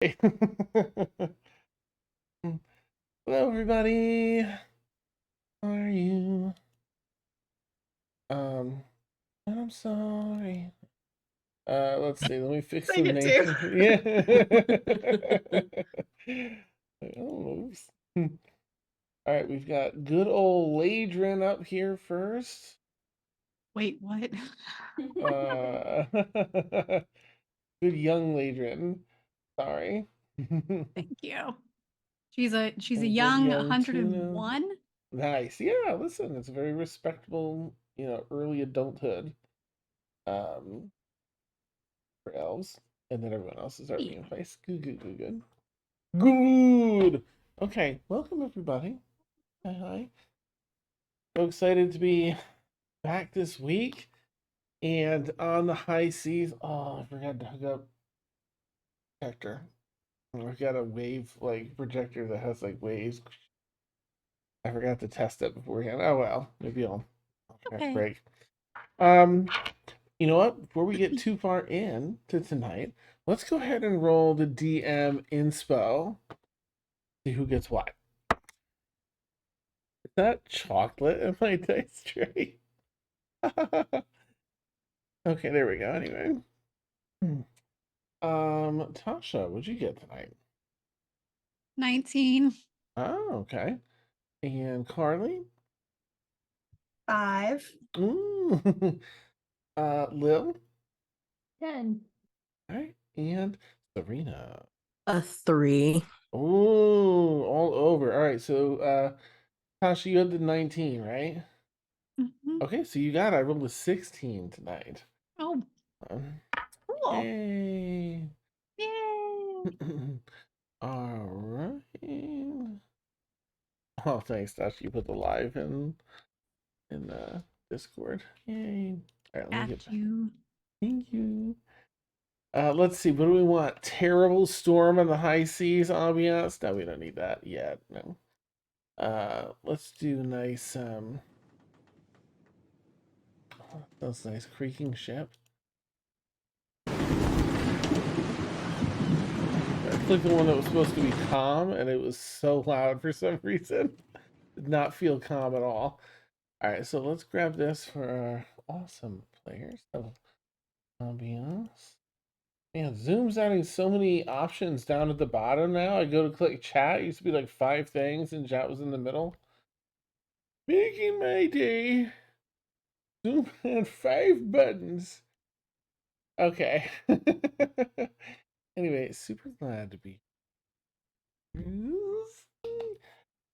Hello, everybody. How are you? Um, I'm sorry. Let's see. Let me fix Sing the it too. name. Yeah. Oh, oops. All right, we've got good old Ladrin up here first. Wait, what? Uh, good young Ladrin. Sorry. Thank you. She's a And good young young Tuna. 101. Nice. Yeah, listen, it's a very respectable, early adulthood. Um, for elves, and then everyone else is already Yeah. in place. Good, good, good, good. Good. Okay, welcome everybody. Hi, hi. So excited to be back this week and on the high seas. Oh, I forgot to hook up projector. I've got a wave projector that has waves. I forgot to test it beforehand. Oh well, maybe I'll try to Okay. break. You know what? Before we get too far in to tonight, let's go ahead and roll the DM inspo. See who gets what. Is that chocolate in my dice tray? Okay, there we go. Anyway. Tasha, what'd you get tonight? 19. Oh, okay. And Carly? 5. Ooh. Lil? 10. All right. And Serena. A 3. Ooh, all over. All right, so Tasha, you had the 19, right? Mhm. Okay, so you got it. I rolled a 16 tonight. Oh, Um, cool. Yay. Yay. All right. Oh, thanks, Tasha. You put the live in Discord. Yay. All right, let me Got get back. you. Thank you. Let's see. What do we want? Terrible storm on the high seas ambiance? No, we don't need that yet. No. Let's do nice. That's nice creaking ship. I clicked the one that was supposed to be calm, and it was so loud for some reason. Did not feel calm at all. All right, so let's grab this for our awesome players. So, ambiance. Man, Zoom's adding so many options down at the bottom now. I go to click chat. It used to be like 5 things, and chat was in the middle. Making my day. Zoom had 5 buttons. Okay. Anyway, super glad to be here.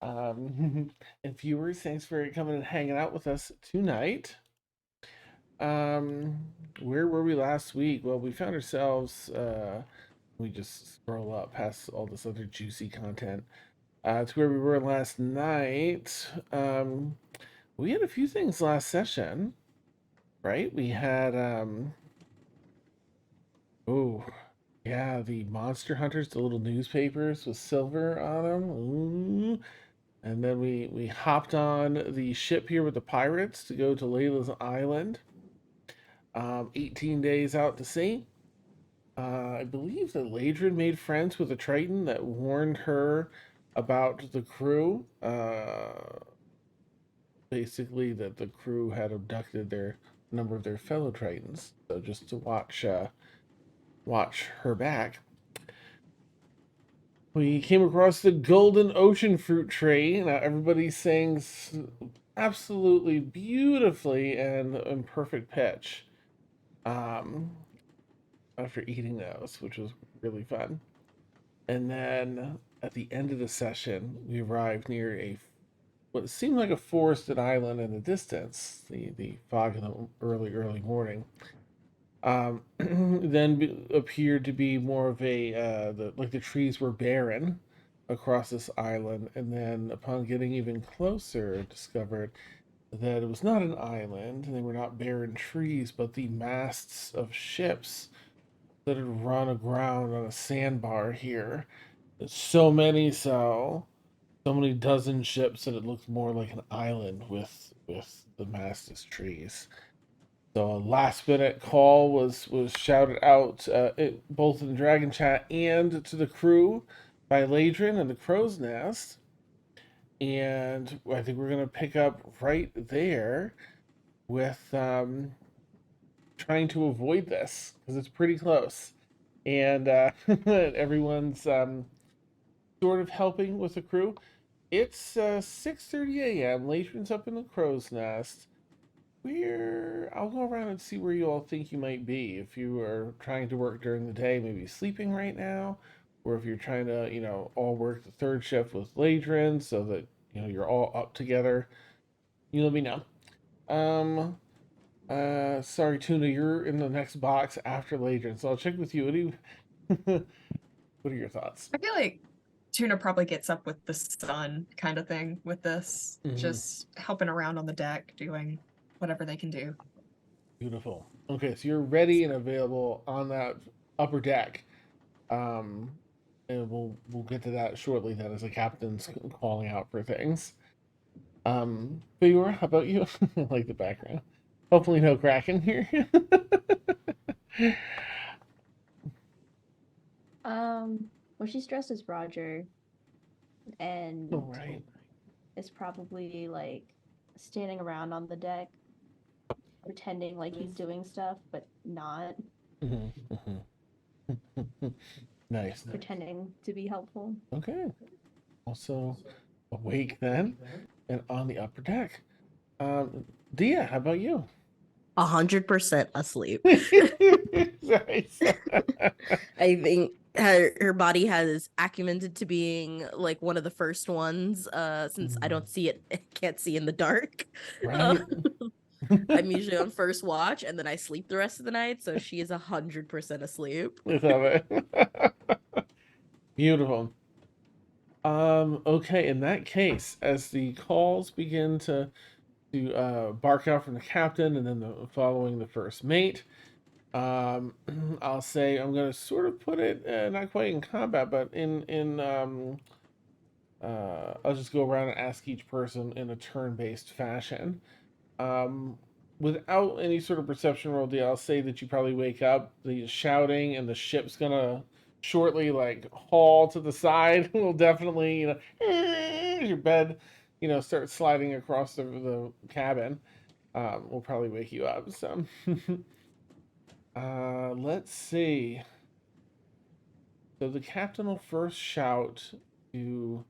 And viewers, thanks for coming and hanging out with us tonight. Um, where were we last week? Well, we found ourselves. We just scroll up past all this other juicy content. To where we were last night. We had a few things last session, right? We had oh yeah, the monster hunters, the little newspapers with silver on them. Ooh. And then we hopped on the ship here with the pirates to go to Layla's Island. 18 days out to sea. I believe that Ladrin made friends with a Triton that warned her about the crew. Basically, that the crew had abducted their number of their fellow Tritons. So just to watch her back. We came across the golden ocean fruit tree. Now everybody sings absolutely beautifully and in perfect pitch. Um, After eating those, which was really fun. And then at the end of the session, we arrived near what seemed like a forested island in the distance. The fog in the early morning. Then appeared to be more of a the trees were barren across this island, and then upon getting even closer, discovered that it was not an island, and they were not barren trees, but the masts of ships that had run aground on a sandbar here. So many, so many dozen ships that it looked more like an island with the mast as trees. So a last minute call was shouted out both in the Dragon Chat and to the crew by Ladrin and the Crow's Nest. And I think we're going to pick up right there with trying to avoid this because it's pretty close. And everyone's sort of helping with the crew. It's 6:30 a.m. Ladrin's up in the Crow's Nest. I'll go around and see where you all think you might be. If you are trying to work during the day, maybe sleeping right now, or if you're trying to, all work the third shift with Ladrin so that, you're all up together, you let me know. Sorry, Tuna, you're in the next box after Ladrin, so I'll check with you. What are your thoughts? I feel like Tuna probably gets up with the sun kind of thing with this, just helping around on the deck, doing whatever they can do. Beautiful. Okay, so you're ready and available on that upper deck. And we'll get to that shortly then as the captain's calling out for things. Fiora, how about you? I like the background. Hopefully no Kraken here. Well, she's dressed as Roger, and Oh, right. is probably like standing around on the deck, pretending like he's doing stuff, but not. Nice. Pretending to be helpful. Okay. Also awake then and on the upper deck. Dia, how about you? 100% asleep. Nice. I think her body has acumented to being like one of the first ones, since I don't see it, can't see in the dark. Right. I'm usually on first watch and then I sleep the rest of the night, so she is 100% asleep. I love it. Beautiful. Okay, in that case, as the calls begin to bark out from the captain and then following the first mate, I'll say I'm going to sort of put it not quite in combat, but I'll just go around and ask each person in a turn-based fashion. Without any sort of perception roll deal, I'll say that you probably wake up, the shouting, and the ship's gonna shortly like haul to the side. Will definitely, your bed, start sliding across the cabin. Will probably wake you up. So, let's see. So the captain will first shout to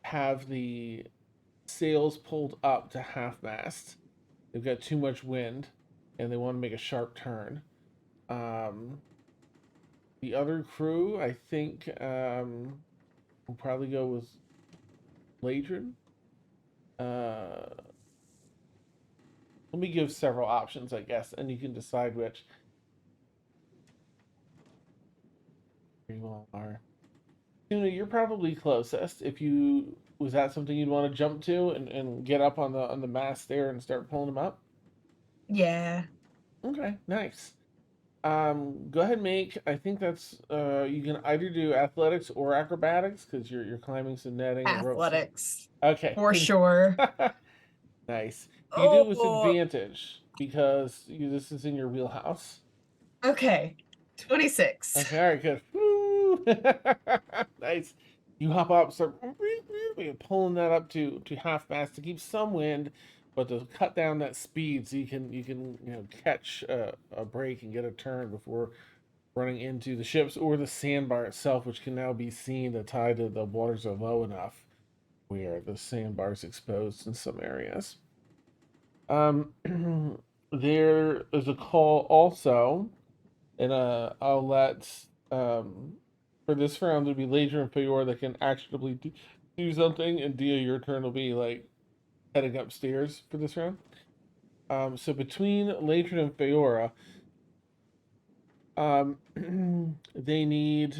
have the sails pulled up to half mast. They've got too much wind and they want to make a sharp turn. The other crew, I think, will probably go with Ladrin. Let me give several options, I guess, and you can decide which. Here you all are. Tuna, you're probably closest. Was that something you'd want to jump to and get up on the mast there and start pulling them up? Yeah. Okay, nice. Go ahead and make. I think that's you can either do athletics or acrobatics because you're climbing some netting and ropes. Athletics. Okay. For sure. Nice. You can do it with Oh. advantage because this is in your wheelhouse. Okay. 26. Okay, all right, good. Woo! Nice. You hop up, start pulling that up to half mast to keep some wind, but to cut down that speed so you can catch a break and get a turn before running into the ships or the sandbar itself, which can now be seen. The tide of the waters are low enough where the sandbar is exposed in some areas. There is a call also, and I'll let for this round it'll be Ladrin and Fiora that can actionably do something, and Dia, your turn will be like heading upstairs for this round. So between Ladrin and Fiora, they need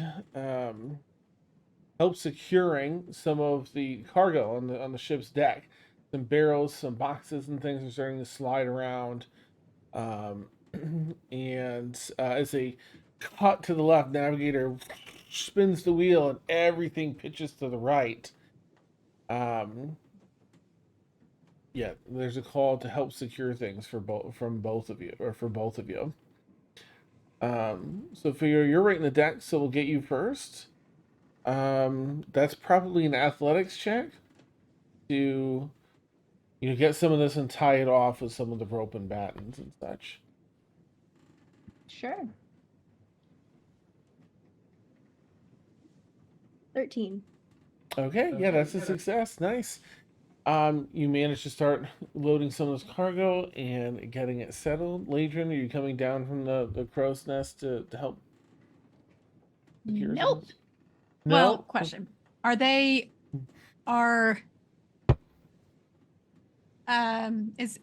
help securing some of the cargo on the ship's deck. Some barrels, some boxes, and things are starting to slide around. And as they cut to the left, navigator spins the wheel and everything pitches to the right. Yeah, there's a call to help secure things for both of you, or for both of you. So figure you're right in the deck, so we'll get you first. That's probably an athletics check to get some of this and tie it off with some of the rope and battens and such. Sure. 13. Okay, yeah, that's a success. Nice. You managed to start loading some of this cargo and getting it settled. Ladrin, are you coming down from the crow's nest to help secure some of Nope. this? Well, No? question. Are they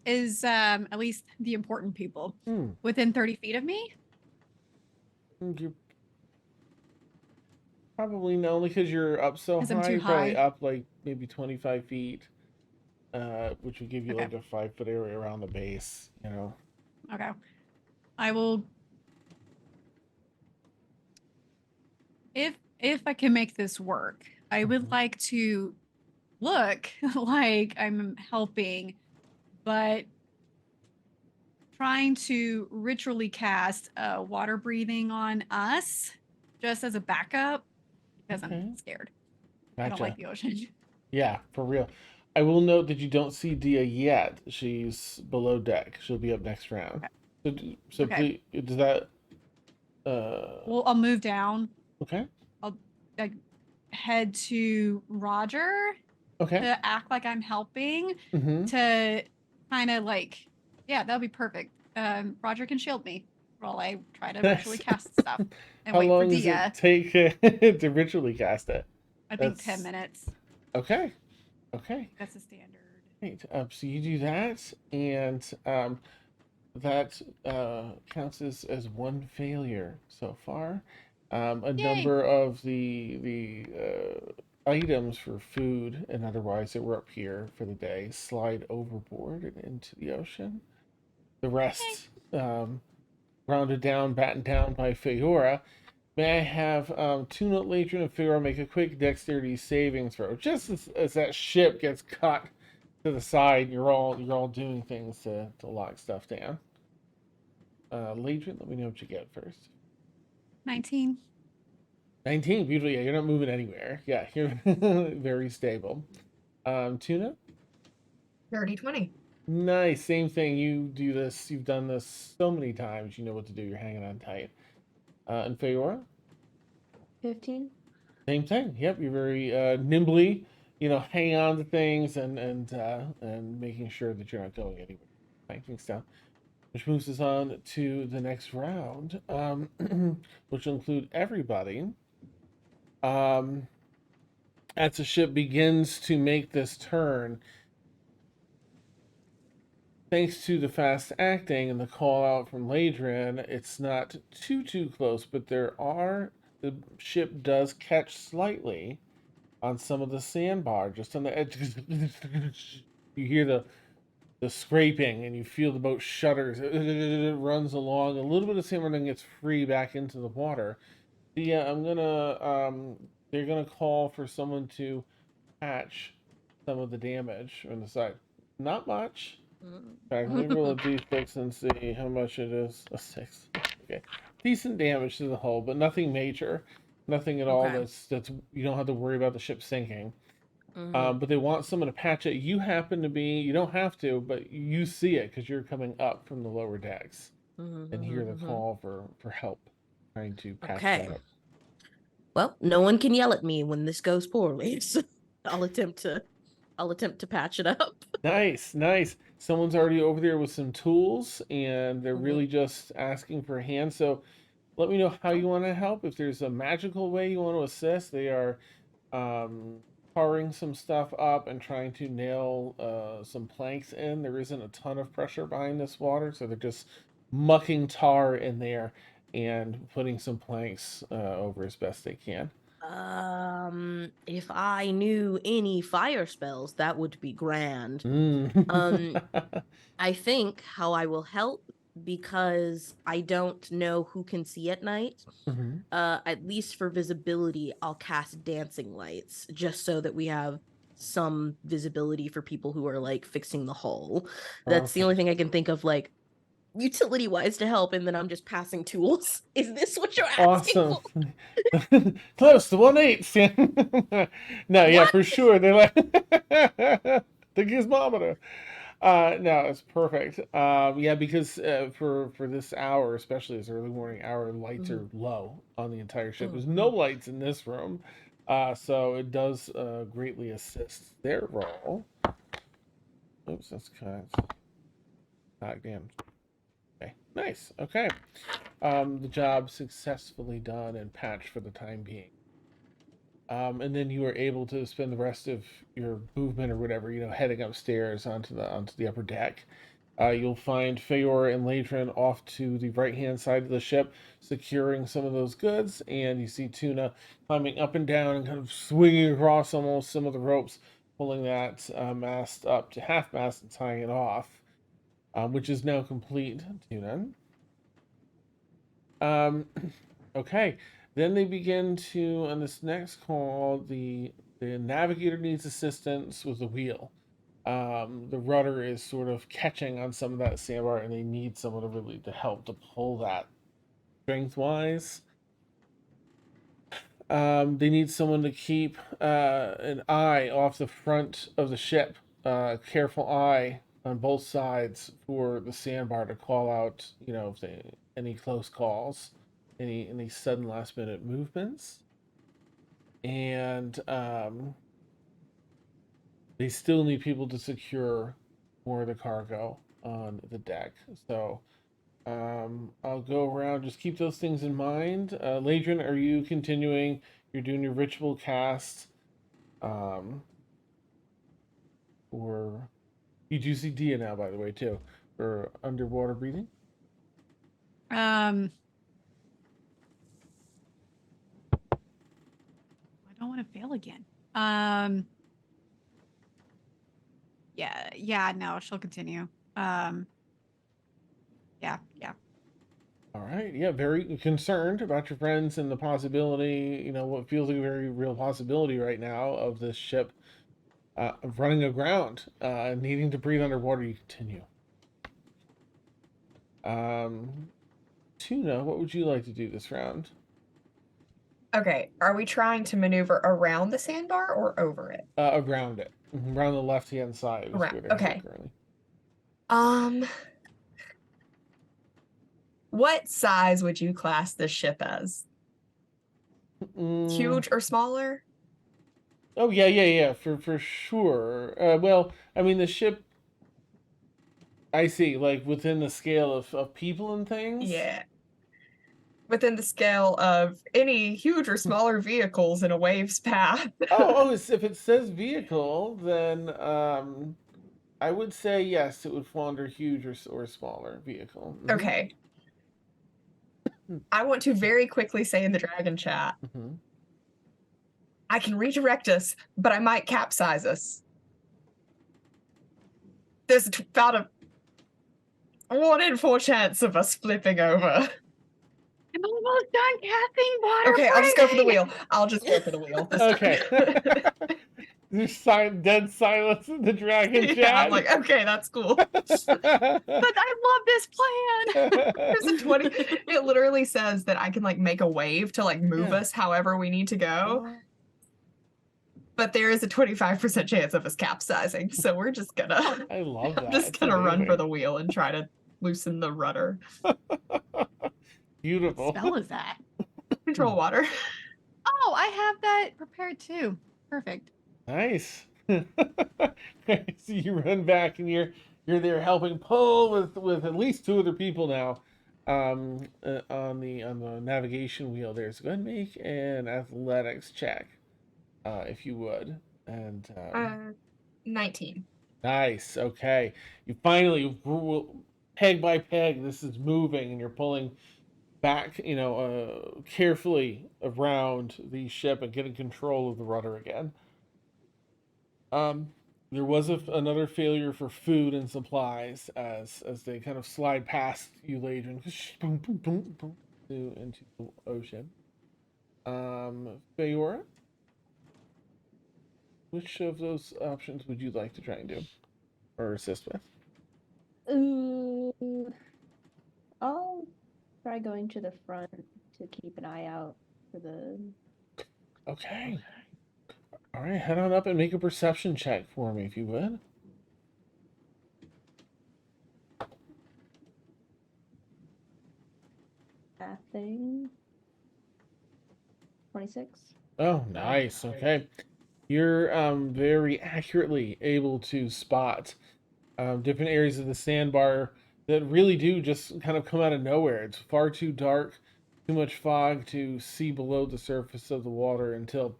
is at least the important people Hmm. within 30 feet of me? You're probably no, only because you're up so 'Cause high. I'm too You're probably high. up like maybe 25 feet, which would give you Okay. like a 5-foot area around the base, Okay. I will if I can make this work, I would Mhm. like to look like I'm helping, but trying to ritually cast water breathing on us just as a backup because Okay. I'm scared. I don't Gotcha. like the ocean. Yeah, for real. I will note that you don't see Dia yet. She's below deck. She'll be up next round. So Okay. please, does that Well, I'll move down. okay? I'll like head to Roger Okay. to act like I'm helping Mm-hmm. to kind of yeah, that'll be perfect. Roger can shield me while I try to ritually cast stuff and How wait for long does Dia. it take to ritually cast it? I think 10 minutes. Okay. Okay. That's a standard. Great. So you do that, and that counts as one failure so far. A Yay! number of the items for food and otherwise that were up here for the day slide overboard and into the ocean. The rest, rounded down, battened down by Feora. May I have Tuna, Latron, and Feora make a quick dexterity saving throw, just as that ship gets cut to the side. You're all doing things to lock stuff down. Ladrin, let me know what you get first. 19. 19, beautiful. Yeah, you're not moving anywhere. Yeah, you're very stable. Tuna? Dirty 20. Nice, same thing. You do this, you've done this so many times, you know what to do. You're hanging on tight. And Feora? 15. Same thing. Yep, you're very nimbly, hanging on to things and making sure that you're not going anywhere. Banking stuff. Which moves us on to the next round, which will include everybody. As the ship begins to make this turn, thanks to the fast acting and the call out from Ladrin, it's not too close, but the ship does catch slightly on some of the sandbar, just on the edge. You hear the scraping and you feel the boat shudders. It runs along. A little bit of sand then gets free back into the water. Yeah, they're gonna call for someone to patch some of the damage on the side. Not much. Let me roll a d6 and see how much it is. A 6. Okay, decent damage to the hull, but nothing major. Nothing at all. Okay. That's you don't have to worry about the ship sinking. Mhm. But they want someone to patch it. You happen to be. You don't have to, but you see it because you're coming up from the lower decks and hear the call for help, trying to patch that Okay. up. Well, no one can yell at me when this goes poorly, so I'll attempt to patch it up. Nice, nice. Someone's already over there with some tools, and they're Mhm. really just asking for a hand. So let me know how you want to help. If there's a magical way you want to assist, they are tarring some stuff up and trying to nail some planks in. There isn't a ton of pressure behind this water, so they're just mucking tar in there and putting some planks over as best they can. If I knew any fire spells, that would be grand. Mm. I think how I will help, because I don't know who can see at night. Mhm. At least for visibility, I'll cast dancing lights just so that we have some visibility for people who are like fixing the hull. That's the only thing I can think of, like utility wise, to help. And then I'm just passing tools. Is this what you're asking Awesome. for? Close to 1/8. No, yeah, What? for sure. They're like the gizmometer. No, it's perfect. Yeah, because for this hour, especially this early morning hour, lights are low on the entire ship. There's no lights in this room, so it does greatly assist their role. Oops, that's kind of damn. Okay, nice. Okay, the job successfully done and patched for the time being. And then you are able to spend the rest of your movement or whatever, heading upstairs onto the upper deck. You'll find Feyor and Ladrin off to the right-hand side of the ship, securing some of those goods, and you see Tuna climbing up and down and kind of swinging across almost some of the ropes, pulling that mast up to half-mast and tying it off, which is now complete, Tuna. Okay, then they begin to, on this next call, the navigator needs assistance with the wheel. The rudder is sort of catching on some of that sandbar, and they need someone to help to pull that strength-wise. They need someone to keep an eye off the front of the ship, careful eye on both sides for the sandbar to call out, if any close calls, any sudden last-minute movements, and they still need people to secure more of the cargo on the deck. So I'll go around. Just keep those things in mind. Ladrin, are you continuing? You're doing your ritual cast. Or you do see Dia now, by the way, too, for underwater breathing. I don't want to fail again. Yeah, no, she'll continue. Yeah. All right. Yeah, very concerned about your friends and the possibility, what feels like a very real possibility right now of this ship running aground, needing to breathe underwater. You continue. Tuna, what would you like to do this round? Okay, are we trying to maneuver around the sandbar or over it? Around it, around the left-hand side. Around. Okay. Currently. What size would you class this ship as? Huge or smaller? Oh yeah, for sure. Well, I mean the ship. I see, like within the scale of people and things. Yeah. Within the scale of any huge or smaller vehicles in a wave's path. If it says vehicle, then I would say yes, it would fall under huge or smaller vehicle. Mm-hmm. Okay. I want to very quickly say in the dragon chat, I can redirect us, but I might capsize us. There's about a 1 in 4 chance of us flipping over. I'm almost done casting water. Okay, I'll just go for the wheel. I'll just go for the wheel. Okay. There's dead silence in the dragon chat. Yeah, I'm like, okay, that's cool. But I love this plan. There's a 20. It literally says that I can like make a wave to like move us however we need to go. But there is a 25% chance of us capsizing, so we're just gonna. I love that. I'm just gonna run for the wheel and try to loosen the rudder. Beautiful. What spell is that? Control water. Oh, I have that prepared too. Perfect. Nice. So you run back and you're there helping pull with at least 2 other people now on the navigation wheel there. So go ahead and make an athletics check, if you would. And 19. Nice. Okay. You finally, peg by peg, this is moving, and you're pulling back, carefully around the ship and getting control of the rudder again. There was another failure for food and supplies as they kind of slide past you, Ladrin, into the ocean. Feora? which of those options would you like to try and do or assist with? I'll try going to the front to keep an eye out for the. Okay. All right, head on up and make a perception check for me, if you would. Thing. 26. Oh, nice. Okay. You're very accurately able to spot different areas of the sandbar that really do just kind of come out of nowhere. It's far too dark, too much fog to see below the surface of the water until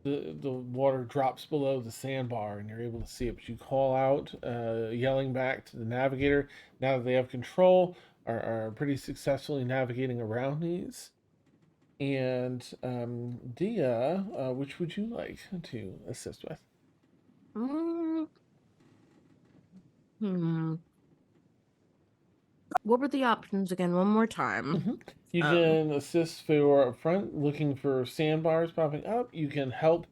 the water drops below the sandbar and you're able to see it. But you call out, yelling back to the navigator. Now that they have control, are pretty successfully navigating around these. And Dia, which would you like to assist with? What were the options again? One more time. You can assist for up front, looking for sandbars popping up. You can help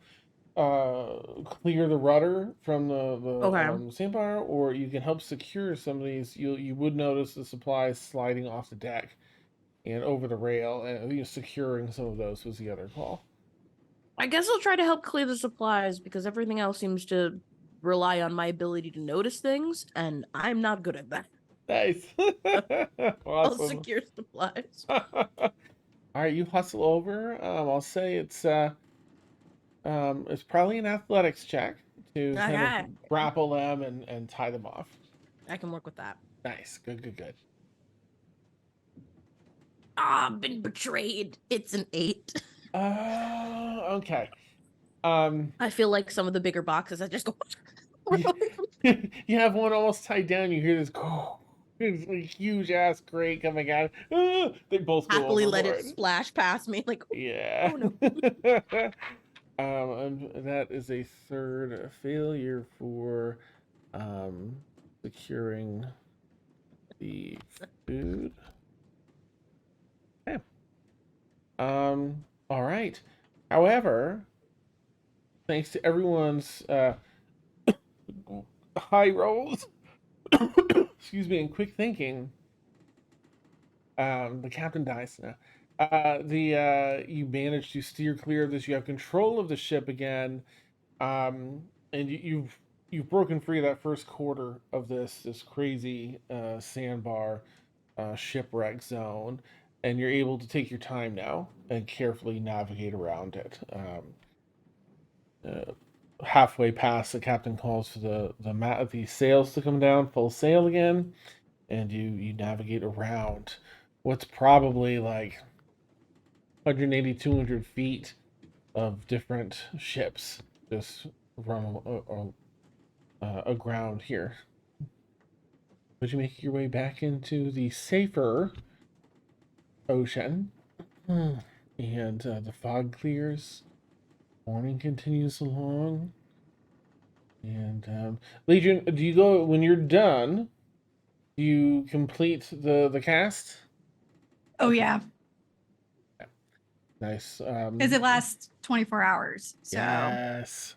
clear the rudder from the sandbar, or you can help secure some of these. You would notice the supplies sliding off the deck and over the rail, and securing some of those was the other call. I guess I'll try to help clear the supplies because everything else seems to rely on my ability to notice things, and I'm not good at that. Nice. I'll Awesome. secure supplies. All right, you hustle over. I'll say it's probably an athletics check to kind of grapple them and tie them off. I can work with that. Nice. Good. I've been betrayed. It's an 8. Okay. I feel like some of the bigger boxes I just go. You have one almost tied down. You hear this this like huge ass crate coming out. They both go Happily let overboard. it splash past me. Like, yeah. Oh no. And that is a third failure for securing the food. Okay. All right. However, thanks to everyone's high rolls, excuse me, and quick thinking, the captain dies now. You manage to steer clear of this. You have control of the ship again, and you've broken free of that first quarter of this crazy sandbar shipwreck zone, and you're able to take your time now and carefully navigate around it. Halfway past, the captain calls for the sails to come down full sail again, and you navigate around what's probably like 180, 200 feet of different ships just run aground here. But you make your way back into the safer ocean, and the fog clears. Morning continues along, and Legion, do you go when you're done? Do you complete the cast? Oh yeah, Nice. because it lasts 24 hours. So yes,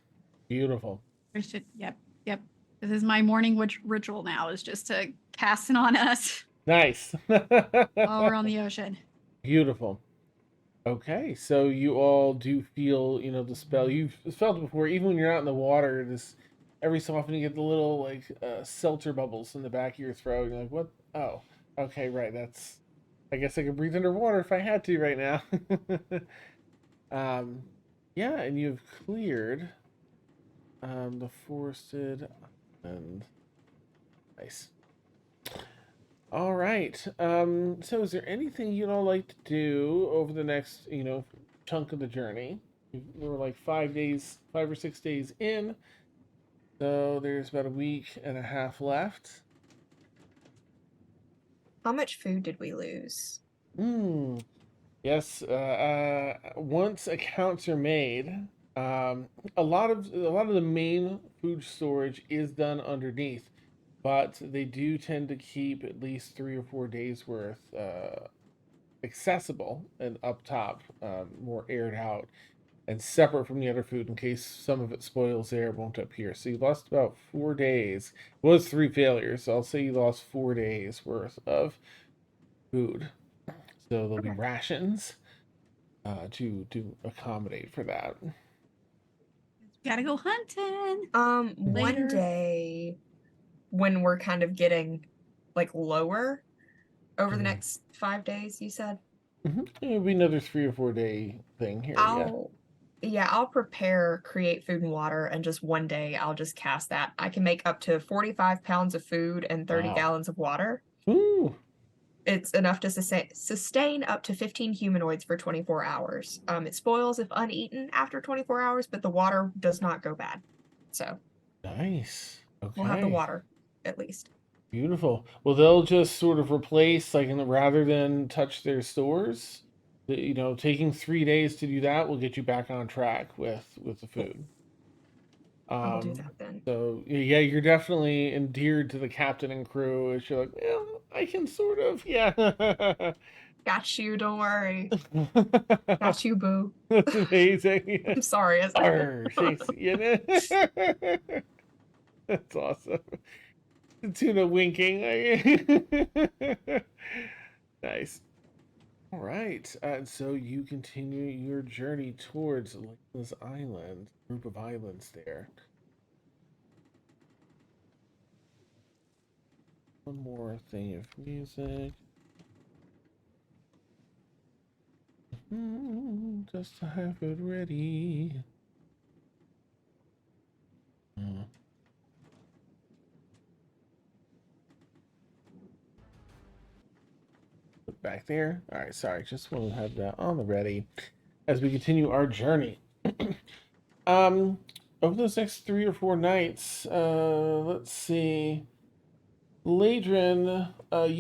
beautiful. Yep. This is my morning ritual now. Is just to cast it on us Nice. while we're on the ocean. Beautiful. Okay, so you all do feel, the spell. You've felt it before, even when you're out in the water. This every so often you get the little like seltzer bubbles in the back of your throat. You're like, what? Oh, okay, right. That's. I guess I could breathe underwater if I had to right now. Yeah, and you've cleared the forested island. Nice. All right. So is there anything you'd all like to do over the next, chunk of the journey? We're like 5 or 6 days in. So there's about a week and a half left. How much food did we lose? Yes. Once accounts are made, a lot of the main food storage is done underneath, but they do tend to keep at least 3 or 4 days worth accessible and up top, more aired out. and separate from the other food in case some of it spoils there, it won't appear. So you lost about 4 days. It was 3 failures, so I'll say you lost 4 days worth of food. So there'll be Okay. rations to accommodate for that. Gotta go hunting. One Later. day when we're kind of getting like lower over the Mhm. next 5 days, you said? It'll be another 3 or 4 day thing here. I'll prepare create food and water, and just one day I'll just cast that. I can make up to 45 pounds of food and 30 Wow. gallons of water. Ooh. It's enough to sustain up to 15 humanoids for 24 hours. It spoils if uneaten after 24 hours, but the water does not go bad. So Nice. Okay. we'll have the water at least. Beautiful. Well, they'll just sort of replace, like, rather than touch their stores, taking 3 days to do that will get you back on track with the food. I'll do that then. So yeah, you're definitely endeared to the captain and crew. You're like, well, I can sort of, yeah. Got you, don't worry. Got you, boo. That's amazing. I'm sorry. Arr, Shakespeare. That's awesome. Tuna winking. Nice. All right. So you continue your journey towards this island, group of islands there. One more thing of music. Just to have it ready. Put back there. All right, sorry. Just want to have that on the ready as we continue our journey. Over those next 3 or 4 nights, let's see. Ladrin, can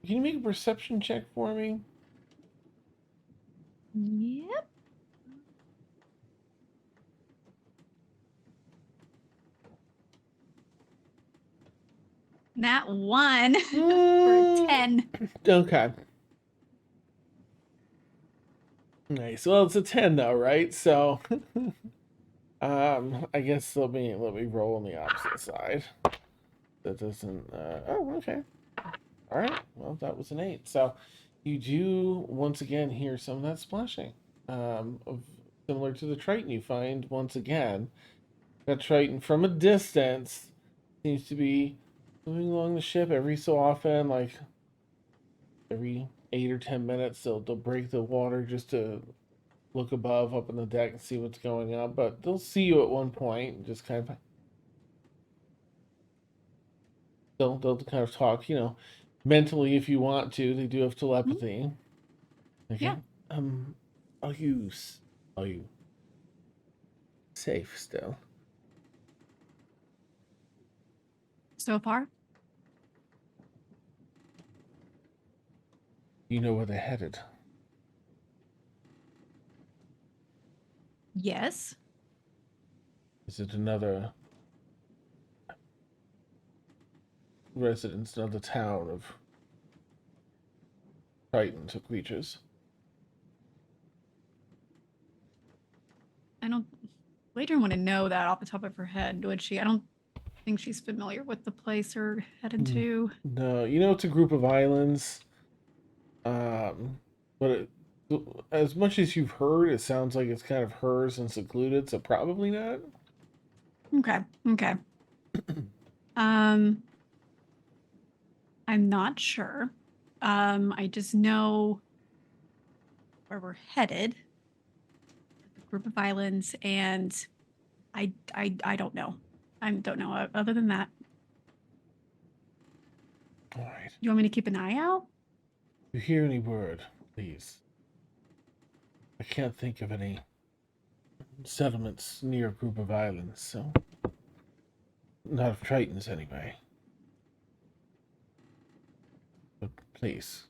you make a perception check for me? Yep. That 1 for a 10. Okay. Nice. Well, it's a 10 though, right? So, I guess let me roll on the opposite side. That doesn't. Oh, okay. All right. Well, that was an 8. So, you do once again hear some of that splashing, similar to the Triton you find once again. That Triton from a distance seems to be moving along the ship every so often, like every 8 or 10 minutes. They'll break the water just to look above up on the deck and see what's going on. But they'll see you at one point and just kind of they'll kind of talk, mentally if you want to. They do have telepathy. Okay. Yeah. Are you safe still? So far? You know where they're headed? Yes. Is it another residence, another town of Titans or creatures? I don't. Ladrin wouldn't know that off the top of her head, would she? I don't think she's familiar with the place we're headed to. No, it's a group of islands. But as much as you've heard, it sounds like it's kind of hers and secluded, so probably not. Okay. I'm not sure. I just know where we're headed. A group of islands, and I don't know. I don't know. Other than that, All right. you want me to keep an eye out? If you hear any word, please. I can't think of any settlements near a group of islands, so not of Tritons anyway. But please.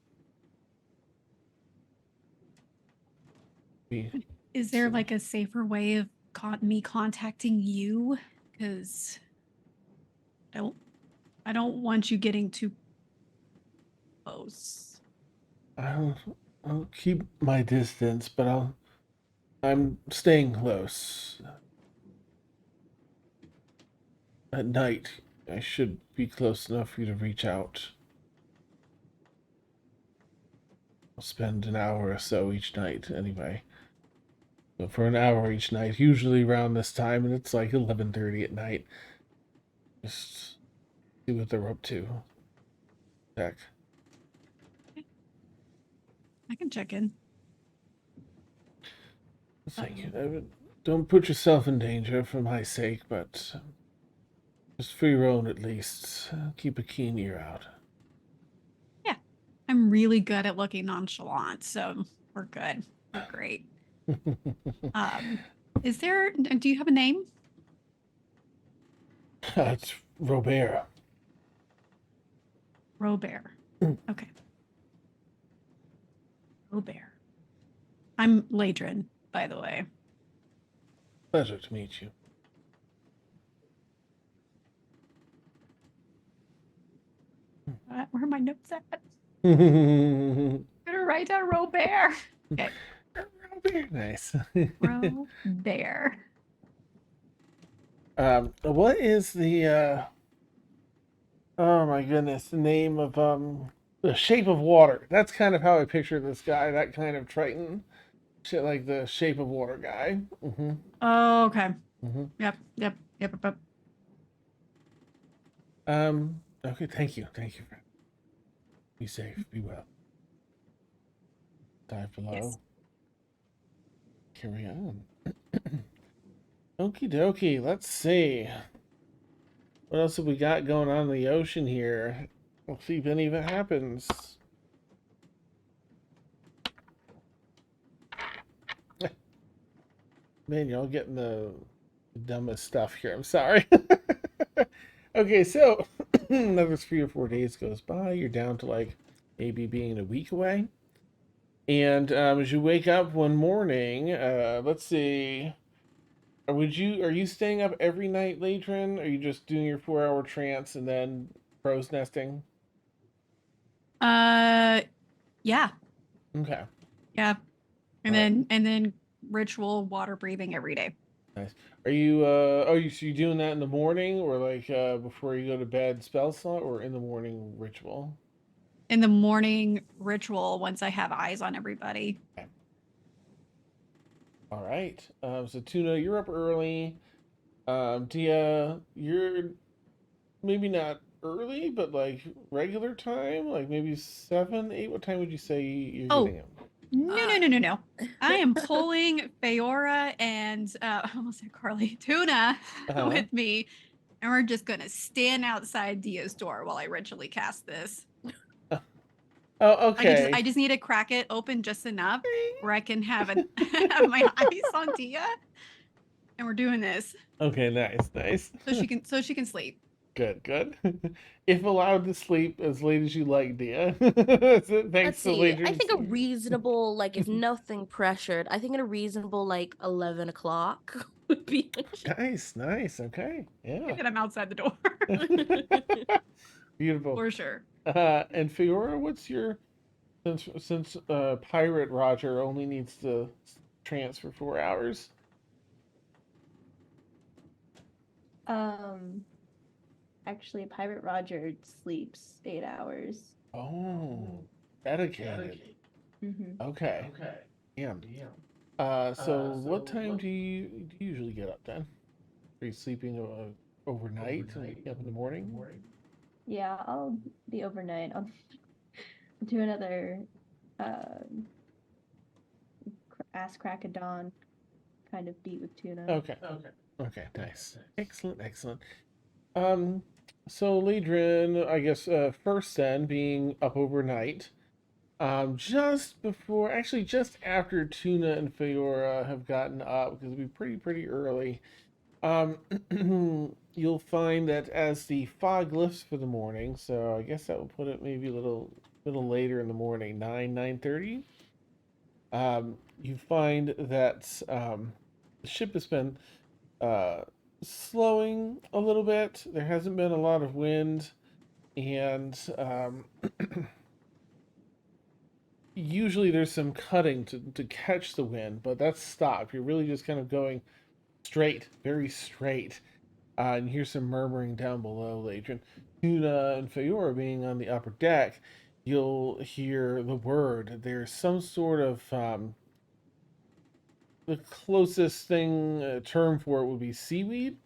Is there like a safer way of me contacting you? Because I don't want you getting too close. I'll keep my distance, but I'm staying close. At night, I should be close enough for you to reach out. I'll spend an hour or so each night, anyway. But for an hour each night, usually around this time, and it's like 11:30 at night. Just see what they're up to. Check. I can check in. Thank you. Don't put yourself in danger for my sake, but just for your own at least. Keep a keen ear out. I'm really good at looking nonchalant, so we're good. We're great. Is there? Do you have a name? It's Robert. Robert. Okay. Robert. I'm Ladrin, by the way. Pleasure to meet you. Where are my notes at? Robert, I'm gonna write down Robert. Okay. nice. Robert. What is the oh my goodness, the name of the Shape of Water? That's kind of how I picture this guy, that kind of Triton. Shit, like the Shape of Water guy. Mm-hmm. Oh, okay. Mm-hmm. Yep. Okay, thank you. Thank you, friend. Be safe, be well. Dive below. Yes. Carry on. Okie dokie, let's see. What else have we got going on in the ocean here? We'll see if any of it happens. Man, y'all getting the dumbest stuff here. I'm sorry. Okay, so another 3 or 4 days goes by. You're down to like maybe being a week away. And as you wake up one morning, let's see. Are you staying up every night, Ladrin? Or are you just doing your 4-hour trance and then crow's nesting? Yeah. Okay. Yeah. And Alright. then ritual water breathing every day. Nice. Are you so you doing that in the morning or like before you go to bed spell slot or in the morning ritual? In the morning ritual, once I have eyes on everybody. Okay. All right. So Tuna, you're up early. Dia, you're maybe not early, but like regular time, like maybe 7, 8. What time would you say you're Oh. getting up? No. I am pulling Feora and I almost said Carly Tuna with me, and we're just gonna stand outside Dia's door while I ritually cast this. Oh, okay. I just need to crack it open just enough where I can have have my eyes on Dia, and we're doing this. Okay, nice. So she can sleep. Good. If allowed to sleep as late as you like, Dia. Let's Thanks to see. later. I think a reasonable, like, if nothing pressured, I think a reasonable, like, 11 o'clock would be. Nice. Okay. Yeah. And I'm outside the door. Beautiful. For sure. And Fiora, what's your since Pirate Roger only needs to trance for 4 hours? Actually, Pirate Roger sleeps 8 hours. Oh, dedicated. Mm-hmm. Okay. Damn. So what time do you usually get up then? Are you sleeping overnight and wake up in the morning? Yeah, I'll be overnight. I'll do another ass crack of dawn kind of beat with Tuna. Okay, nice. Excellent. So Ladrin, I guess first then being up overnight, just after Tuna and Feora have gotten up, because it'll be pretty early. You'll find that as the fog lifts for the morning, so I guess that will put it maybe a little later in the morning, 9:30. You find that the ship has been slowing a little bit. There hasn't been a lot of wind, and usually there's some cutting to catch the wind, but that's stopped. You're really just kind of going straight, very straight. And you hear some murmuring down below, Ladrin. Tuna and Feora being on the upper deck, you'll hear the word. There's some sort of the closest thing term for it would be seaweed.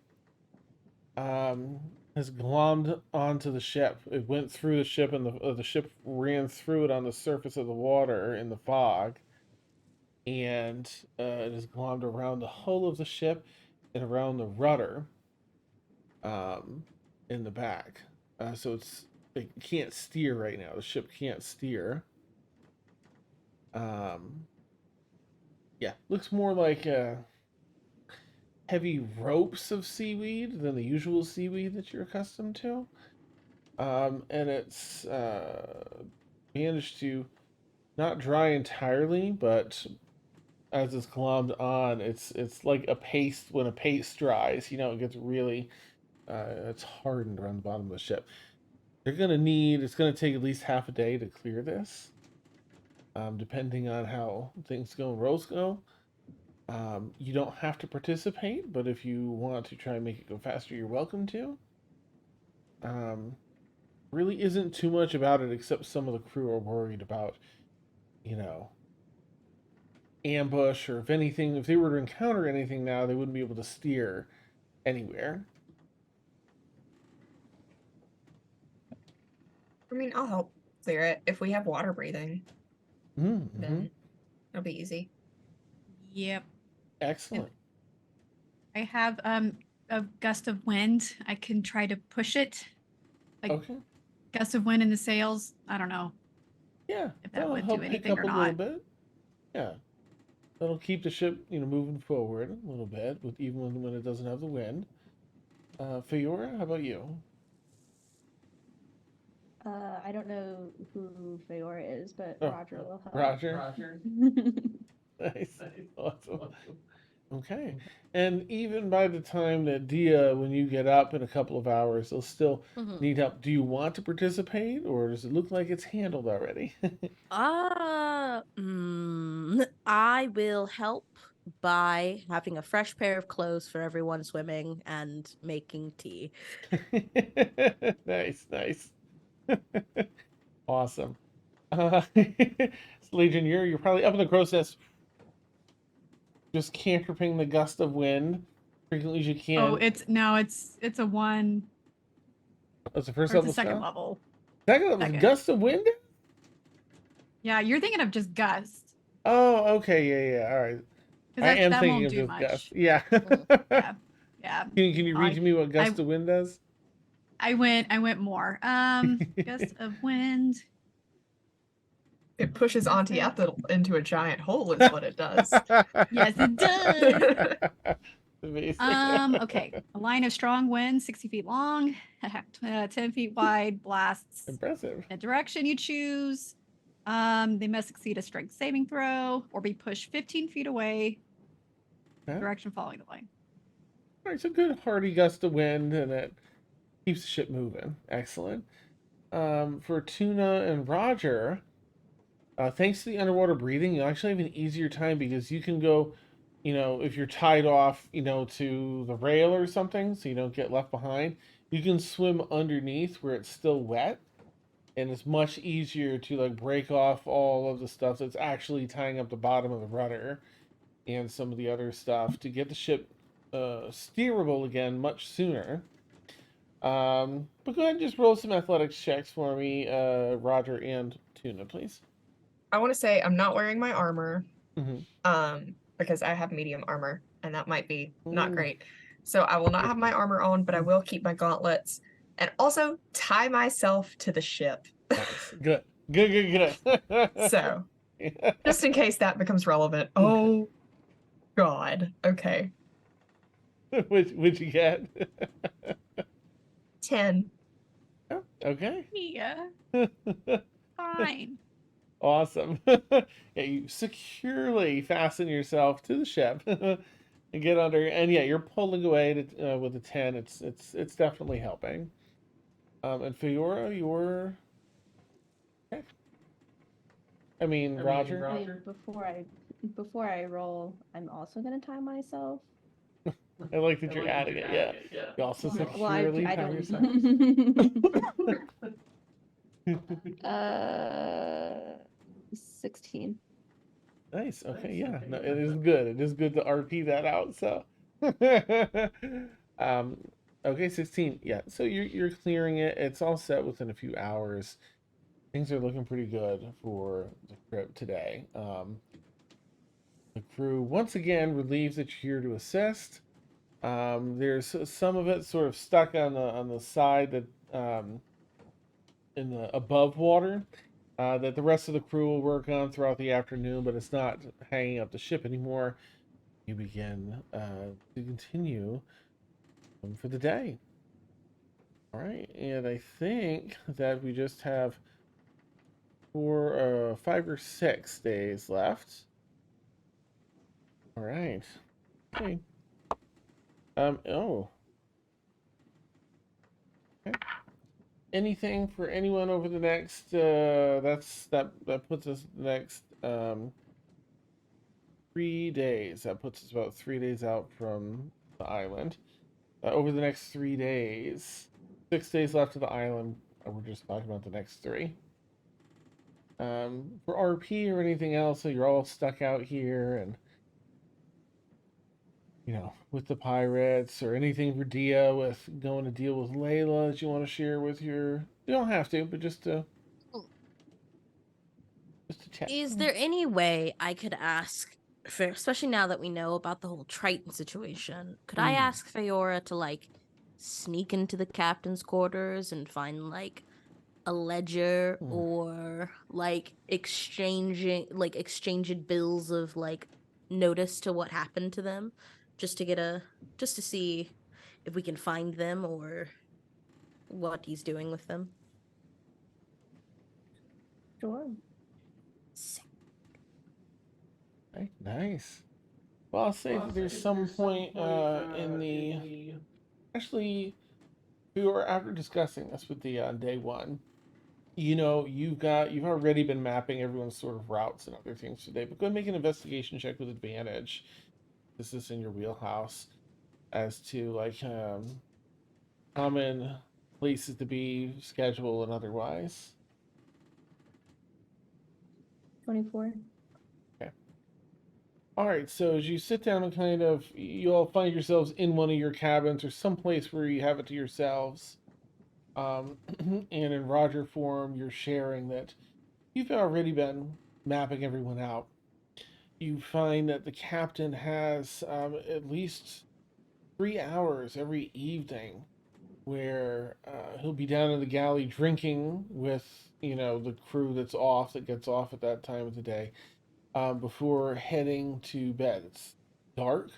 Has glommed onto the ship. It went through the ship, and the ship ran through it on the surface of the water in the fog, and it is glommed around the hull of the ship and around the rudder, in the back. So it can't steer right now. The ship can't steer. Yeah, looks more like heavy ropes of seaweed than the usual seaweed that you're accustomed to. And it's managed to not dry entirely, but as it's glommed on, it's like a paste. When a paste dries, it gets really it's hardened around the bottom of the ship. It's gonna take at least half a day to clear this, depending on how things go and rolls go. You don't have to participate, but if you want to try and make it go faster, you're welcome to. Really isn't too much about it, except some of the crew are worried about, ambush, or if they were to encounter anything now, they wouldn't be able to steer anywhere. I mean, I'll help clear it. If we have water breathing, Mm-hmm. then it'll be easy. Yep. Excellent. I have a gust of wind. I can try to push it. Like Okay. gust of wind in the sails. I don't know Yeah, if that that'll would help do pick anything up or a little not. bit. Yeah, that'll keep the ship, moving forward a little bit, even when it doesn't have the wind. Feora, how about you? I don't know who Feora is, but Oh, Roger will help. Roger. Nice. Awesome. Okay. And even by the time that when you get up in a couple of hours, they'll still need help. Do you want to participate, or does it look like it's handled already? I will help by having a fresh pair of clothes for everyone swimming and making tea. Nice. Awesome. Legion, you're probably up in the crow's nest, just cantripping the gust of wind frequently as you can. Oh, it's a one. That's the first Or it's level a second spell? level. Second level, Second. gust of wind? Yeah, you're thinking of just gust. Oh, okay, yeah, all right. I am That thinking won't of do just much. gust. Yeah. Yeah. Can you read to me what gust of wind does? I went more. Gust of wind. It pushes Auntie Ethel into a giant hole, is what it does. Yes, it does. Amazing. Okay. A line of strong wind, 60 feet long, 10 feet wide, blasts Impressive. in a direction you choose. They must succeed a strength saving throw or be pushed 15 feet away, direction following the line. All right, so good hearty gust of wind, and it keeps the ship moving. Excellent. For Tuna and Roger, thanks to the underwater breathing, you actually have an easier time because you can go, if you're tied off, to the rail or something, so you don't get left behind, you can swim underneath where it's still wet, and it's much easier to like break off all of the stuff that's actually tying up the bottom of the rudder and some of the other stuff to get the ship steerable again much sooner. But go ahead and just roll some athletics checks for me, Roger and Tuna, please. I want to say I'm not wearing my armor, Mm-hmm. because I have medium armor, and that might be not Ooh. great. So I will not have my armor on, but I will keep my gauntlets, and also tie myself to the ship. Nice. Good. So, just in case that becomes relevant. Oh, God. Okay. What'd you get? 10. Oh, okay. Yeah. Fine. Awesome. Yeah, you securely fasten yourself to the ship and get under, and yeah, you're pulling away with a 10. It's definitely helping. And Feora, you're okay. I mean, Roger. I mean, before I roll, I'm also gonna time myself. I like that you're adding it. Yeah. You also Well, securely I time don't. yourself. 16. Nice. Okay. Yeah. No, it is good. It is good to RP that out. So, um, okay, 16. Yeah. So you're clearing it. It's all set within a few hours. Things are looking pretty good for the trip today. The crew once again relieves that you're here to assist. There's some of it sort of stuck on the side that in the above water that the rest of the crew will work on throughout the afternoon, but it's not hanging up the ship anymore. You begin to continue for the day. All right, and I think that we just have 5 or 6 days left. All right. Okay. Oh. Okay. Anything for anyone over the next that puts us the next 3 days. That puts us about 3 days out from the island. Over the next 3 days, 6 days left of the island. We're just talking about the next three. For RP or anything else, so you're all stuck out here and with the pirates or anything for Dia with going to deal with Layla that you want to share with your. You don't have to, but just to chat. Is there any way I could ask, for, especially now that we know about the whole Triton situation, could I ask Feora to like sneak into the captain's quarters and find like a ledger or like exchanging bills of like notice to what happened to them, just to see if we can find them or what he's doing with them? Sure. Right, nice. Well, I'll say that there's some point in the actually we were after discussing this with the day one. You've already been mapping everyone's sort of routes and other things today, but go and make an investigation check with advantage. This is in your wheelhouse as to like common places to be, schedule, and otherwise. 24. Okay. All right. So as you sit down and you all find yourselves in one of your cabins or someplace where you have it to yourselves. And in Roger form, you're sharing that you've already been mapping everyone out. You find that the captain has at least 3 hours every evening where he'll be down in the galley drinking with the crew that gets off at that time of the day before heading to bed. It's dark,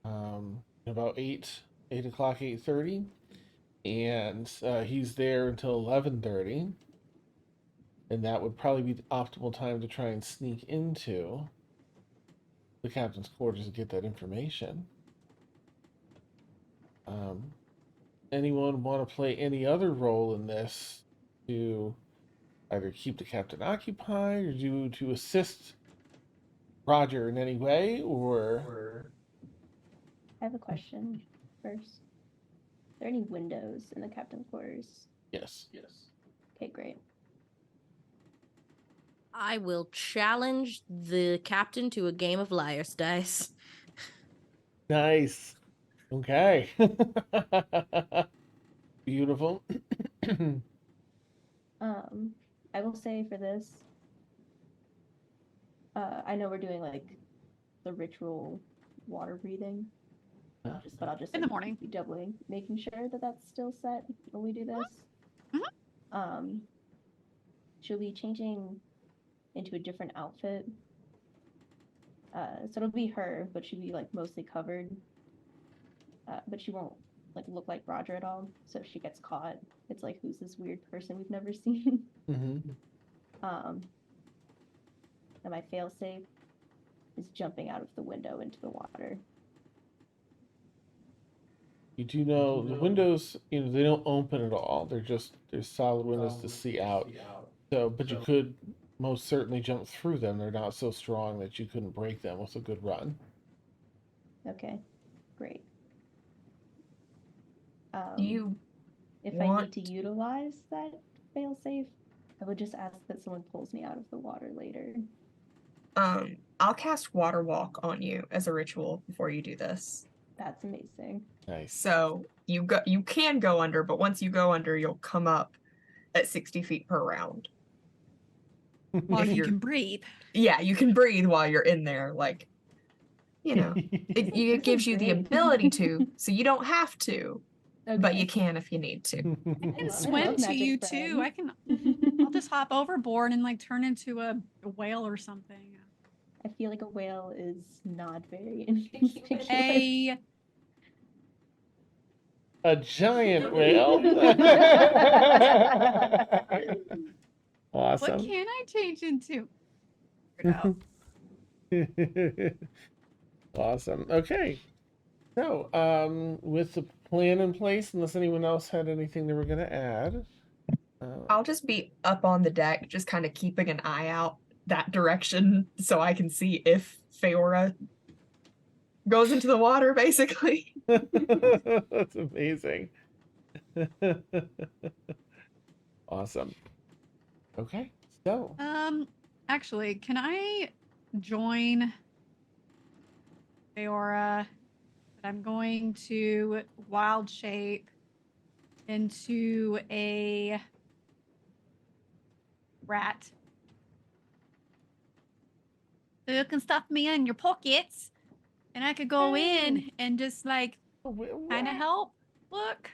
about 8 o'clock, 8:30, and he's there until 11:30, and that would probably be the optimal time to try and sneak into the captain's quarters to get that information. Anyone want to play any other role in this to either keep the captain occupied or to assist Roger in any way, or I have a question first. Are there any windows in the captain's quarters? yes. Okay, great. I will challenge the captain to a game of liar's dice. Nice. Okay. Beautiful. I will say for this, I know we're doing like the ritual water breathing. But I'll just In the morning. be doubling, making sure that that's still set when we do this. Mhm. She'll be changing into a different outfit. So it'll be her, but she'll be like mostly covered. But she won't like look like Roger at all. So if she gets caught, it's like, who's this weird person we've never seen? And my failsafe is jumping out of the window into the water. You do know the windows, they don't open at all. There's solid windows to see out. So, but you could most certainly jump through them. They're not so strong that you couldn't break them with a good run. Okay, great. You If I want- need to utilize that failsafe, I would just ask that someone pulls me out of the water later. I'll cast Water Walk on you as a ritual before you do this. That's amazing. Nice. So you can go under, but once you go under, you'll come up at 60 feet per round. While If you you're- can breathe. Yeah, you can breathe while you're in there. Like, you know, it This gives is you the great. ability to, so you don't have to, but Okay. you can if you need to. I can I swim love to magic you too. I friends. can. I'll just hop overboard and like turn into a whale or something. I feel like a whale is not very inconspicuous. A giant whale. What Awesome. can I change into? Figure it out. Awesome. Okay. So, with the plan in place, unless anyone else had anything they were going to add, I'll just be up on the deck, just kind of keeping an eye out that direction so I can see if Feora goes into the water, basically. that's amazing. Awesome. Okay. So, Actually, can I join Feora? I'm going to wild shape into a rat. So you can stuff me in your pockets, and I could go in and just like kind of help. Look.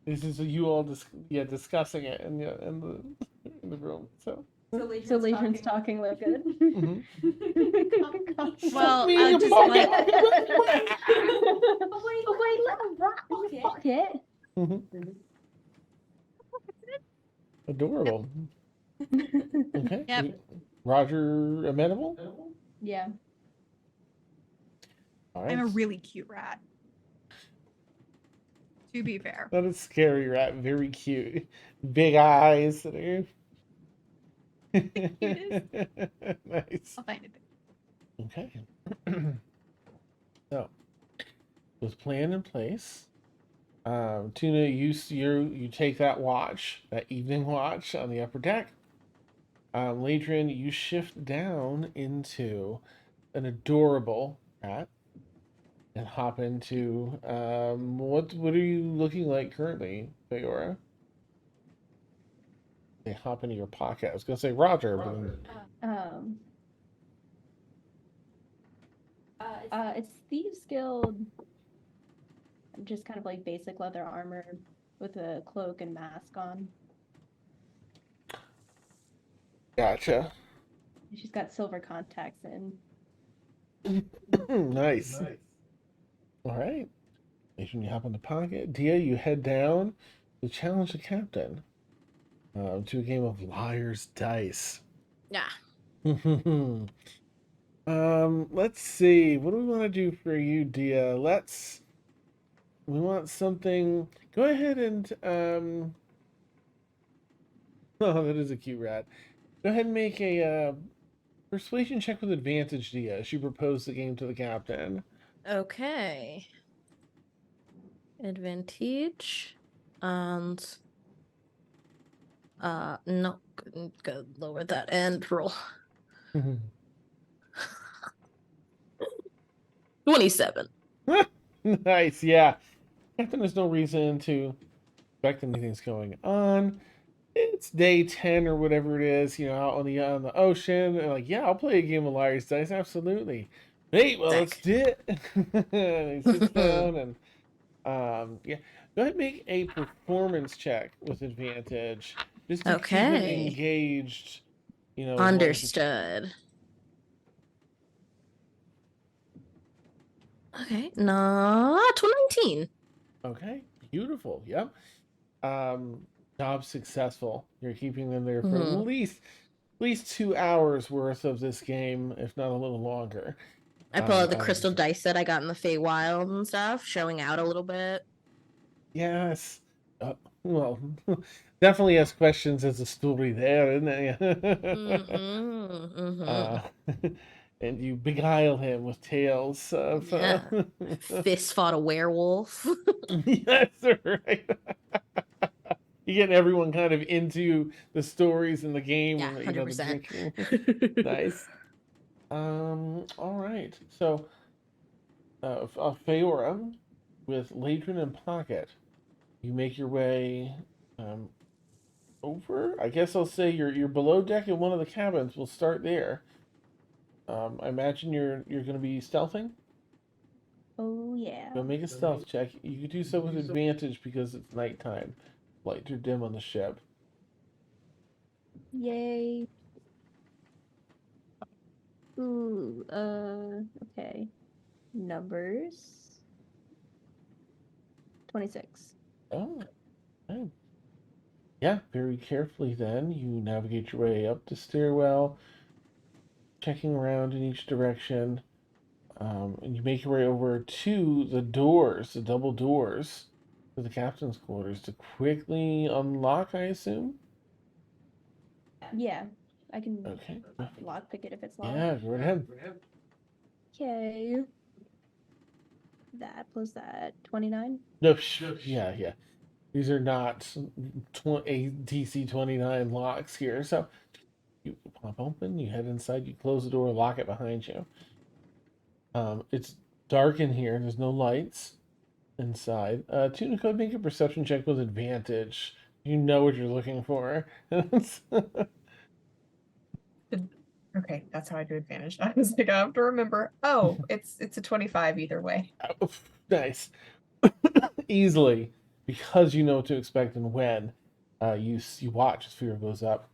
this is you all discussing it in the room. So, So Ladron's talking like good. mhm. Well, me in I your just pocket. like wait, let a rat in your pocket. Mhm. Adorable. Okay. Yep. Roger amenable? Yeah. All right. I'm a really cute rat. To be fair. That is scary rat. Very cute. Big eyes. Nice. I'll find it. Okay. So, with plan in place, Tuna, you take that watch, that evening watch on the upper deck. Ladrin, you shift down into an adorable rat and hop into what are you looking like currently, Feora? They hop into your pocket. I was gonna say Roger, but then... It's Thieves Guild, just kind of like basic leather armor with a cloak and mask on. Gotcha. She's got silver contacts in. Nice. All right. When you hop in the pocket, Dia, you head down to challenge the captain to a game of liar's dice. Yeah. Let's see. What do we want to do for you, Dia? We want something. Go ahead and oh, that is a cute rat. Go ahead and make a persuasion check with advantage, Dia. She proposed the game to the captain. Okay. Advantage. And no, go lower that and roll. 27. Nice, yeah. Captain has no reason to expect anything's going on. It's day 10 or whatever it is, out on the ocean. And like, yeah, I'll play a game of liar's dice, absolutely. Hey, well, let's do it. And he sits down and yeah. Go ahead and make a performance check with advantage. Just to keep him Okay. engaged, as long as Understood. Okay, not 19. Okay, beautiful. Yep. Job successful. You're keeping them there for Mhm. at least 2 hours worth of this game, if not a little longer. I pull out the I crystal was- dice that I got in the Feywild and stuff, showing out a little bit. Yes. well, definitely has questions as a story there, isn't it? Mm-hmm. And you beguile him with tales of. Yeah. Fist fought a werewolf. Yes, right. You get everyone kind of into the stories in the game Yeah, when the 100%. drinking. Nice. All right. So, Feora with Ladrin and Pocket, you make your way um, over. I guess I'll say you're below deck in one of the cabins. We'll start there. I imagine you're going to be stealthing. Oh yeah. Go make a stealth check. You can do so with advantage because it's nighttime. Lights are dim on the ship. Yay. Ooh, okay. Numbers. 26. Oh, okay. Yeah, very carefully then. You navigate your way up the stairwell, checking around in each direction, and you make your way over to the doors, the double doors to the captain's quarters to quickly unlock, I assume? Yeah, I can Okay. lockpick it if it's locked. Yeah, go right ahead. Okay. That plus that 29. No, yeah. These are not a DC 29 locks here. So you pop open, you head inside, you close the door, lock it behind you. It's dark in here. There's no lights inside. Tuna Code, make a perception check with advantage. You know what you're looking for. Okay, that's how I do advantage. I was like, I have to remember. Oh, it's a 25 either way. Nice. Easily, because you know what to expect and when. You watch as Fear goes up,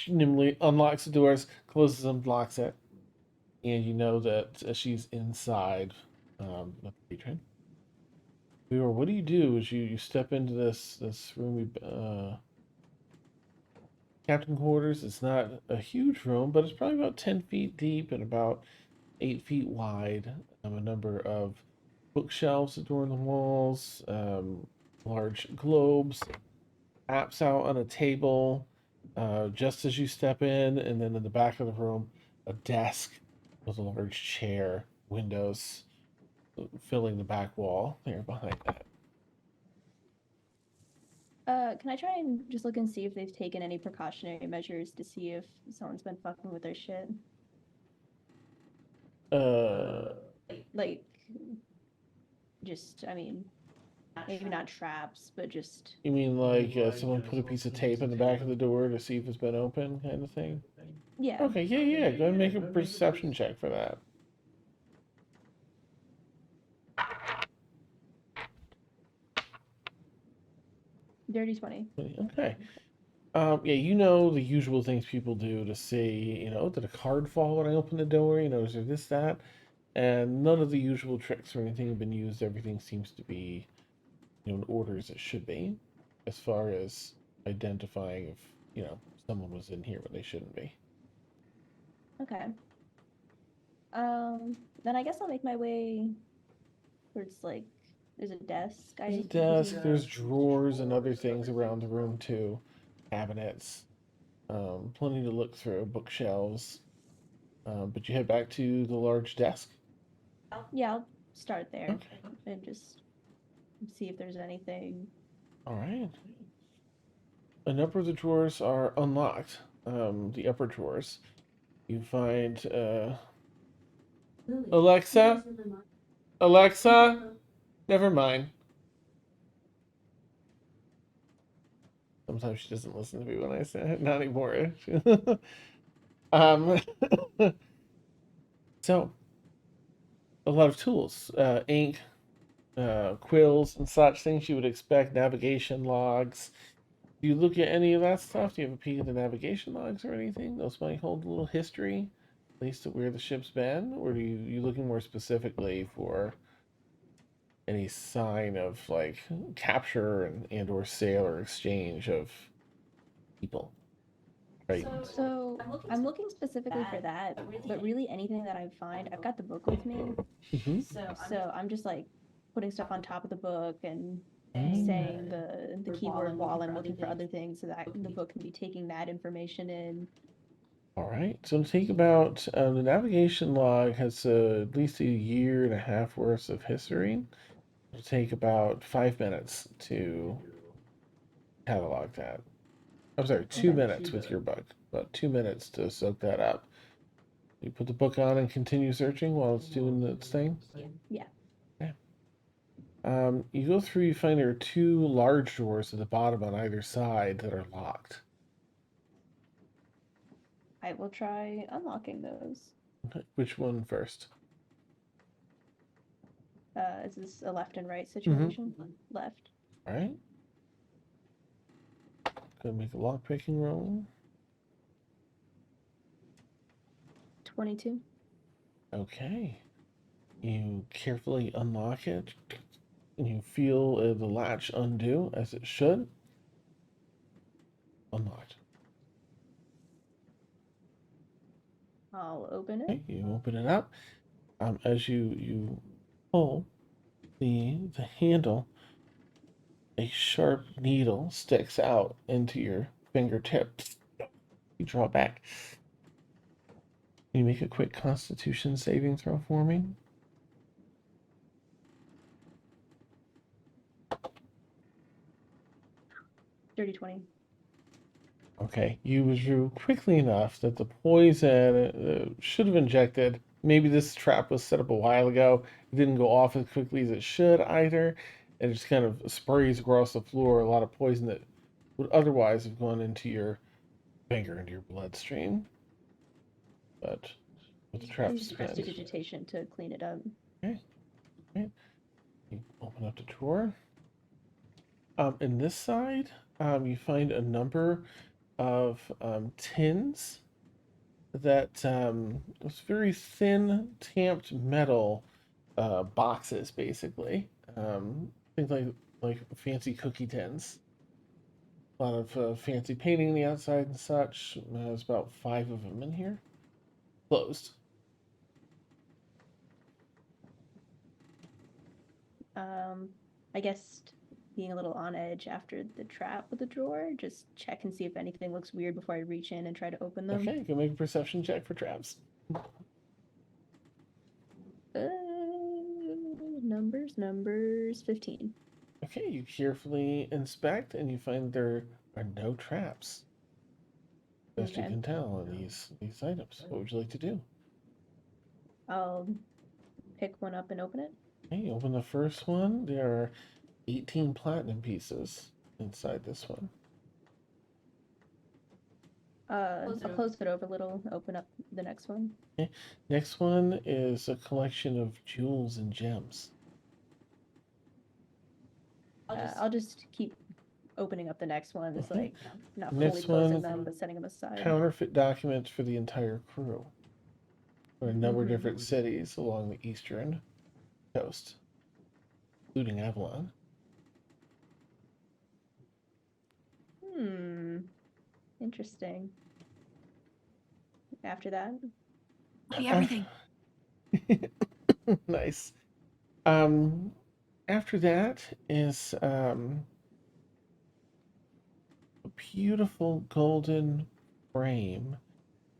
nimbly unlocks the doors, closes them, locks it, and you know that she's inside the patron. Fear, what do? As you step into this room, captain quarters. It's not a huge room, but it's probably about 10 feet deep and about 8 feet wide. A number of bookshelves adorn the walls, large globes, apps out on a table just as you step in, and then in the back of the room, a desk with a large chair, windows filling the back wall there behind that. Can I try and just look and see if they've taken any precautionary measures to see if someone's been fucking with their shit? Like, just, I mean, maybe not traps, but just. You mean like someone put a piece of tape in the back of the door to see if it's been open, kind of thing? Yeah. Okay, yeah. Go ahead and make a perception check for that. Dirty 20. Okay. Yeah, you know the usual things people do to see, did a card fall when I opened the door? Is there this, that? And none of the usual tricks or anything have been used. Everything seems to be, in order as it should be, as far as identifying if, someone was in here when they shouldn't be. Okay. Then I guess I'll make my way towards, like, there's a desk. There's a desk, there's drawers and other things around the room too. Cabinets. Plenty to look through, bookshelves. But you head back to the large desk. Yeah, I'll start there Okay. and just see if there's anything. All right. A number of the drawers are unlocked. The upper drawers. You find Alexa? Alexa? Never mind. Sometimes she doesn't listen to me when I say it. Not anymore. um, so, a lot of tools. Ink, quills, and such things you would expect. Navigation logs. Do you look at any of that stuff? Do you have a peek at the navigation logs or anything? Those might hold a little history, at least of where the ship's been. Or are you looking more specifically for any sign of like capture and or sale or exchange of people? Right. So I'm looking specifically for that, but really anything that I find, I've got the book with me. Mm-hmm. So I'm just like putting stuff on top of the book and saying the keyword while I'm looking for other things, so that the book can be taking that information in. All right, so it'll take about the navigation log has at least a year and a half worth of history. It'll take about 5 minutes to catalog that. I'm sorry, 2 minutes with your book, about 2 minutes to soak that up. You put the book on and continue searching while it's doing its thing. Yeah. You go through, you find there are two large doors at the bottom on either side that are locked. I will try unlocking those. Okay, which one first? Is this a left and right situation? Left. All right. Gonna make a lock picking roll. 22. Okay. You carefully unlock it, and you feel the latch undo as it should. Unlocked. I'll open it. Okay, you open it up. As you pull the handle, a sharp needle sticks out into your fingertips. You draw back. Can you make a quick Constitution saving throw for me? Dirty 20. Okay, you withdrew quickly enough that the poison should have injected. Maybe this trap was set up a while ago. It didn't go off as quickly as it should either. It just kind of sprays across the floor a lot of poison that would otherwise have gone into your finger, into your bloodstream. But with the trap Use spent. prestidigitation to clean it up. Okay. Okay. You open up the drawer. In this side, you find a number of tins that was very thin tamped metal boxes, basically. Things like fancy cookie tins. A lot of fancy painting on the outside and such. There's about 5 of them in here. Closed. I guess being a little on edge after the trap with the drawer, just check and see if anything looks weird before I reach in and try to open them. Okay, go make a perception check for traps. Numbers, 15. Okay, you carefully inspect and you find there are no traps. Best you Okay. can tell on these items. What would you like to do? I'll pick one up and open it. Okay, open the first one. There are 18 platinum pieces inside this one. I'll close it over a little, open up the next one. Okay. Next one is a collection of jewels and gems. I'll just keep opening up the next one. It's like not Next fully closing one, them, but setting them aside. Counterfeit documents for the entire crew. For a number of different cities along the eastern coast, including Avalon. Interesting. After that? Copy everything. Nice. After that is a beautiful golden frame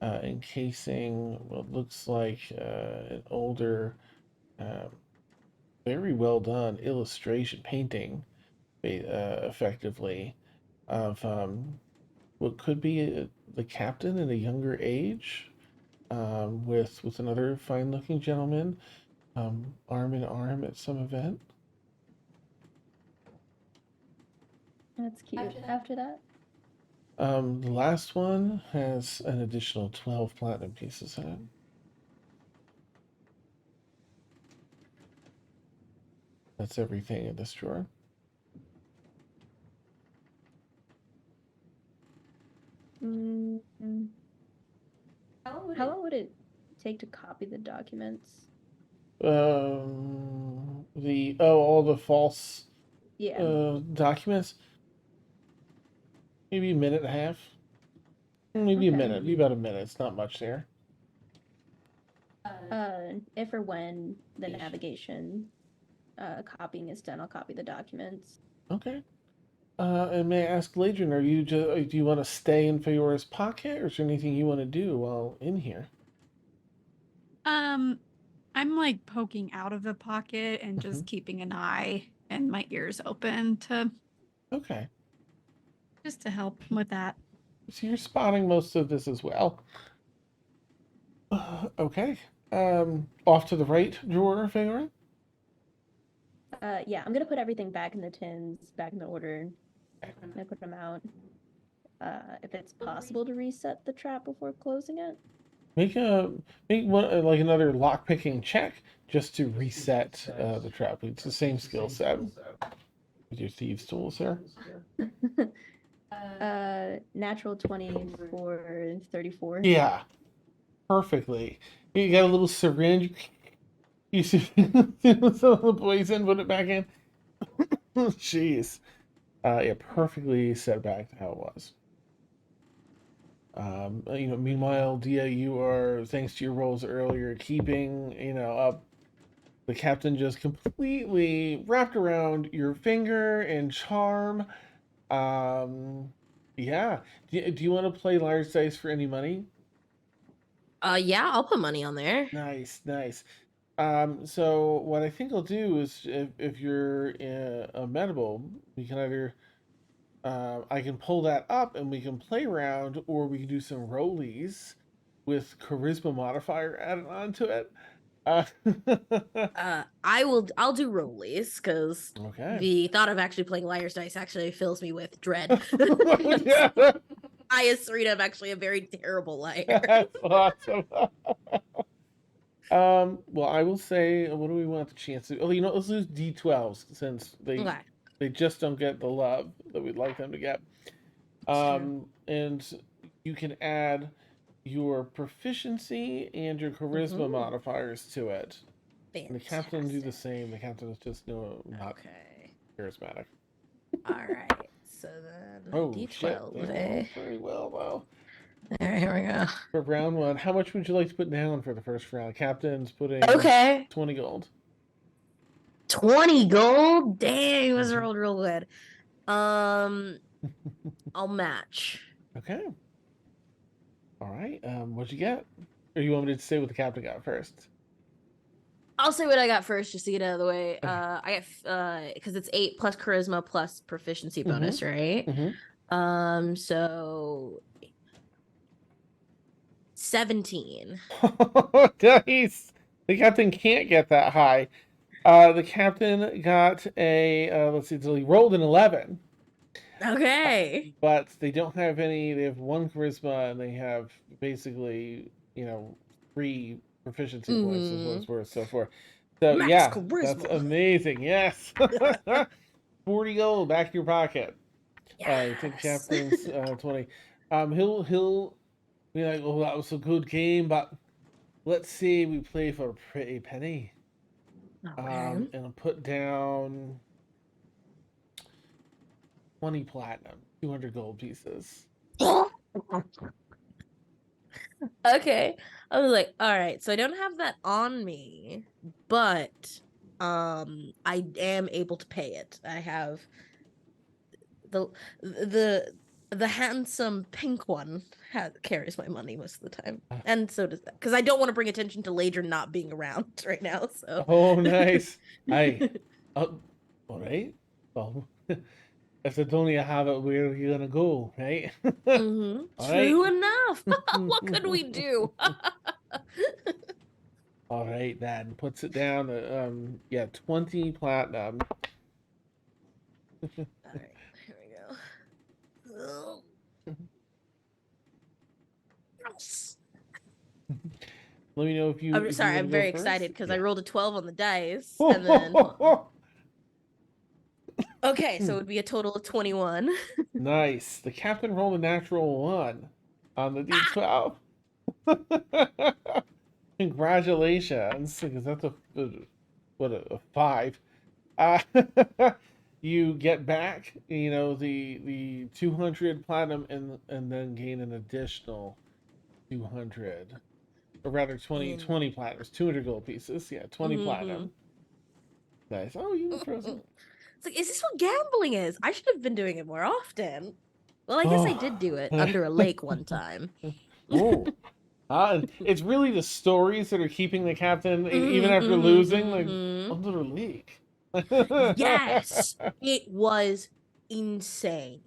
encasing what looks like an older, very well done illustration painting, effectively, of what could be the captain in a younger age, with another fine-looking gentleman, arm in arm at some event. That's cute. After that? The last one has an additional 12 platinum pieces in it. That's everything in this drawer. How long would it take to copy the documents? All the false Yeah. documents. Maybe a minute and a half. Maybe a Okay. minute. Maybe about a minute. It's not much there. If or when the navigation copying is done, I'll copy the documents. Okay. And may I ask, Ladrin, are you do you want to stay in Feora's pocket, or is there anything you want to do while in here? I'm like poking out of the pocket and just keeping an eye and my ears open to Okay. just to help with that. So you're spotting most of this as well. Okay. Off to the right drawer, Feora. Yeah, I'm gonna put everything back in the tins, back in the order. I'm gonna put them out. If it's possible to reset the trap before closing it. Make one like another lock picking check just to reset the trap. It's the same skill set with your thieves tools here. Natural 20 for 34. Yeah, perfectly. You got a little syringe. You see some of the poison, put it back in. Jeez. Yeah, perfectly set back to how it was. Meanwhile, Dia, you are, thanks to your rolls earlier, keeping, up. The captain just completely wrapped around your finger and charm. Yeah. Do you want to play large dice for any money? Yeah, I'll put money on there. Nice, nice. So what I think I'll do is, if you're amenable, we can either I can pull that up and we can play around, or we can do some rollies with charisma modifier added onto it. Uh, I'll do rollies because okay. the thought of actually playing liar's dice actually fills me with dread. Yeah. I, as Serena, am actually a very terrible liar. That's awesome. Well, I will say, what do we want the chance to? Oh, let's lose D12s since they just don't get the love that we'd like them to get. And you can add your proficiency and your charisma modifiers to it. Fantastic. And the captain do the same. The captain is just not charismatic. All right. So then D12. shit, they very well though. All right, here we go. For round one, how much would you like to put down for the first round? Captain's putting 20 gold. 20 gold? Dang, it was rolled real good. I'll match. Okay. All right. What'd you get? Or you want me to say what the captain got first? I'll say what I got first, just to get out of the way. I got because it's 8 plus charisma plus proficiency bonus, right? So 17. Nice. The captain can't get that high. The captain got a let's see, so he rolled an 11. Okay. But they don't have any. They have 1 charisma, and they have basically 3 proficiency points is what it's worth so far. So Max charisma. That's amazing. Yes. 40 gold back in your pocket. Yes. Take captain's 20. He'll be like, "Oh, that was a good game, but let's see, we play for a pretty penny." And I'll put down 20 platinum, 200 gold pieces. Okay. I was like, all right, so I don't have that on me, but I am able to pay it. I have the handsome pink one carries my money most of the time, and so does that, because I don't want to bring attention to Ladrin not being around right now. So oh, nice. All right. Well, if it's only a habit, where are you gonna go, right? True enough. What could we do? All right, then puts it down. 20 platinum. All right, here we go. Yes. Let me know if you. I'm if sorry, you I'm very excited because I rolled a 12 on the dice, and then. Okay, so it would be a total of 21. Nice. The captain rolled a natural 1 on the D12. Congratulations, because that's a 5. You get back, the 200 platinum, and then gain an additional 200, or rather 20 platinums, 200 gold pieces. Yeah, 20 platinum. Nice. Oh, you were frozen. It's like, is this what gambling is? I should have been doing it more often. Well, I guess I did do it under a lake one time. Ooh. It's really the stories that are keeping the captain, even after losing, like, under a lake. Yes, it was insane.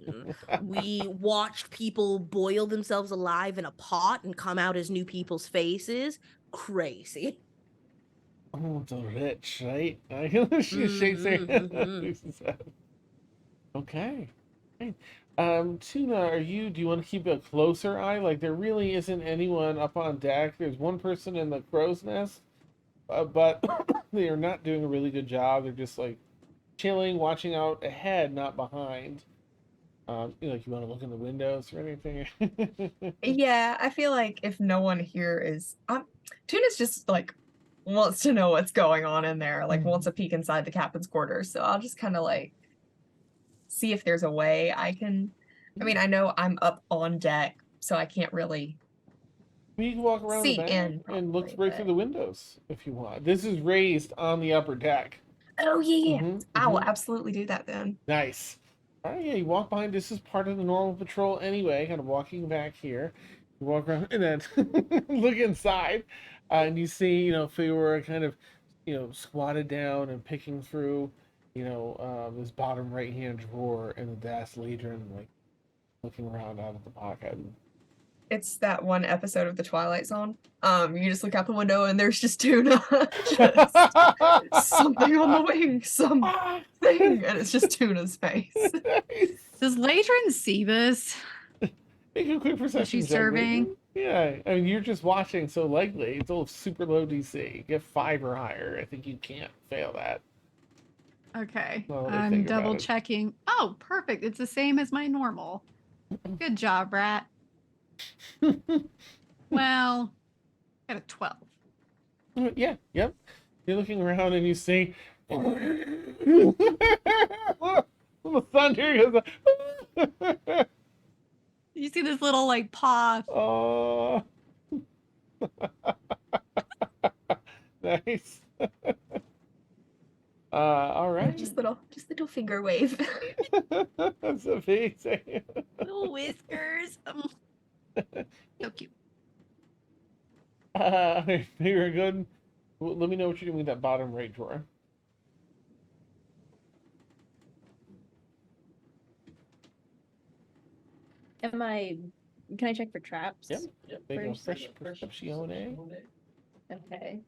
We watched people boil themselves alive in a pot and come out as new people's faces. Crazy. Oh, the rich, right? She shakes her head. Okay. Okay. Tuna, do you want to keep a closer eye? Like, there really isn't anyone up on deck. There's one person in the crow's nest, but they are not doing a really good job. They're just like chilling, watching out ahead, not behind. Like, you want to look in the windows or anything? Yeah, I feel like if no one here is, Tuna's just like wants to know what's going on in there, like wants a peek inside the captain's quarters. So I'll just kind of like see if there's a way I can. I mean, I know I'm up on deck, so I can't really You can walk around the see back in. and look Probably, right through the windows if you want. This is raised on the upper deck. Oh yeah, Mhm, I will mhm. absolutely do that then. Nice. All right, yeah, you walk behind. This is part of the normal patrol anyway, kind of walking back here. You walk around and then look inside, and you see, Fiora kind of, squatted down and picking through, this bottom right-hand drawer in the desk, Ladron, like, looking around out of the pocket. It's that one episode of The Twilight Zone. You just look out the window and there's just Tuna, just something on the wing, something, and it's just Tuna's face. Nice. Does Latron see this? Make a quick perception she's check, serving? Layton. Yeah, I mean, you're just watching, so likely it's all super low DC. Get 5 or higher. I think you can't fail that. Okay. Well, let me I'm think about double it. checking. Oh, perfect. It's the same as my normal. Good job, Rat. Well, got a 12. Yeah, yep. You're looking around and you see the thunder goes. You see this little like paw. Oh, nice. All right. Just little finger wave. That's amazing. Little whiskers. So cute. Very good. Well, let me know what you're doing with that bottom right drawer. Can I check for traps? Yep. There you go. First. Fresh perception. Okay.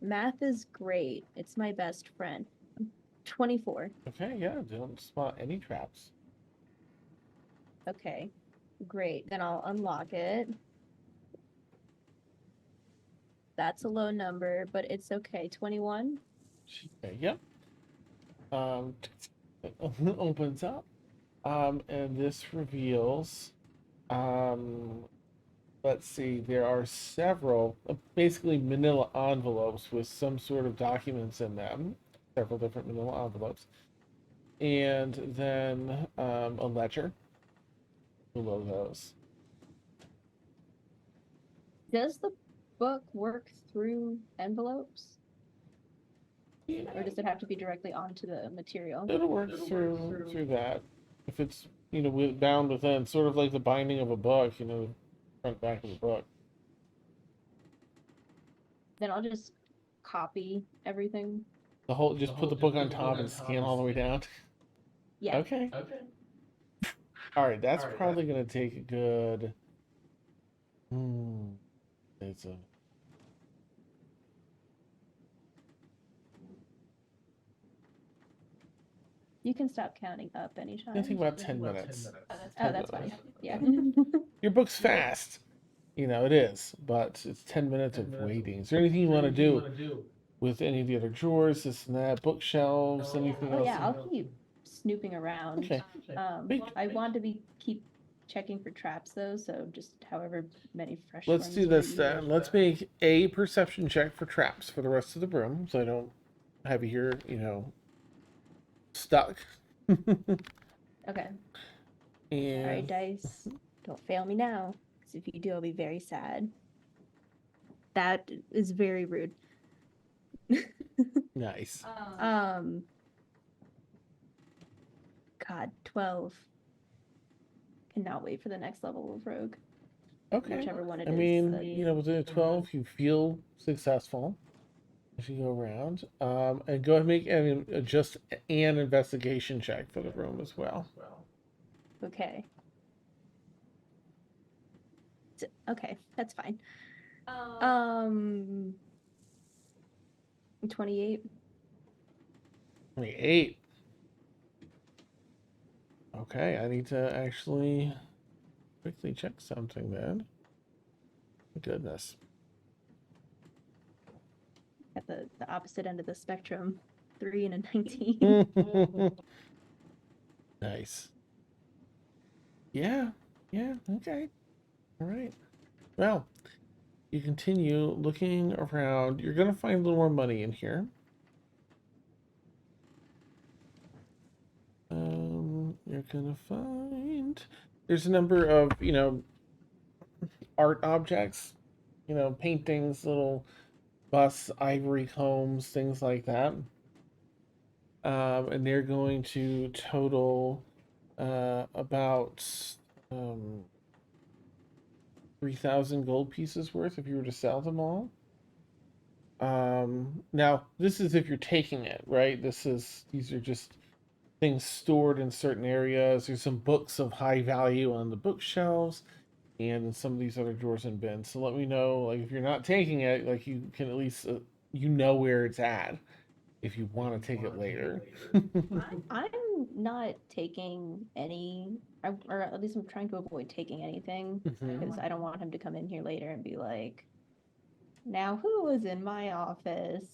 Math is great. It's my best friend. 24. Okay, yeah. Don't spot any traps. Okay. Great. Then I'll unlock it. That's a low number, but it's okay. 21. Okay, yep. Opens up. And this reveals, let's see, there are several, basically manila envelopes with some sort of documents in them, several different manila envelopes, and then a ledger below those. Does the book work through envelopes? Yeah, Or does it have to be directly onto the material? it'll work through that. If it's, bound within, sort of like the binding of a book, front back of the book. Then I'll just copy everything. Just put the book on top and scan all the way down. Yeah. Okay. All right, that's probably gonna take a good. It's a. You can stop counting up anytime. I think about 10 minutes. Oh, that's fine. Yeah. Your book's fast. It is, but it's 10 minutes of waiting. Is there anything you want to do with any of the other drawers, this and that, bookshelves, anything Oh else? yeah, I'll keep snooping around. Okay. I want to keep checking for traps though, so just however many fresh Let's ones do are this used. then. Let's make a perception check for traps for the rest of the room, so I don't have you here, stuck. Okay. And All right, dice. Don't fail me now, because if you do, I'll be very sad. That is very rude. Nice. Um, God, 12. Cannot wait for the next level of rogue. Okay. Whichever one it I is mean, that- you know, within a 12, you feel successful as you go around. And go ahead and make just an investigation check for the room as well. Okay. Okay, that's fine. 28. 28. Okay, I need to actually quickly check something then. Goodness. At the opposite end of the spectrum. 3 and a 19. Nice. Yeah. Yeah. Okay. All right. Well, you continue looking around. You're going to find a little more money in here. You're going to find there's a number of, art objects, paintings, little busts, ivory combs, things like that. And they're going to total about 3,000 gold pieces worth if you were to sell them all. Now this is if you're taking it, right? These are just things stored in certain areas. There's some books of high value on the bookshelves and in some of these other drawers and bins. So let me know, like, if you're not taking it, like, you can at least where it's at if you want to take it later. I'm not taking any, or at least I'm trying to avoid taking anything Mhm. because I don't want him to come in here later and be like, now who was in my office?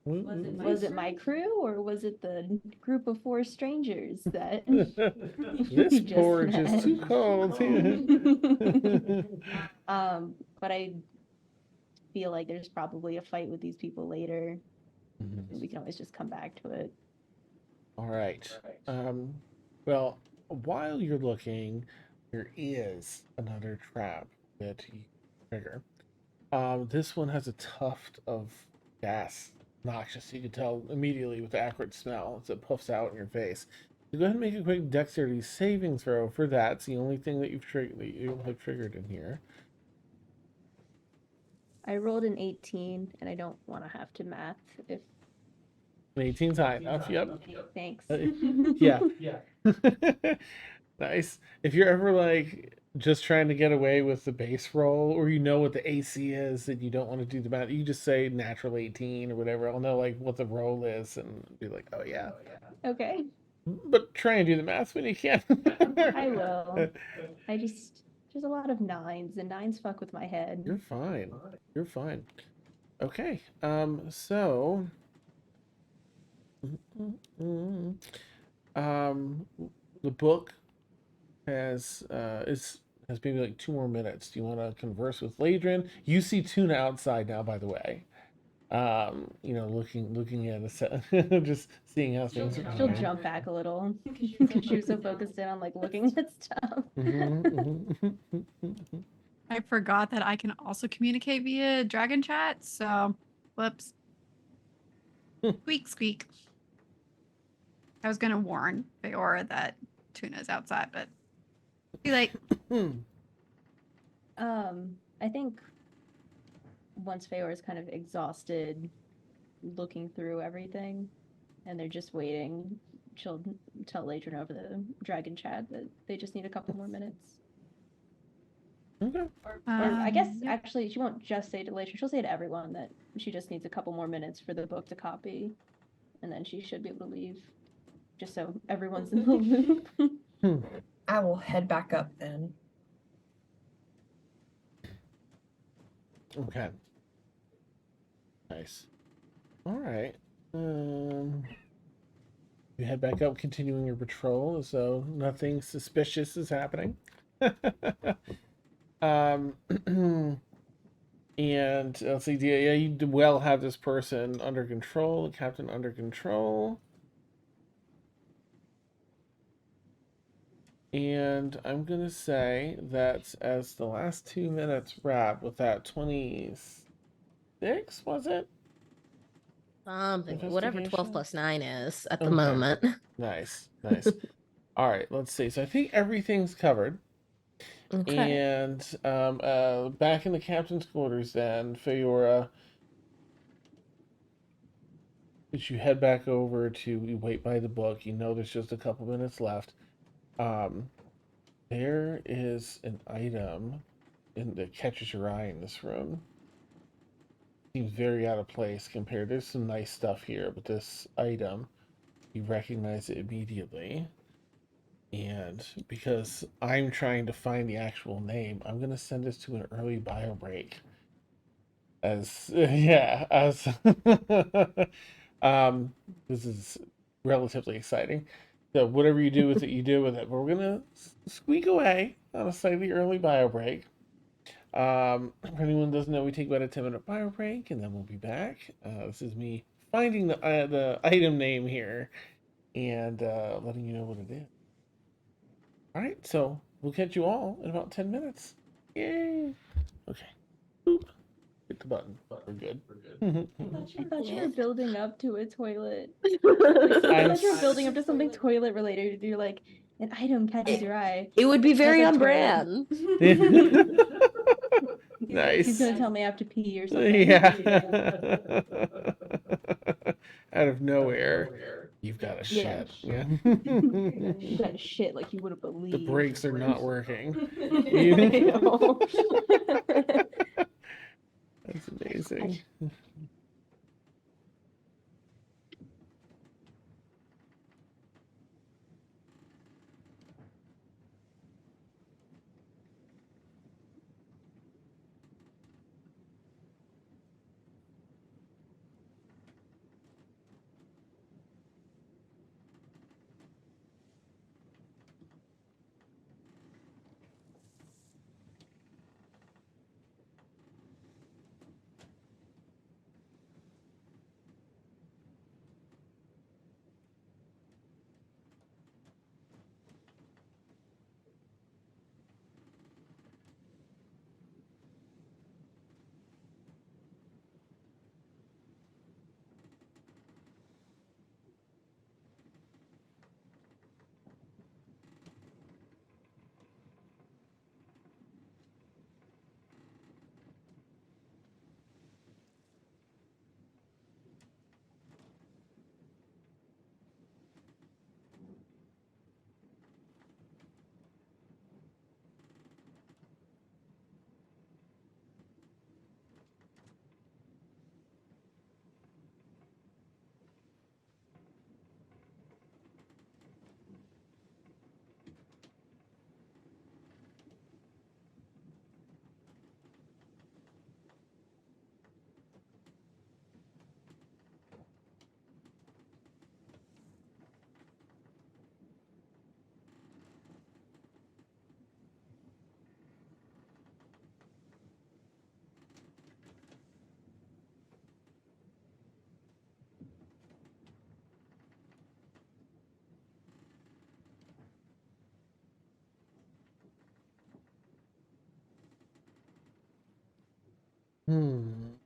Was it my crew or was it the group of 4 strangers that This you just porridge is met? too cold. But I feel like there's probably a fight with these people later. Mhm. And we can always just come back to it. All right. Well, while you're looking, there is another trap that you trigger. This one has a tuft of gas, noxious. You can tell immediately with the acrid smell as it puffs out in your face. So go ahead and make a quick dexterity saving throw for that. It's the only thing that you have triggered in here. I rolled an 18 and I don't want to have to math if 18's high enough. Yep. thanks. Yeah. Nice. If you're ever like just trying to get away with the base roll, or you know what the AC is and you don't want to do the math, you just say natural 18 or whatever. I'll know like what the roll is and be like, oh yeah. Okay. But try and do the math when you can. I will. There's a lot of 9s and 9s fuck with my head. You're fine. You're fine. Okay. So the book has maybe like 2 more minutes. Do you want to converse with Ladrin? You see Tuna outside now, by the way. Looking at a just seeing how things are She'll going. jump back a little because she was so focused in on like looking at stuff. I forgot that I can also communicate via dragon chat, so whoops. Squeak, squeak. I was gonna warn Feora that Tuna's outside, but too late. I think once Feor is kind of exhausted looking through everything and they're just waiting, she'll tell Ladrin over the dragon chat that they just need a couple more minutes. Okay. Or I guess Yep. actually she won't just say to Ladrin, she'll say to everyone that she just needs a couple more minutes for the book to copy, and then she should be able to leave. Just so everyone's in the loop. I will head back up then. Okay. Nice. All right. You head back up, continuing your patrol, as though nothing suspicious is happening. And let's see, yeah, you well have this person under control, the captain under control. And I'm gonna say that as the last 2 minutes wrap with that 26, was it? Something. Whatever 12 Investigation? plus 9 is at the Okay. moment. Nice, nice. All right, let's see. So I think everything's covered. Okay. And back in the captain's quarters, then Feora, as you head back over to you wait by the book, you know there's just a couple minutes left. Um, there is an item that catches your eye in this room. Seems very out of place compared. There's some nice stuff here, but this item, you recognize it immediately. And because I'm trying to find the actual name, I'm gonna send this to an early bio break. As yeah, as this is relatively exciting. So whatever you do with it, you do with it. But we're gonna squeak away on a slightly early bio break. If anyone doesn't know, we take about a 10-minute bio break, and then we'll be back. This is me finding the item name here and letting you know what it is. All right, so we'll catch you all in about 10 minutes. Yay! Okay. Boop. Hit the button. We're good. I thought you Yeah. were building up to a toilet. it I thought you were building up to something toilet related. You're like, an item catches your eye. would be very That's on a toilet. brand. Nice. He's gonna tell me I have to pee or something. Yeah. Out of nowhere, you've got a Yeah. shit. Yeah. You got shit like you wouldn't The believe. brakes are not working. I know. That's amazing. Hmm.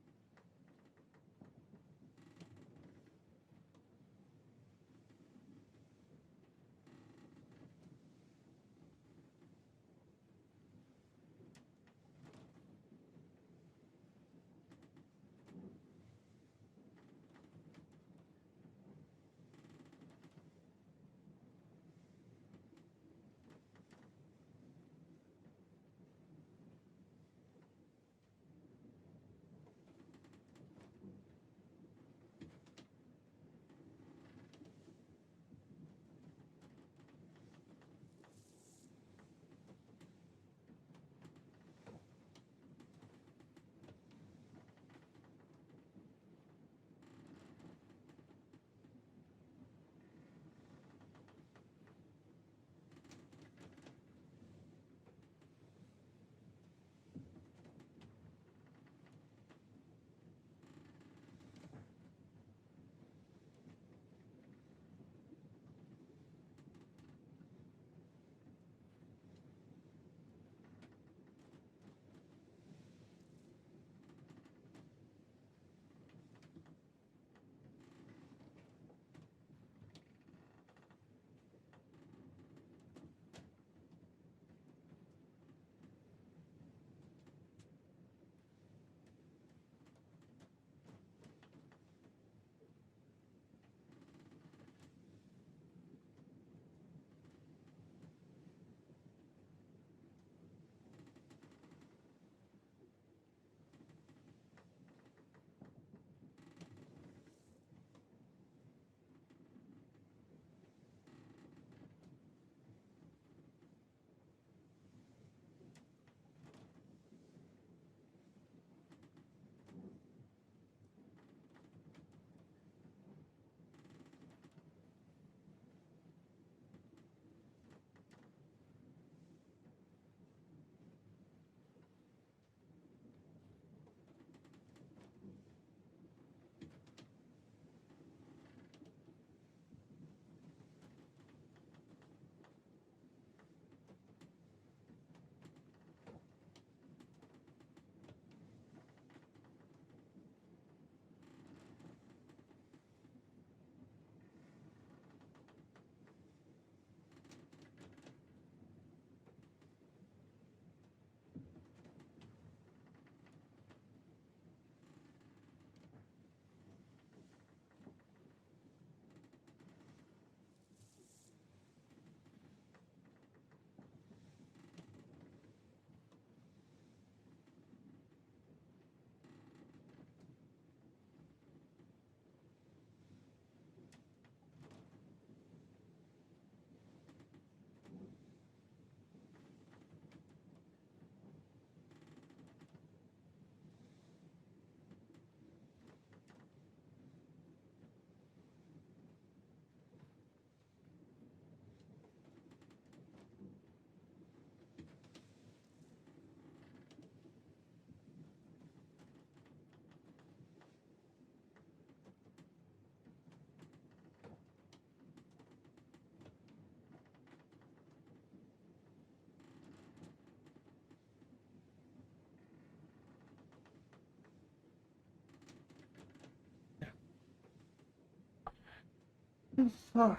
All right.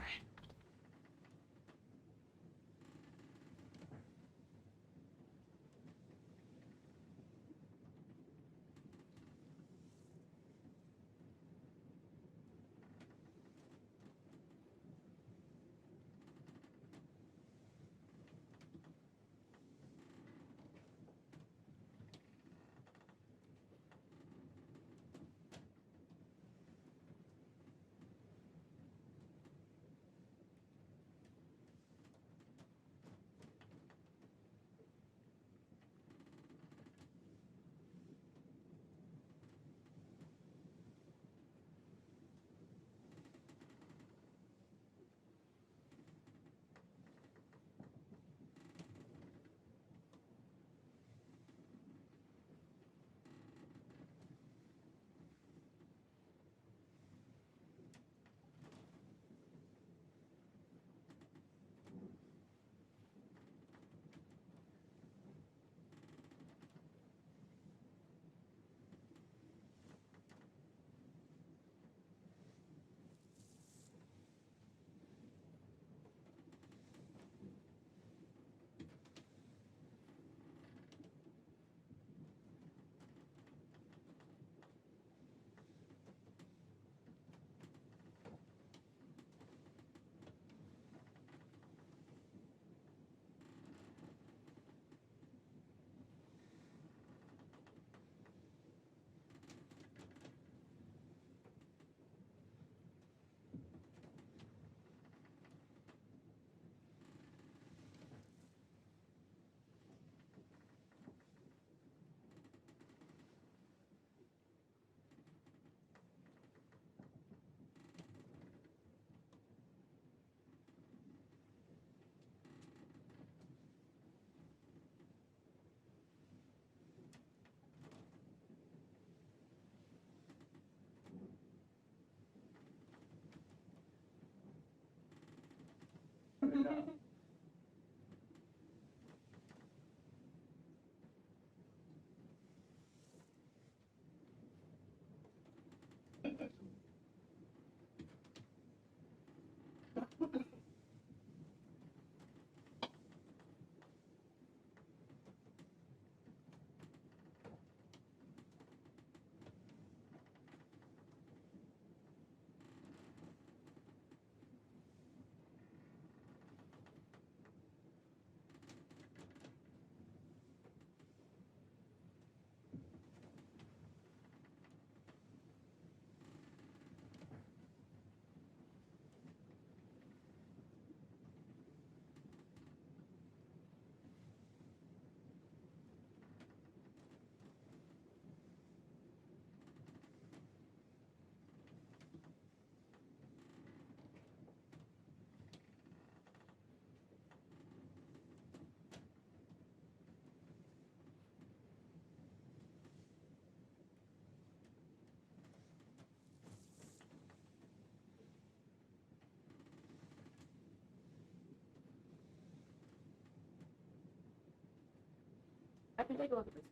I can take a look at this.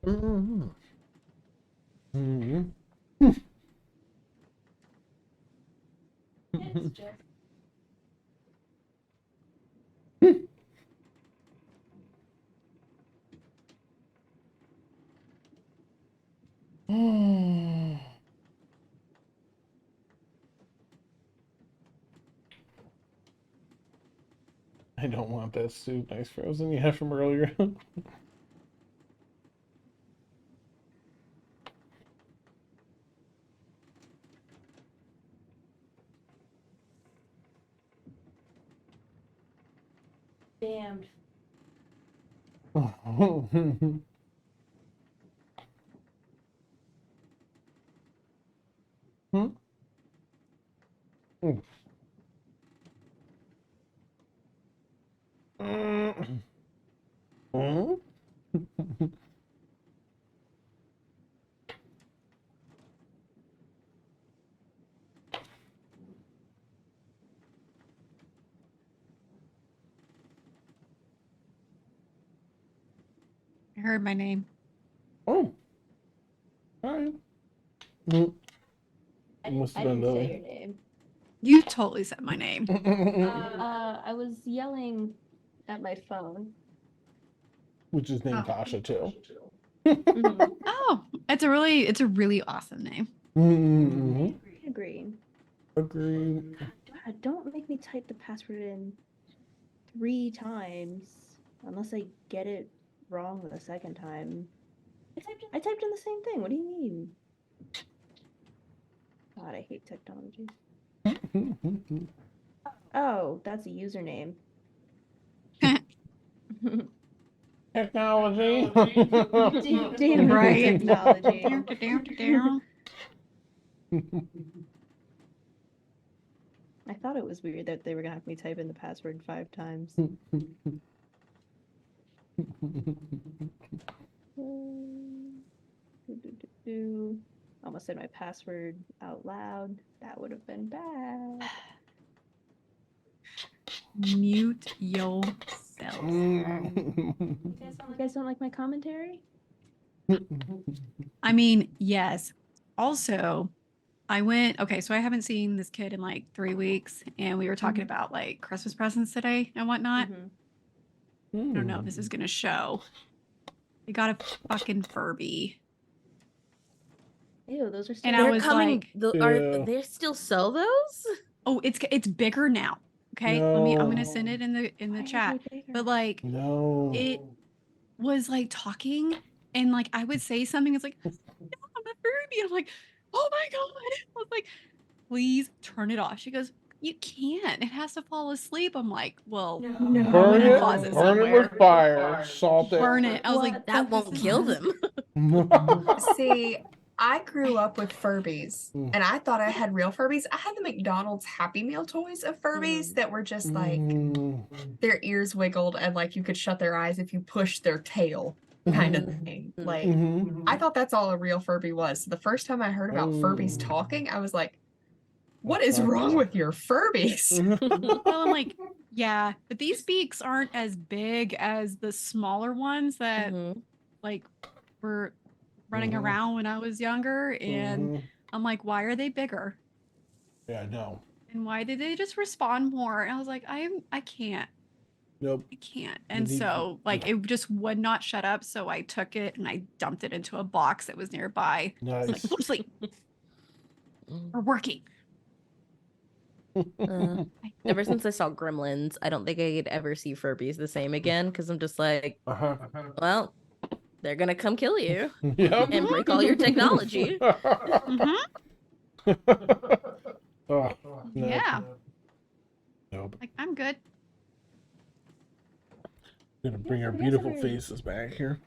Mm-hmm. Mm-hmm. It's just I don't want that soup. Nice frozen. You have from earlier. damned. Hmm? Mm. Mm. heard my name. Oh. All right. Mm, I Must have didn't been say Lily. your name. You totally said my name. I was yelling at my phone. Which is named Tasha too. Mhm. Oh, it's a really awesome name. Mm-hmm. Agree. Agreed. Don't make me type the password in 3 times unless I get it wrong the second time. I typed in the same thing. What do you mean? God, I hate technology. Oh, that's a username. Technology. Damn Right. technology. Down. I thought it was weird that they were gonna have me type in the password 5 times. Almost said my password out loud. That would have been bad. Mute yourself. You guys don't like my commentary? I mean, yes. Also, so I haven't seen this kid in like 3 weeks, and we were talking Mhm. about like Christmas presents today and whatnot. Mhm. I don't know if this is gonna show. We got a fucking Furby. Ew, those are still And I They're was coming. like, Are Yeah. they still sell those? oh, it's bigger now. Okay. I'm gonna send it in the Why are chat. they bigger? But like No. it was like talking, and like I would say something, it's like, no, I'm a Furby. I'm like, oh my God. I was like, please turn it off. She goes, you can't. It has to fall asleep. I'm like, well, No. I'm Burn gonna it. pause it Burn it somewhere. with fire. Salt it. Burn it. I was like, What That the won't kill them. See, I grew up with Furbies, Mm. and I thought I had real Furbies. I had the McDonald's Happy Meal toys of Furbies that were just like their ears wiggled and like you could shut their eyes if you pushed their tail, kind of thing. Like I thought that's all a real Furby was. So the first time I heard about Furbies talking, I was like, "What is wrong with your Furbies?" well, I'm like, yeah, but these beaks aren't as big as the smaller ones that like were running around when I was younger. And I'm like, why are they bigger? Yeah, no. And why did they just respond more? And I was like, I can't. Nope. I can't. And so like it just would not shut up. So I took it and I dumped it into a box that was nearby. Nice. Like, go to sleep. We're working. Ever since I saw Gremlins, I don't think I could ever see Furbies the same again because I'm just like, well, they're gonna come kill you Yep. and break all your technology. Oh, no. Yeah. Nope. Like, I'm good. Gonna bring our beautiful faces back here.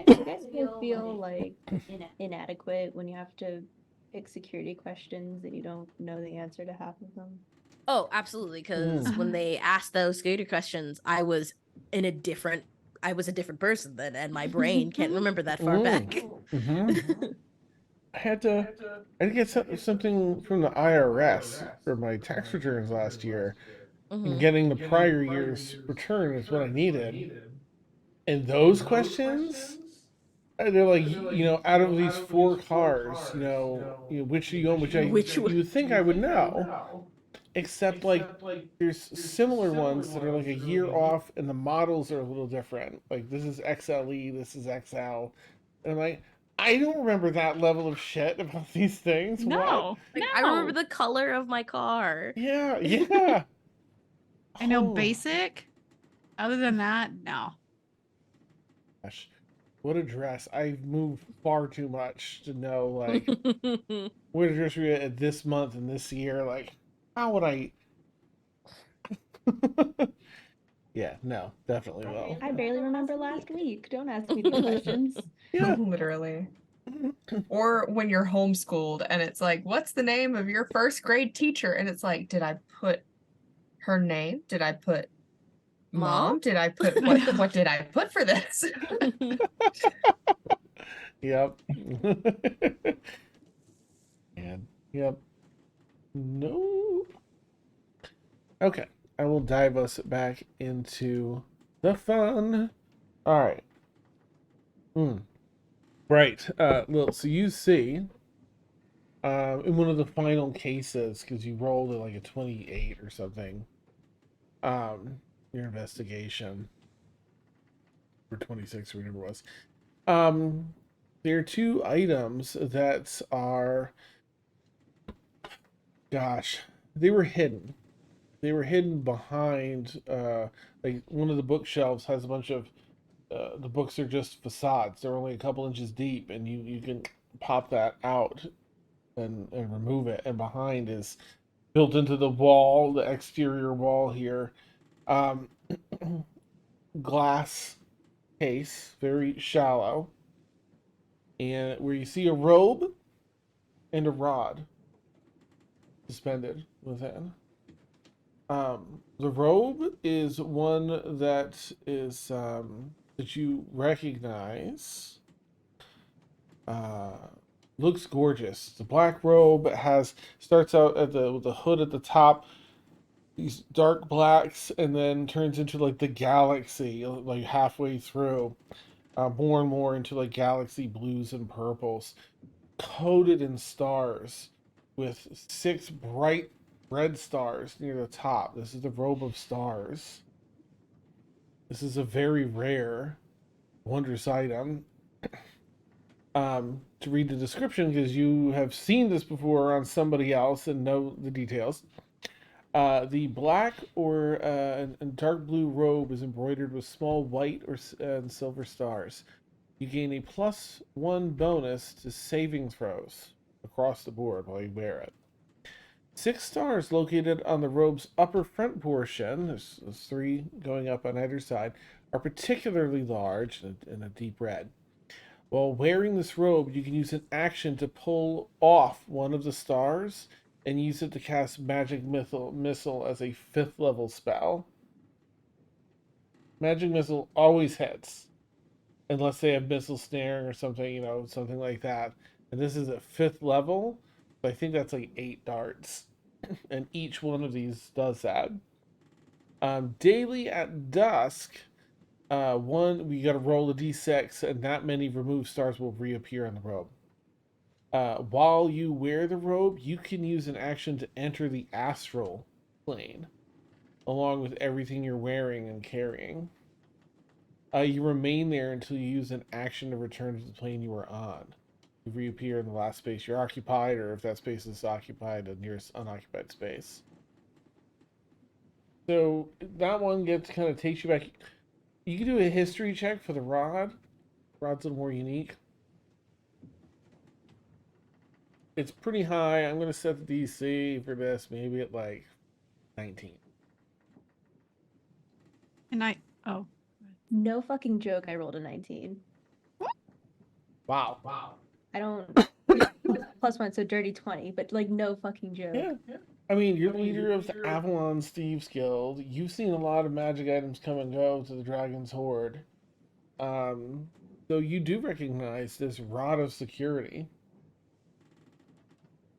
You guys feel like inadequate when you have to pick security questions and you don't know the answer to half of them? Oh, absolutely. Because when they asked those scooter questions, I was a different person then, and my brain can't remember that far back. I had to get something from the IRS for my tax returns last year. And getting the prior year's return is what I needed. And those questions, they're like, out of these 4 cars, which do you own? You would think I would know, except like there's similar ones that are like a year off, and the models are a little different. Like this is XLE, this is XL, and I'm like, I don't remember that level of shit about these things. No. Like, I remember the color of my car. Yeah, yeah. I know Oh, basic. Other than that, no. gosh, what a dress! I've moved far too much to know like what a dress we at this month and this year. Like, how would I? Yeah, no, definitely will. I barely remember last week. Don't ask me these questions. Yeah. Literally. Or when you're homeschooled and it's like, what's the name of your first grade teacher? And it's like, did I put her name? Did I put mom? Did I put what did I put for this? Yep. And yep. No. Okay. I will dive us back into the fun. All right. Hmm. Right. Well, so you see, in one of the final cases, because you rolled like a 28 or something, your investigation, or 26 or whatever it was. There are two items that are, gosh, they were hidden. They were hidden behind, like one of the bookshelves has a bunch of, the books are just facades. They're only a couple inches deep, and you can pop that out and remove it. And behind is built into the wall, the exterior wall here, um, glass case, very shallow, and where you see a robe and a rod suspended within. The robe is one that is that you recognize. Uh, Looks gorgeous. The black robe has starts out at the with the hood at the top, these dark blacks, and then turns into like the galaxy, like halfway through, more and more into like galaxy blues and purples, coated in stars, with 6 bright red stars near the top. This is the robe of stars. This is a very rare, wondrous item. To read the description, because you have seen this before on somebody else and know the details. The black or and dark blue robe is embroidered with small white or and silver stars. You gain a +1 bonus to saving throws across the board while you wear it. 6 stars located on the robe's upper front portion, there's 3 going up on either side, are particularly large and a deep red. While wearing this robe, you can use an action to pull off one of the stars and use it to cast Magic Missile as a 5th level spell. Magic Missile always hits, unless they have Missile Snaring or something, something like that. And this is at 5th level, so I think that's like 8 darts. And each one of these does that. Daily at dusk, we got to roll a d6, and that many removed stars will reappear on the robe. While you wear the robe, you can use an action to enter the astral plane, along with everything you're wearing and carrying. You remain there until you use an action to return to the plane you were on. You reappear in the last space you're occupied, or if that space is occupied, the nearest unoccupied space. So that one kind of takes you back. You can do a history check for the rod. Rod's a little more unique. It's pretty high. I'm going to set the DC for this maybe at like 19. And oh, No fucking joke, I rolled a 19. Wow. I don't +1, so dirty 20, but like no fucking joke. Yeah. I mean, you're the leader of the Avalon Thieves Guild. You've seen a lot of magic items come and go to the Dragon's Hoard. So you do recognize this Rod of Security.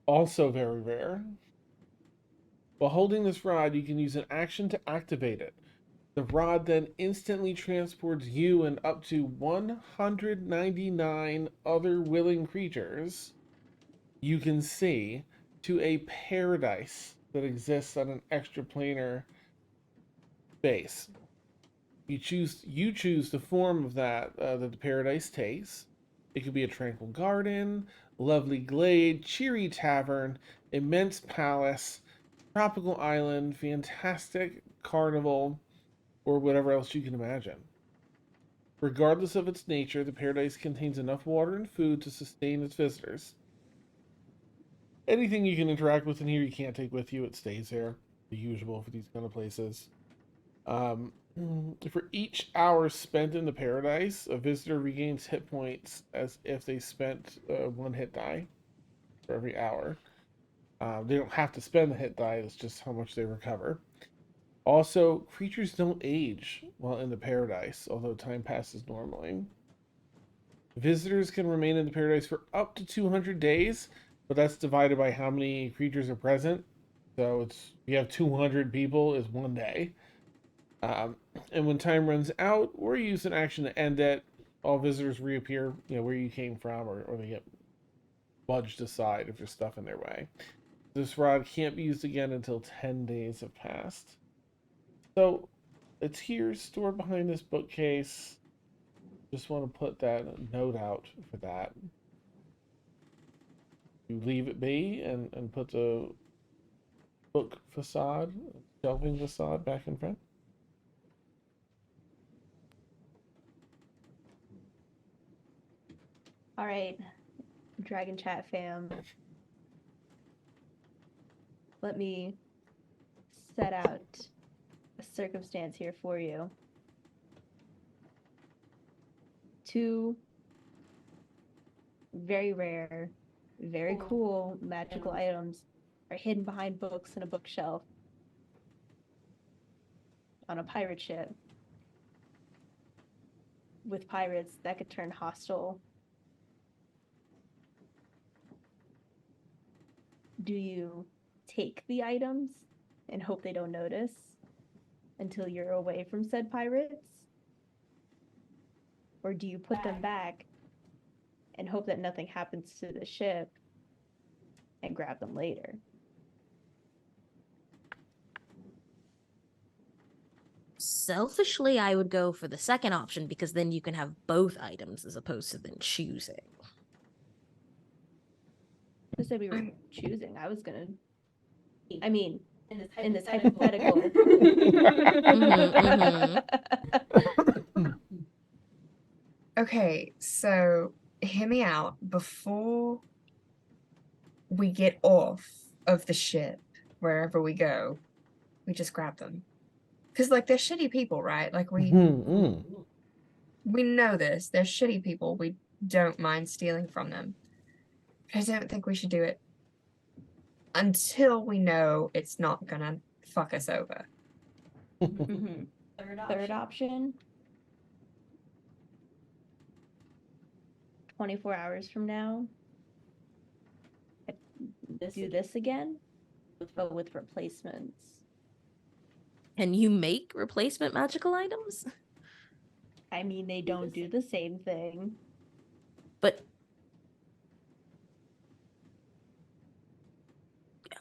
Also very rare. While holding this rod, you can use an action to activate it. The rod then instantly transports you and up to 199 other willing creatures you can see to a paradise that exists on an extraplanar base. You choose the form of that the paradise takes. It could be a tranquil garden, lovely glade, cheery tavern, immense palace, tropical island, fantastic carnival, or whatever else you can imagine. Regardless of its nature, the paradise contains enough water and food to sustain its visitors. Anything you can interact with in here, you can't take with you. It stays there. The usual for these kind of places. For each hour spent in the paradise, a visitor regains hit points as if they spent 1 hit die for every hour. They don't have to spend the hit die, it's just how much they recover. Also, creatures don't age while in the paradise, although time passes normally. Visitors can remain in the paradise for up to 200 days, but that's divided by how many creatures are present. So if you have 200 people, is 1 day. And when time runs out, or you use an action to end it, all visitors reappear, where you came from, or they get budged aside if there's stuff in their way. This rod can't be used again until 10 days have passed. So it's here, stored behind this bookcase. Just want to put that note out for that. You leave it be and put the book facade, shelving facade back in front. All right, Dragon Chat fam. Let me set out a circumstance here for you. 2 very rare, very cool magical items are hidden behind books in a bookshelf on a pirate ship with pirates that could turn hostile. Do you take the items and hope they don't notice until you're away from said pirates? Or do you put them back and hope that nothing happens to the ship and grab them later? Selfishly, I would go for the second option because then you can have both items as opposed to then choosing. Who said we were choosing? I was gonna. I mean, in this hypothetical. Okay, so hear me out. Before we get off of the ship, wherever we go, we just grab them. Because, like, they're shitty people, right? Like, we know this. They're shitty people. We don't mind stealing from them. But I don't think we should do it until we know it's not gonna fuck us over. Mhm. Third option. 24 hours from now, I do this again, but with replacements. Can you make replacement magical items? I mean, they don't do the same thing. But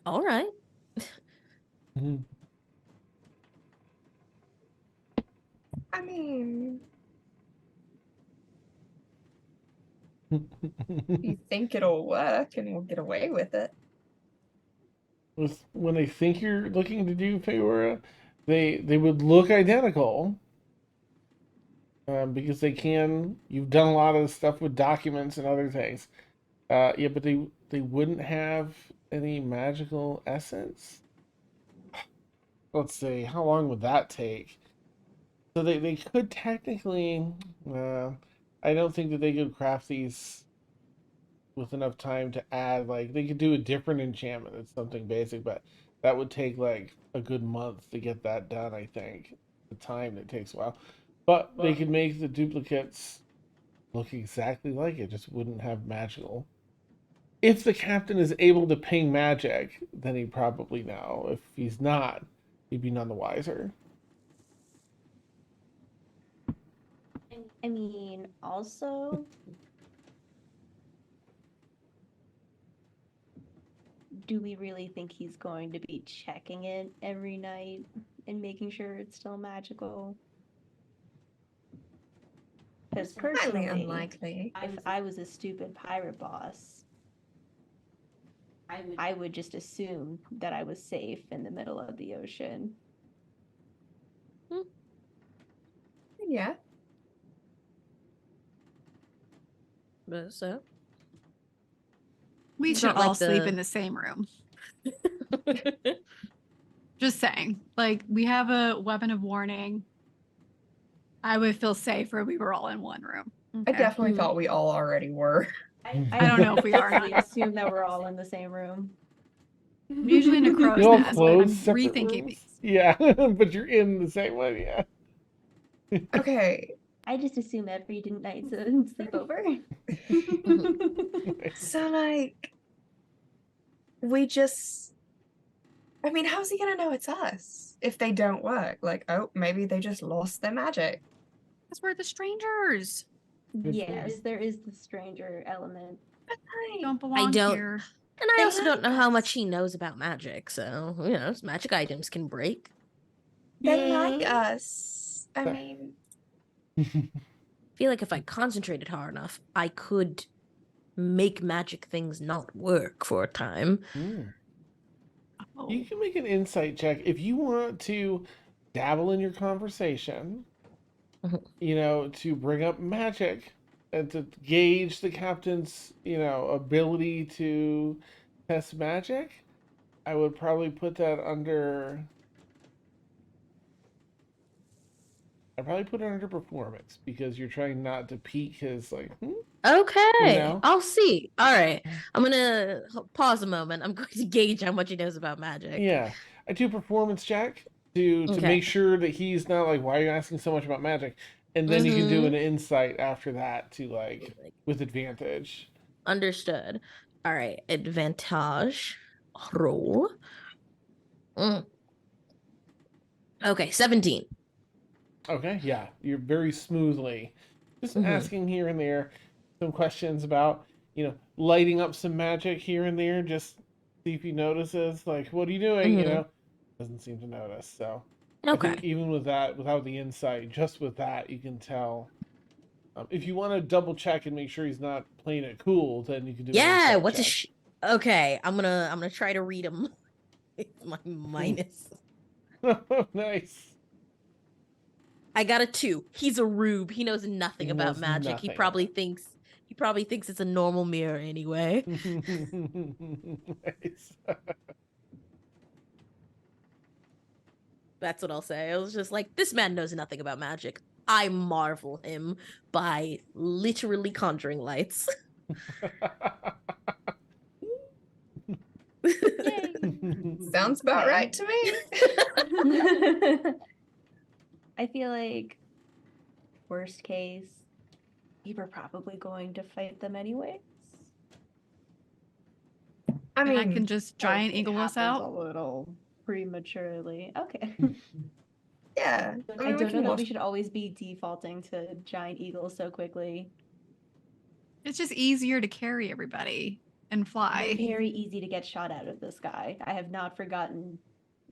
all right. I mean, you think it'll work and we'll get away with it. When they think you're looking to do Feora, they would look identical. Because they can. You've done a lot of stuff with documents and other things. Yeah, but they wouldn't have any magical essence. Let's see, how long would that take? So they could technically. I don't think that they could craft these with enough time to add. Like, they could do a different enchantment. It's something basic, but that would take like a good month to get that done. I think the time it takes a while. But they could make the duplicates look exactly like it, just wouldn't have magical. If the captain is able to ping magic, then he'd probably know. If he's not, he'd be none the wiser. I mean, also, do we really think he's going to be checking it every night and making sure it's still magical? Because Highly personally, unlikely. if I was a stupid pirate boss, I would just assume that I was safe in the middle of the ocean. Yeah. So We It's should not like all sleep the- in the same room. Just saying. Like, we have a weapon of warning. I would feel safer if we were all in one room. I Okay? definitely thought we all already were. I don't know if we are or not. I assume that we're all in the same room. I'm usually in a crow's You all nest, but I'm close separate rethinking rooms? these. Yeah, but you're in the same one, yeah. Okay, I just assume every night's a sleepover. so like, we just. I mean, how's he gonna know it's us if they don't work? Like, oh, maybe they just lost their magic. Because we're the strangers. Yes, there is the stranger element. Don't I belong don't. here. And I They also don't like know how us. much he knows about magic, so magic items can break. They like Yeah. us. I mean, I feel like if I concentrated hard enough, I could make magic things not work for a time. Hmm. Oh. You can make an insight check if you want to dabble in your conversation, to bring up magic and to gauge the captain's, ability to test magic. I would probably put that under. I'd probably put it under performance because you're trying not to pique his Okay, I'll see. All right, I'm gonna pause a moment. I'm going to gauge how much he knows about magic. Yeah, I do performance check to Okay. make sure that he's not like, why are you asking so much about magic? And then you can do an insight after that to like with advantage. Understood. All right, advantage roll. Okay, 17. Okay, yeah, you're very smoothly just asking here and there some questions about, lighting up some magic here and there, just see if he notices. Like, what are you doing? Doesn't seem to notice. So I Okay. think even with that, without the insight, just with that, you can tell. If you want to double check and make sure he's not playing it cool, then you can do an Yeah, insight what's a check. Okay, I'm gonna try to read him. It's my minus. Nice. I got a 2. He's a rube. He knows nothing He about knows magic. He nothing probably about thinks it's a normal mirror anyway. Nice. That's what I'll say. I was just like, this man knows nothing about magic. I marvel him by literally conjuring lights. sounds about right to me. I feel like worst case, we were probably going to fight them anyways. I And mean, I can just giant It eagle us happens out. a little prematurely. Okay. yeah. I mean, we don't can know that watch- we should always be defaulting to giant eagles so quickly. It's just easier to carry everybody and fly. Very easy to get shot out of the sky. I have not forgotten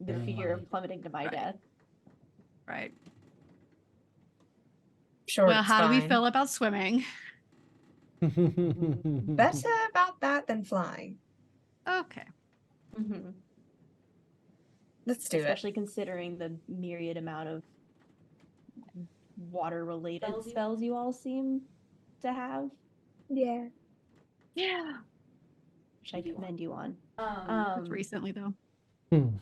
the fear of plummeting to my Right. death. Right. Sure, Well, it's how do we fine. feel about swimming? Better about that than flying. Okay. Mm-hmm. Let's do Especially considering the myriad amount of water-related spells you all seem to have, it. Yeah. Yeah. which I commend you on. That's recently though. All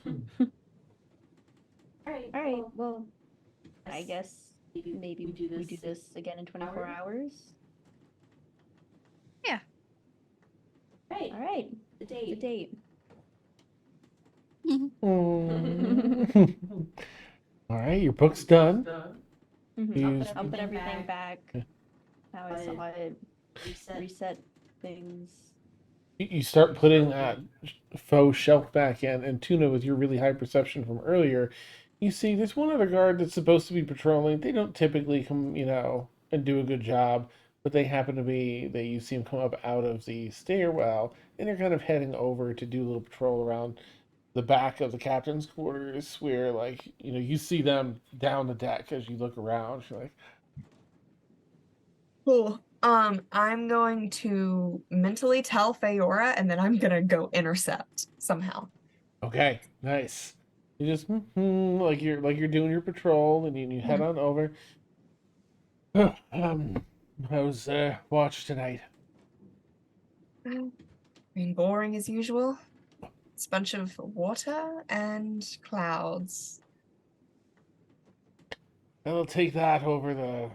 right. Well, I guess maybe we do this again in 24 hours. Yeah. All right. The date. All right, your book's done. Mm-hmm. I'll put everything back. How I saw it. Reset things. You start putting that faux shelf back in, and Tuna, with your really high perception from earlier, you see there's one other guard that's supposed to be patrolling. They don't typically come, and do a good job, but they happen to be. You see them come up out of the stairwell, and they're kind of heading over to do a little patrol around the back of the captain's quarters, where you see them down the deck as you look around. You're like, Cool. I'm going to mentally tell Feora, and then I'm gonna go intercept somehow. okay, nice. You just like you're doing your patrol, and you head on over. How's watch tonight? I mean, boring as usual. It's a bunch of water and clouds. I'll take that over the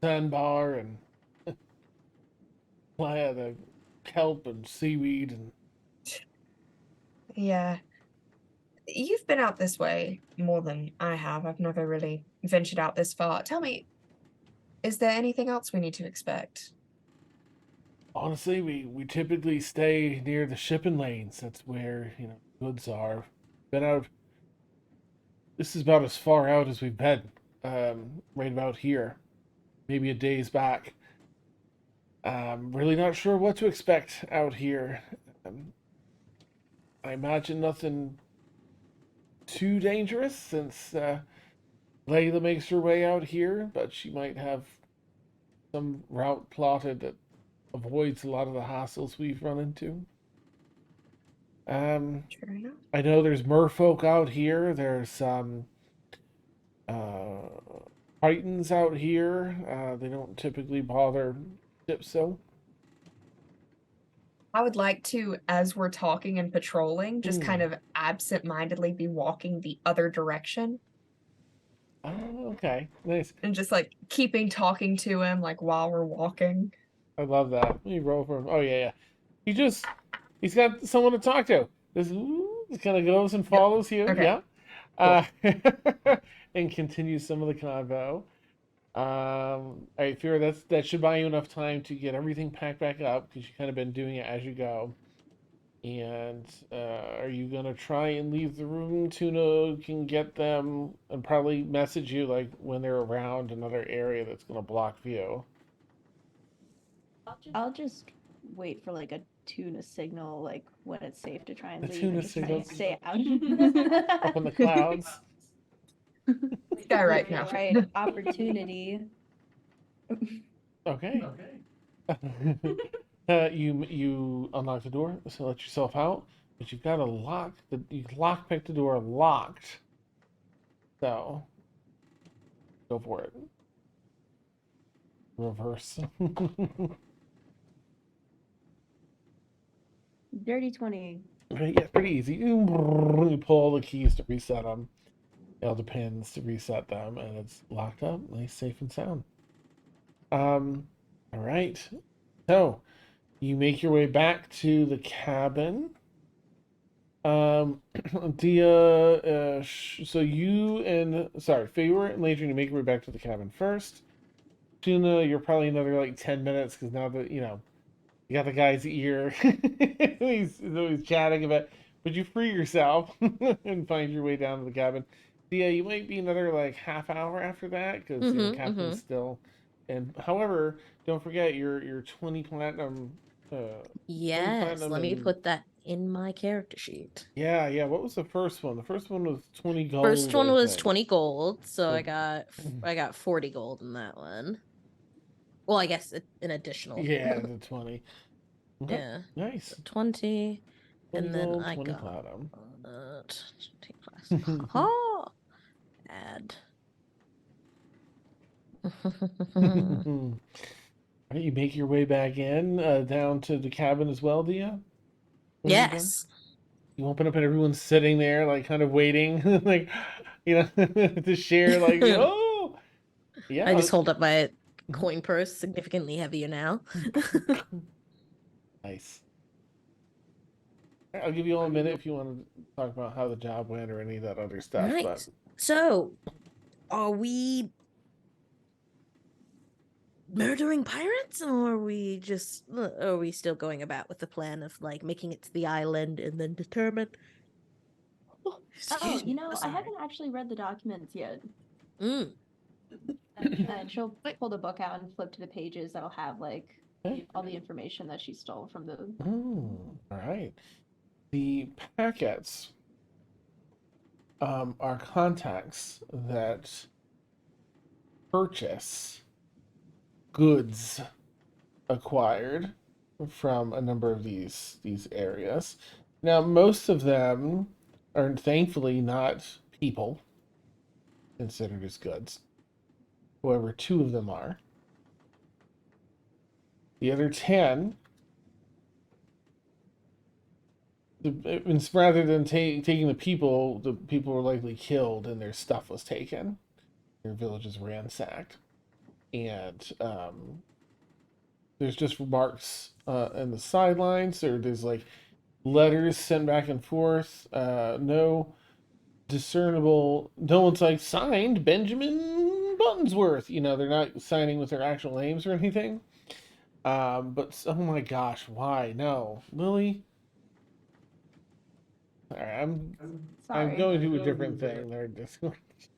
sandbar and the kelp and seaweed and. Yeah. You've been out this way more than I have. I've never really ventured out this far. Tell me, is there anything else we need to expect? Honestly, we typically stay near the shipping lanes. That's where, goods are. Been out. This is about as far out as we've been. Right about here. maybe a day's back. Really not sure what to expect out here. I imagine nothing too dangerous since Layla makes her way out here, but she might have some route plotted that avoids a lot of the hassles we've run into. Sure enough. I know there's merfolk out here. There's Titans out here. They don't typically bother Dipso. I would like to, as we're talking and patrolling, just kind Hmm. of absent-mindedly be walking the other direction Oh, okay. Nice. and just like keeping talking to him like while we're walking. I love that. Let me roll for him. Oh, yeah, yeah. He's got someone to talk to. This kind of goes and follows you. Okay. Yeah. Cool. And continues some of the convo. All right, Fear, that should buy you enough time to get everything packed back up because you've kind of been doing it as you go. And are you gonna try and leave the room? Tuna can get them and probably message you like when they're around another area that's gonna block view. I'll just wait for like a tuna signal, like when it's safe to try and The leave, tuna and just try signal. and stay out. Up in the clouds. Guy right now. Right, opportunity. Okay. You unlock the door, so let yourself out, but you've got to you lockpick the door locked. So go for it. Reverse. Dirty 20. Okay, yeah, pretty easy. You pull all the keys to reset them, all the pins to reset them, and it's locked up, nice, safe, and sound. All right. So you make your way back to the cabin. Dia, so you and Feyre and Ladrian, you make your way back to the cabin first. Tuna, you're probably another like 10 minutes because now that you got the guy's ear, he's chatting about. But you free yourself and find your way down to the cabin. Dia, you might be another like half hour after that because the captain's still. And however, don't forget your 20 platinum. Yes, let me and- put that in my character sheet. Yeah. What was the first one? The first one was 20 gold. First one I was think. 20 gold, so So- I got 40 gold in that one. Well, I guess an additional. Yeah, the 20. Okay. Yeah. Nice. 20, 20 and then gold, I 20 got platinum. 20 class. Ha! Add. Right, you make your way back in, down to the cabin as well, Dia? Yes. You open up and everyone's sitting there, like, kind of waiting, like, to share, like, oh! Yeah. I just hold up my coin purse, significantly heavier now. Nice. I'll give you all a minute if you want to talk about how the job went or any of that other stuff. Right. But So, are we murdering pirates, or are we still going about with the plan of like making it to the island and then determine? Oh, I haven't actually read the documents yet. Mm. And she'll pull the book out and flip to the pages that'll have like all the information that she stole from the. all right. The packets are contacts that purchase goods acquired from a number of these areas. Now, most of them are thankfully not people considered as goods. However, 2 of them are. The other 10, rather than taking the people were likely killed and their stuff was taken. Their villages ransacked. And there's just remarks in the sidelines, or there's like letters sent back and forth. No one's like signed Benjamin Buttonsworth. They're not signing with their actual names or anything. But oh my gosh, why? No, Lily. All right, I'm going to do a different thing. They're just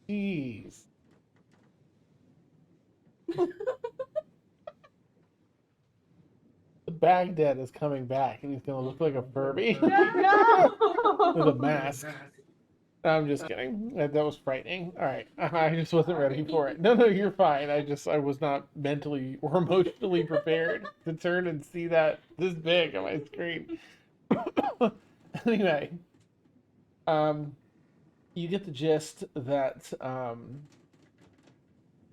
jeez. Baghdad is coming back, and he's gonna look like a Furby No! with a mask. I'm just kidding. That was frightening. All right, I just wasn't ready for it. No, you're fine. I was not mentally or emotionally prepared to turn and see that this big on my screen. Anyway, you get the gist that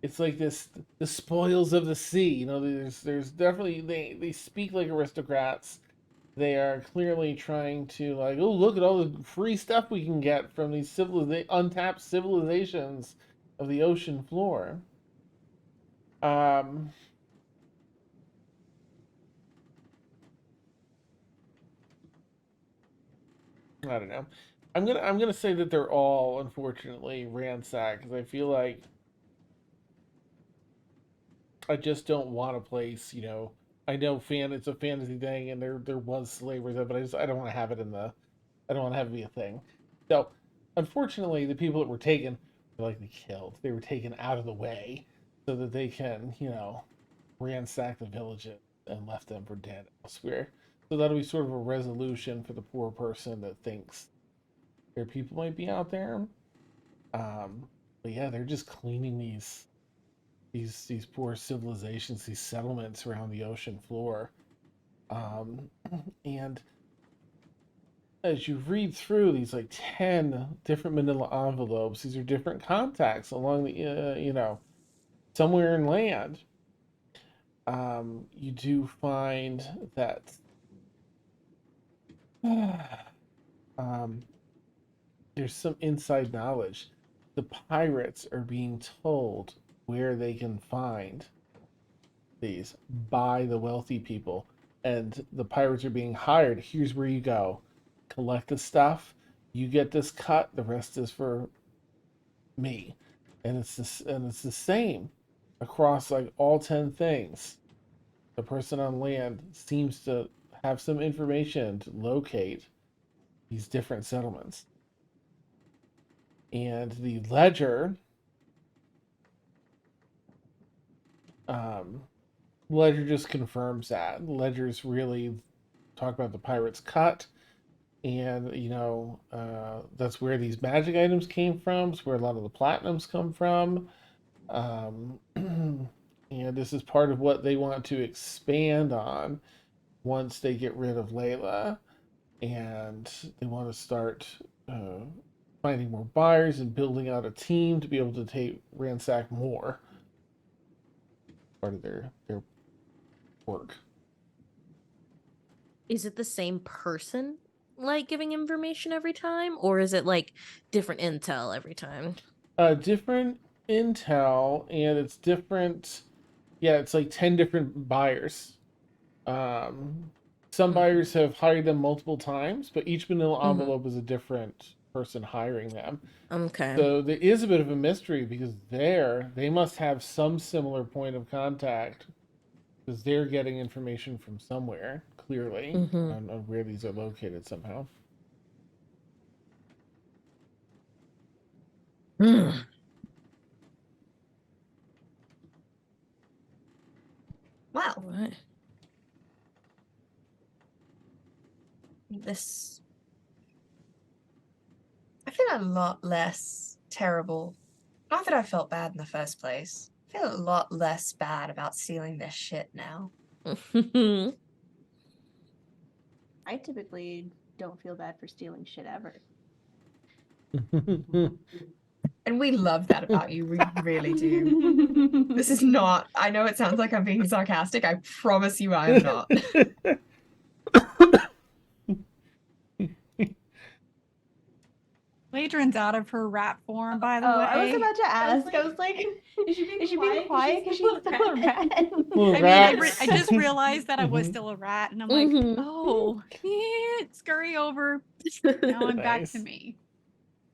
it's like this, the spoils of the sea. You know, there's definitely, they speak like aristocrats. They are clearly trying to, like, oh, look at all the free stuff we can get from these untapped civilizations of the ocean floor. I don't know. I'm gonna say that they're all unfortunately ransacked, because I feel like I just don't want a place, you know. I know it's a fantasy thing, and there was slavery there, but I don't want to have it I don't want to have it be a thing. So, unfortunately, the people that were taken were likely killed. They were taken out of the way so that they can, you know, ransack the villages and left them for dead elsewhere. So that'll be sort of a resolution for the poor person that thinks their people might be out there. But yeah, they're just cleaning these poor civilizations, these settlements around the ocean floor. And as you read through these like 10 different manila envelopes, these are different contacts along the, you know, somewhere in land. You do find that there's some inside knowledge. The pirates are being told where they can find these by the wealthy people, and the pirates are being hired. Here's where you go, collect the stuff, you get this cut, the rest is for me. And it's the same across like all 10 things. The person on land seems to have some information to locate these different settlements. And the ledger, ledger just confirms that. Ledger's really talk about the pirates cut, and you know, that's where these magic items came from. It's where a lot of the platinums come from. And this is part of what they want to expand on once they get rid of Layla, and they want to start finding more buyers and building out a team to be able to ransack more. Part of their work. Is it the same person, like, giving information every time, or is it like different intel every time? Different intel, and it's different. Yeah, it's like 10 different buyers. Some buyers have hired them multiple times, but each manila envelope is a different person hiring them. Okay. So there is a bit of a mystery, because they must have some similar point of contact, because they're getting information from somewhere, clearly, on where these are located somehow. Wow. What? This. I feel a lot less terrible. Not that I felt bad in the first place. I feel a lot less bad about stealing this shit now. I typically don't feel bad for stealing shit ever. And we love that about you. We really do. This is not. I know it sounds like I'm being sarcastic. I promise you I am not. Ladrin's out of her rat form, by the way. I was about to ask. I was like, is she being quiet because she's still a rat? I just realized that I was still a rat, and I'm like, oh, scurry over. Now I'm back to me.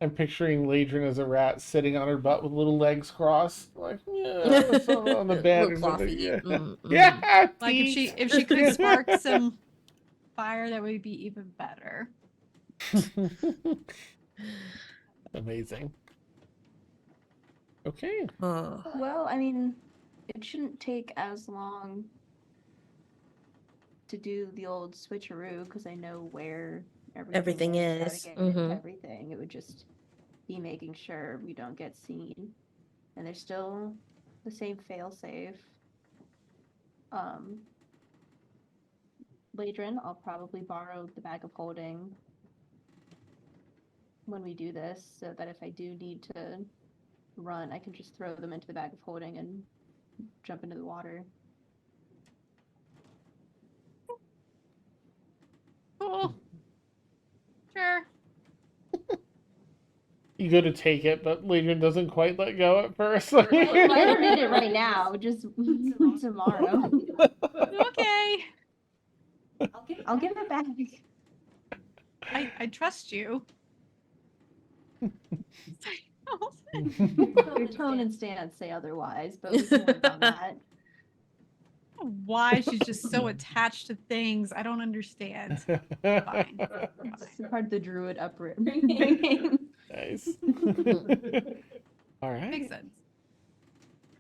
I'm picturing Ladrin as a rat sitting on her butt with little legs crossed, like, yeah, on the bed or something. Yeah. Yeah, like if she could spark some fire, that would be even better. Amazing. Okay. Well, I mean, it shouldn't take as long to do the old switcheroo because I know where Everything how to is. get into Mhm. everything. It would just be making sure we don't get seen. And there's still the same failsafe. Ladrin, I'll probably borrow the bag of holding when we do this, so that if I do need to run, I can just throw them into the bag of holding and jump into the water. Cool. Sure. You go to take it, but Legion doesn't quite let go at first. Well, I don't need it right now, just tomorrow. Okay. I'll give it back. I trust you. Your tone and stance say otherwise, but we can work on that. Why she's just so attached to things. I don't understand. Fine. It's part of the druid upbringing. Nice. All right. Makes sense.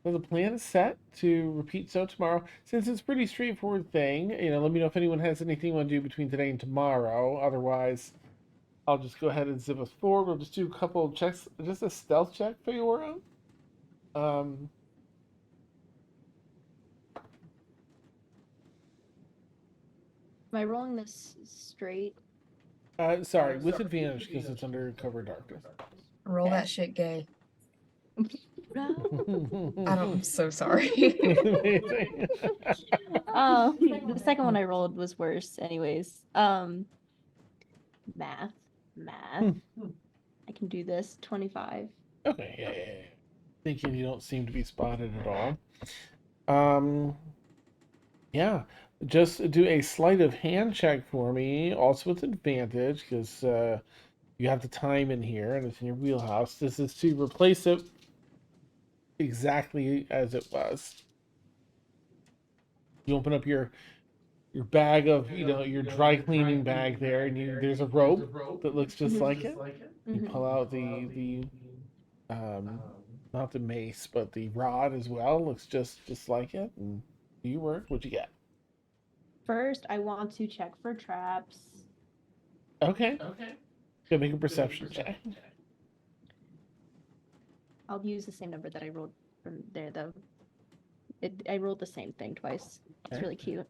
So the plan is set to repeat so tomorrow. Since it's a pretty straightforward thing, let me know if anyone has anything you want to do between today and tomorrow. Otherwise, I'll just go ahead and zip us forward. We'll just do a couple of checks. Just a stealth check for Yora. Am I rolling this straight? sorry, with advantage because it's under cover darkness. Roll Okay. that shit gay. No. I'm so sorry. Amazing. Oh, the second one I rolled was worse anyways. Math. I can do this. 25. Okay, yeah. Thinking you don't seem to be spotted at all. Yeah, just do a sleight of hand check for me, also with advantage, because you have the time in here and it's in your wheelhouse. This is to replace it exactly as it was. You open up your bag of, your dry cleaning bag there, and there's a rope that looks just like it. You pull out the not the mace, but the rod as well. Looks just like it. And do you work? What'd you get? First, I want to check for traps. Okay. Go make a perception check. I'll use the same number that I rolled from there, though. I rolled the same thing twice. It's Okay. really cute.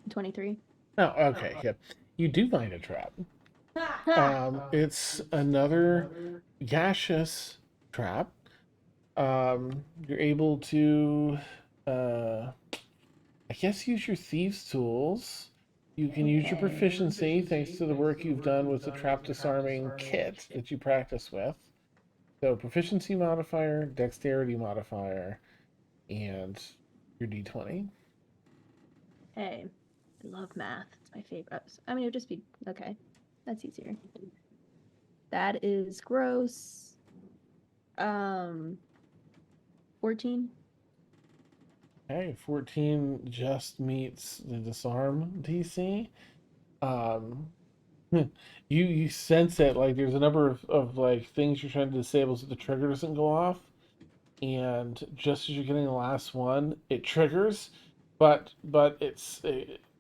23. Oh, okay. Yeah. You do find a trap. It's another gaseous trap. You're able to, I guess, use your thieves' tools. You can use your proficiency thanks to the work you've done with the trap disarming kit that you practice with. So, proficiency modifier, dexterity modifier, and your d20. Hey, I love math. It's my favorite. I mean, it would just be okay. That's easier. That is gross. 14. Okay, 14 just meets the disarm DC. You sense it, like there's a number of like things you're trying to disable so the trigger doesn't go off, and just as you're getting the last one, it triggers, but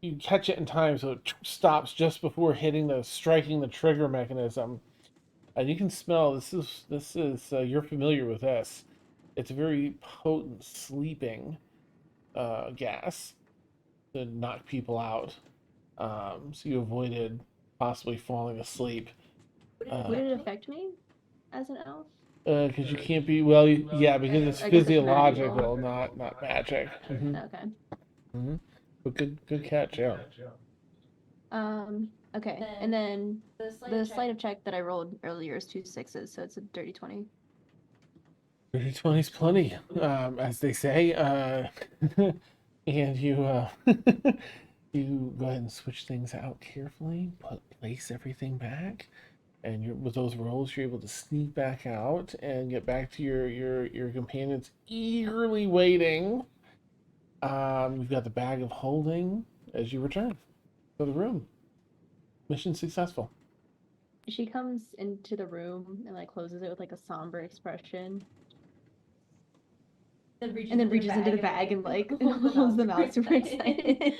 you catch it in time, so it stops just before striking the trigger mechanism, and you can smell this is you're familiar with this. It's a very potent sleeping gas to knock people out. So you avoided possibly falling asleep. Would it affect me as an elf? Because you can't be, well, yeah, because it's I guess it's physiological, magical. not magic. Okay. But good catch, yeah. Okay. And then the sleight of check that I rolled earlier is 2 6s, so it's a dirty 20. 30 20's plenty, as they say. And you you go ahead and switch things out carefully, place everything back, and with those rolls, you're able to sneak back out and get back to your companions eagerly waiting. You've got the bag of holding as you return to the room. Mission successful. She comes into the room and like closes it with like a somber expression. And then reaches into the bag and like holds them out super excited.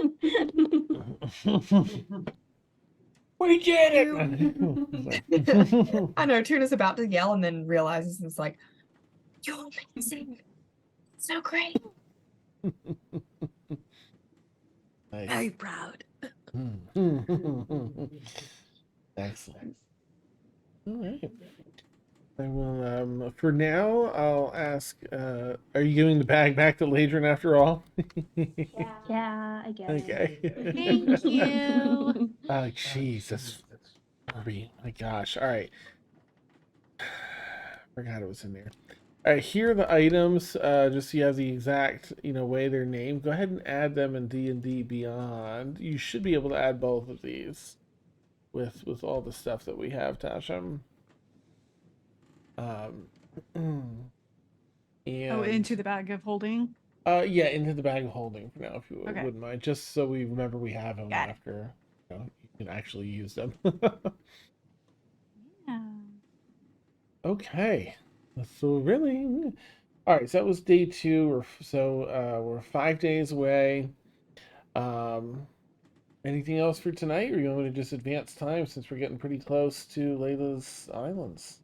We did it! I know Tuna's about to yell and then realizes it's like, you're amazing. So great. Nice. Very proud. Excellent. All right. I will, for now, I'll ask, are you giving the bag back to Ladrin after all? Yeah, I guess. Okay. Thank you. Oh, jeez, that's Kirby. My gosh. All right. Forgot it was in there. All right, here are the items. Just so you have the exact, way they're named. Go ahead and add them in D&D Beyond. You should be able to add both of these with all the stuff that we have, Tasha. And into the bag of holding. yeah, into the bag of holding for now, if you Okay. wouldn't mind, just so we remember we have them Got it. after you can actually use them. Yeah. Okay, so really, all right. So that was day 2. We're 5 days away. Anything else for tonight, or you want me to just advance time since we're getting pretty close to Layla's Islands?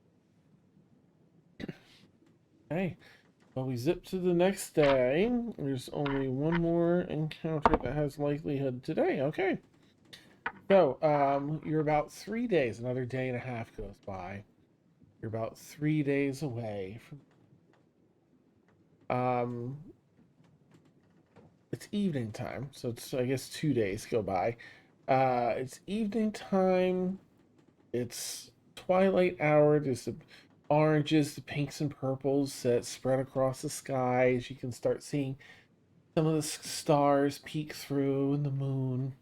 Okay. Well, we zip to the next day. There's only one more encounter that has likelihood today. Okay. So, you're about 3 days. Another day and a half goes by. You're about 3 days away from. It's evening time, so it's I guess 2 days go by. It's evening time. It's twilight hour. There's the oranges, the pinks, and purples that spread across the sky as you can start seeing some of the stars peek through and the moon.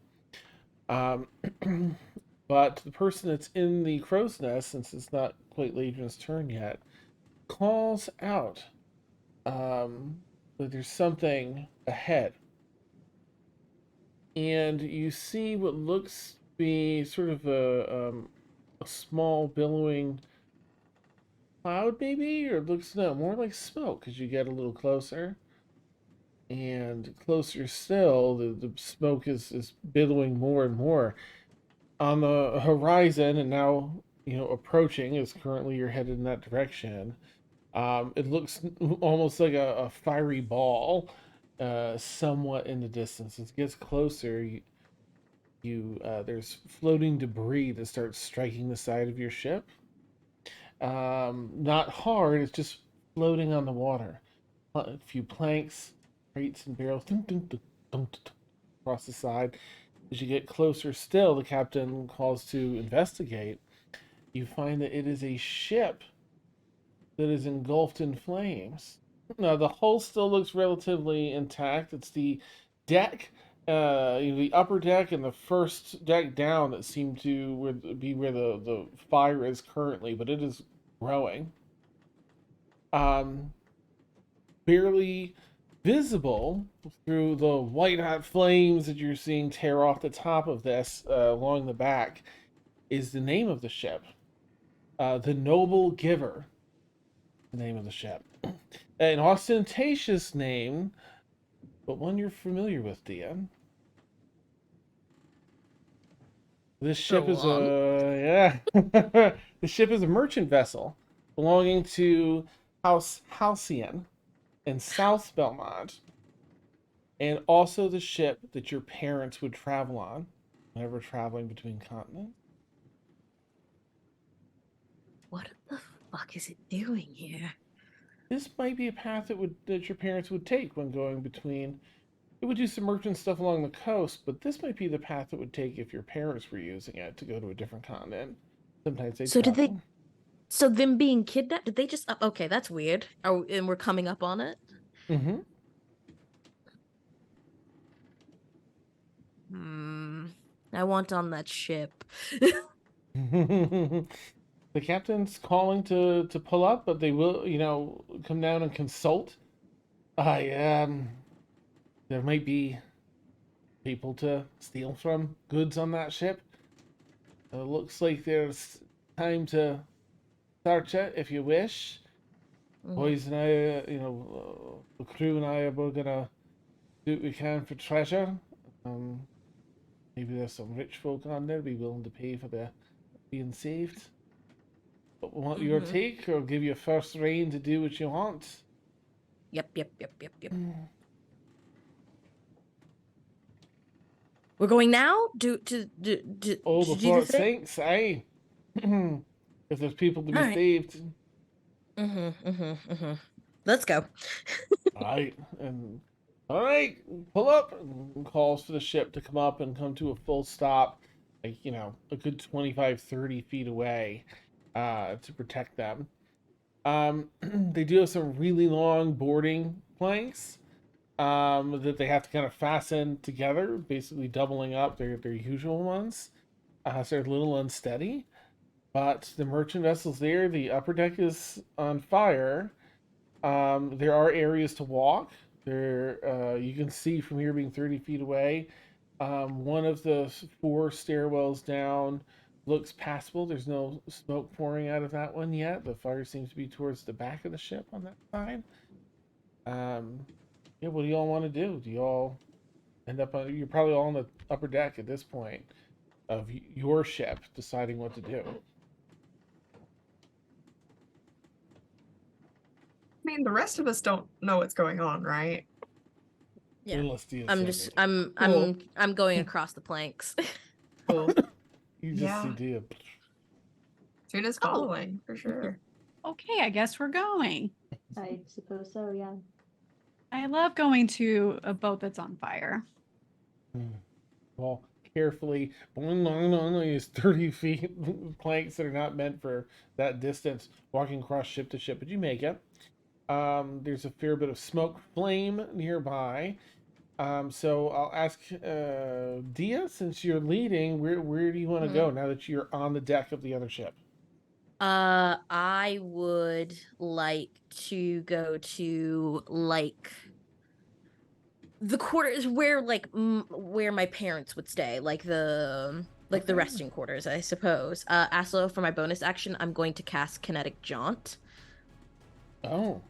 But the person that's in the crow's nest, since it's not quite Ladrin's turn yet, calls out that there's something ahead. And you see what looks to be sort of a small billowing cloud, maybe, or it looks no more like smoke as you get a little closer. And closer still, the smoke is billowing more and more on the horizon, and now approaching. As currently you're headed in that direction. It looks almost like a fiery ball, somewhat in the distance. As it gets closer, there's floating debris that starts striking the side of your ship. Not hard, it's just floating on the water. A few planks, crates, and barrels across the side. As you get closer still, the captain calls to investigate. You find that it is a ship that is engulfed in flames. Now, the hull still looks relatively intact. It's the deck, the upper deck and the first deck down that seem to be where the fire is currently, but it is growing. Barely visible through the white hot flames that you're seeing tear off the top of this along the back is the name of the ship. The Noble Giver, the name of the ship. An ostentatious name, but one you're familiar with, Dian. This ship is a the ship is a merchant vessel belonging to House Halcyon in South Belmont, and also the ship that your parents would travel on whenever traveling between continents. What the fuck is it doing here? This might be a path that your parents would take when going between. It would do some merchant stuff along the coast, but this might be the path it would take if your parents were using it to go to a different continent. Sometimes they travel. So them being kidnapped, did they just okay, that's weird. And we're coming up on it? Mm-hmm. I want on that ship. The captain's calling to pull up, but they will, come down and consult. There might be people to steal from, goods on that ship. Looks like there's time to search it if you wish. Boys and I, the crew and I are both gonna do what we can for treasure. Maybe there's some rich folk on there be willing to pay for their being saved. But want your take, or give you first reign to do what you want? Yep. We're going now? Oh, to do before the it thing? sinks, aye. If there's people to be Alright. saved. Let's go. Alright, and alright, pull up, and calls for the ship to come up and come to a full stop, like, a good 25, 30 feet away, to protect them. They do have some really long boarding planks, that they have to kind of fasten together, basically doubling up their usual ones. So they're a little unsteady. But the merchant vessel's there, the upper deck is on fire. There are areas to walk. There, you can see from here being 30 feet away. One of the 4 stairwells down looks passable. There's no smoke pouring out of that one yet. The fire seems to be towards the back of the ship on that side. Yeah, what do y'all want to do? Do y'all end up on? You're probably all on the upper deck at this point of your ship, deciding what to do. I mean, the rest of us don't know what's going on, right? Yeah. Unless Dia I'm said just it. I'm going across the planks. Cool. You just see Dia. Tuna's following for sure. Okay, I guess we're going. I suppose so, yeah. I love going to a boat that's on fire. Well, carefully, use 30 feet planks that are not meant for that distance, walking across ship to ship, but you make it. There's a fair bit of smoke flame nearby. So I'll ask Dia, since you're leading, where do you want to go now that you're on the deck of the other ship? I would like to go to the quarters where where my parents would stay, the resting quarters, I suppose. Also, for my bonus action, I'm going to cast Kinetic Jaunt. Oh.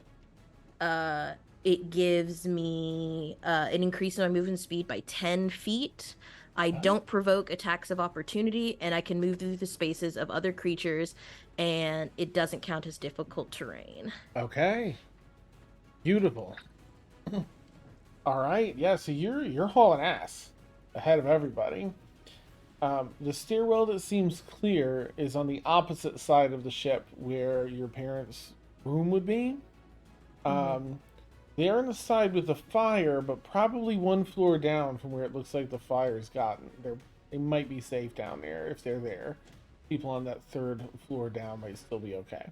It gives me an increase in my movement speed by 10 feet. I don't provoke attacks of opportunity, and I can move through the spaces of other creatures, and it doesn't count as difficult terrain. Okay. Beautiful. All right. Yeah, so you're hauling ass ahead of everybody. The stairwell that seems clear is on the opposite side of the ship where your parents' room would be. They're on the side with the fire, but probably one floor down from where it looks like the fire's gotten. They might be safe down there if they're there. People on that 3rd floor down might still be okay.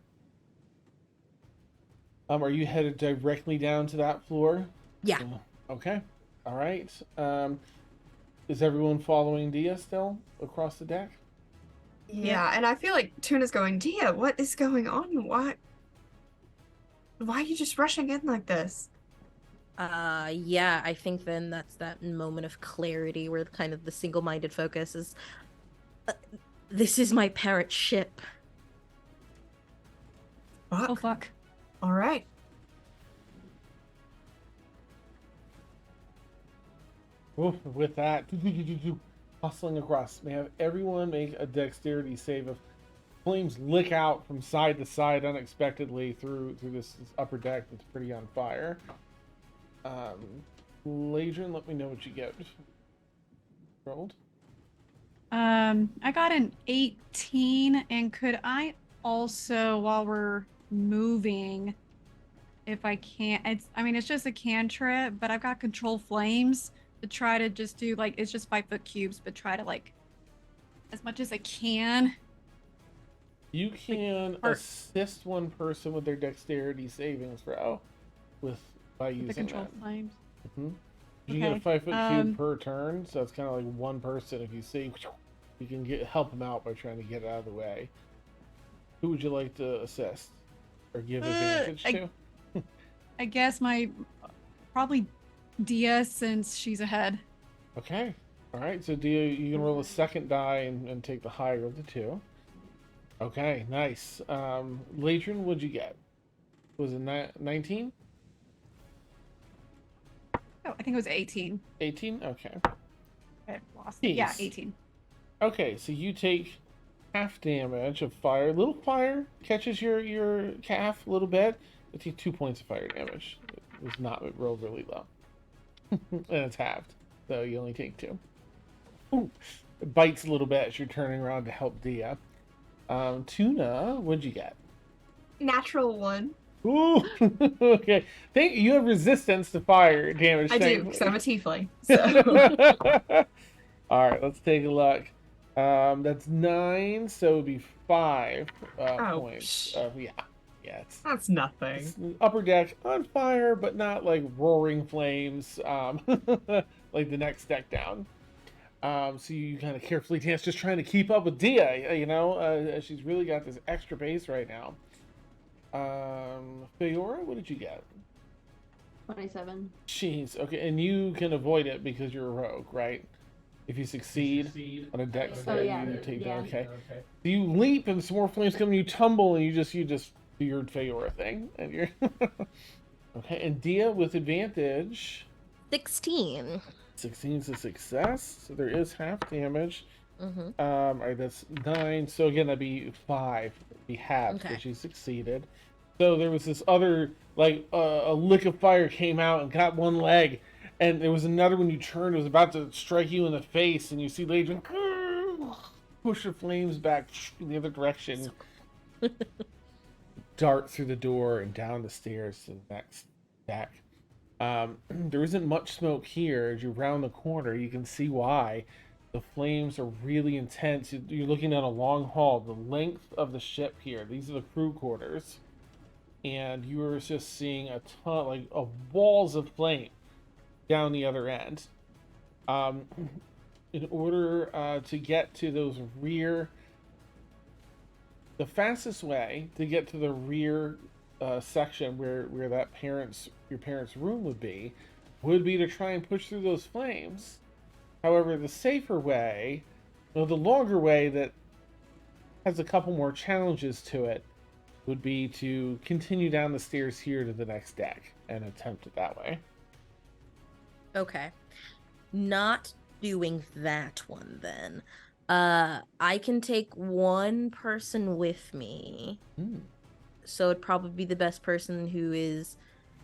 Are you headed directly down to that floor? Yeah. Okay. All right. Is everyone following Dia still across the deck? Yeah, and I feel like Tuna's going, Dia, what is going on? Why are you just rushing in like this? Yeah, I think then that's that moment of clarity where kind of the single-minded focus is, this is my parents' ship. Fuck. Oh, fuck. All right. With that, hustling across, may have everyone make a dexterity save. If flames lick out from side to side unexpectedly through this upper deck that's pretty on fire. Ladrin, let me know what you get. Rolled. I got an 18, and could I also, while we're moving, if I can't, it's just a cantrip, but I've got control flames to try to just do, it's just 5-foot cubes, but try to, as much as I can. You can assist one person with their dexterity savings throw by using the control that. flames. You get a 5-foot cube per turn, so it's kind of like one person. If you see, you can help them out by trying to get out of the way. Who would you like to assist or give advantage to? I guess probably Dia, since she's ahead. Okay. All right. So Dia, you can roll a second die and take the higher of the two. Okay. Nice. Ladrin, what'd you get? Was it 19? Oh, I think it was 18. 18? Okay. I lost it. Yeah, Jeez. 18. Okay, so you take half damage of fire. Little fire catches your calf a little bit. You take 2 points of fire damage. It was not rolled really low. And it's halved, so you only take 2. Ooh, it bites a little bit as you're turning around to help Dia. Tuna, what'd you get? Natural 1. Ooh, okay. You have resistance to fire damage. I do, because I'm a tiefling. So All right, let's take a look. That's 9, so it would be 5 points. Yeah, that's nothing. it's upper deck on fire, but not like roaring flames, like the next deck down. So you kind of carefully dance, just trying to keep up with Dia. She's really got this extra base right now. Feora, what did you get? 27. Jeez, okay, and you can avoid it because you're a rogue, right? If you succeed on a dex Oh, save, yeah. you take Yeah. that. Okay. So you leap and some more flames come and you tumble and you just do your Feora thing and you're okay. And Dia with advantage. 16. 16 is a success, so there is half damage. Mm-hmm. All right, that's 9. So again, that'd be 5. It'd be half, Okay. so she succeeded. So there was this other, like, a lick of fire came out and got one leg, and there was another when you turned, it was about to strike you in the face, and you see Legion push the flames back in the other direction, dart through the door and down the stairs to the next deck. There isn't much smoke here. As you round the corner, you can see why. The flames are really intense. You're looking at a long hall, the length of the ship here. These are the crew quarters. And you are just seeing a ton, like walls of flame down the other end. In order to get to those rear, the fastest way to get to the rear section where your parents' room would be to try and push through those flames. However, the safer way, the longer way that has a couple more challenges to it, would be to continue down the stairs here to the next deck and attempt it that way. Okay. Not doing that one then. I can take one person with me. So it'd probably be the best person who is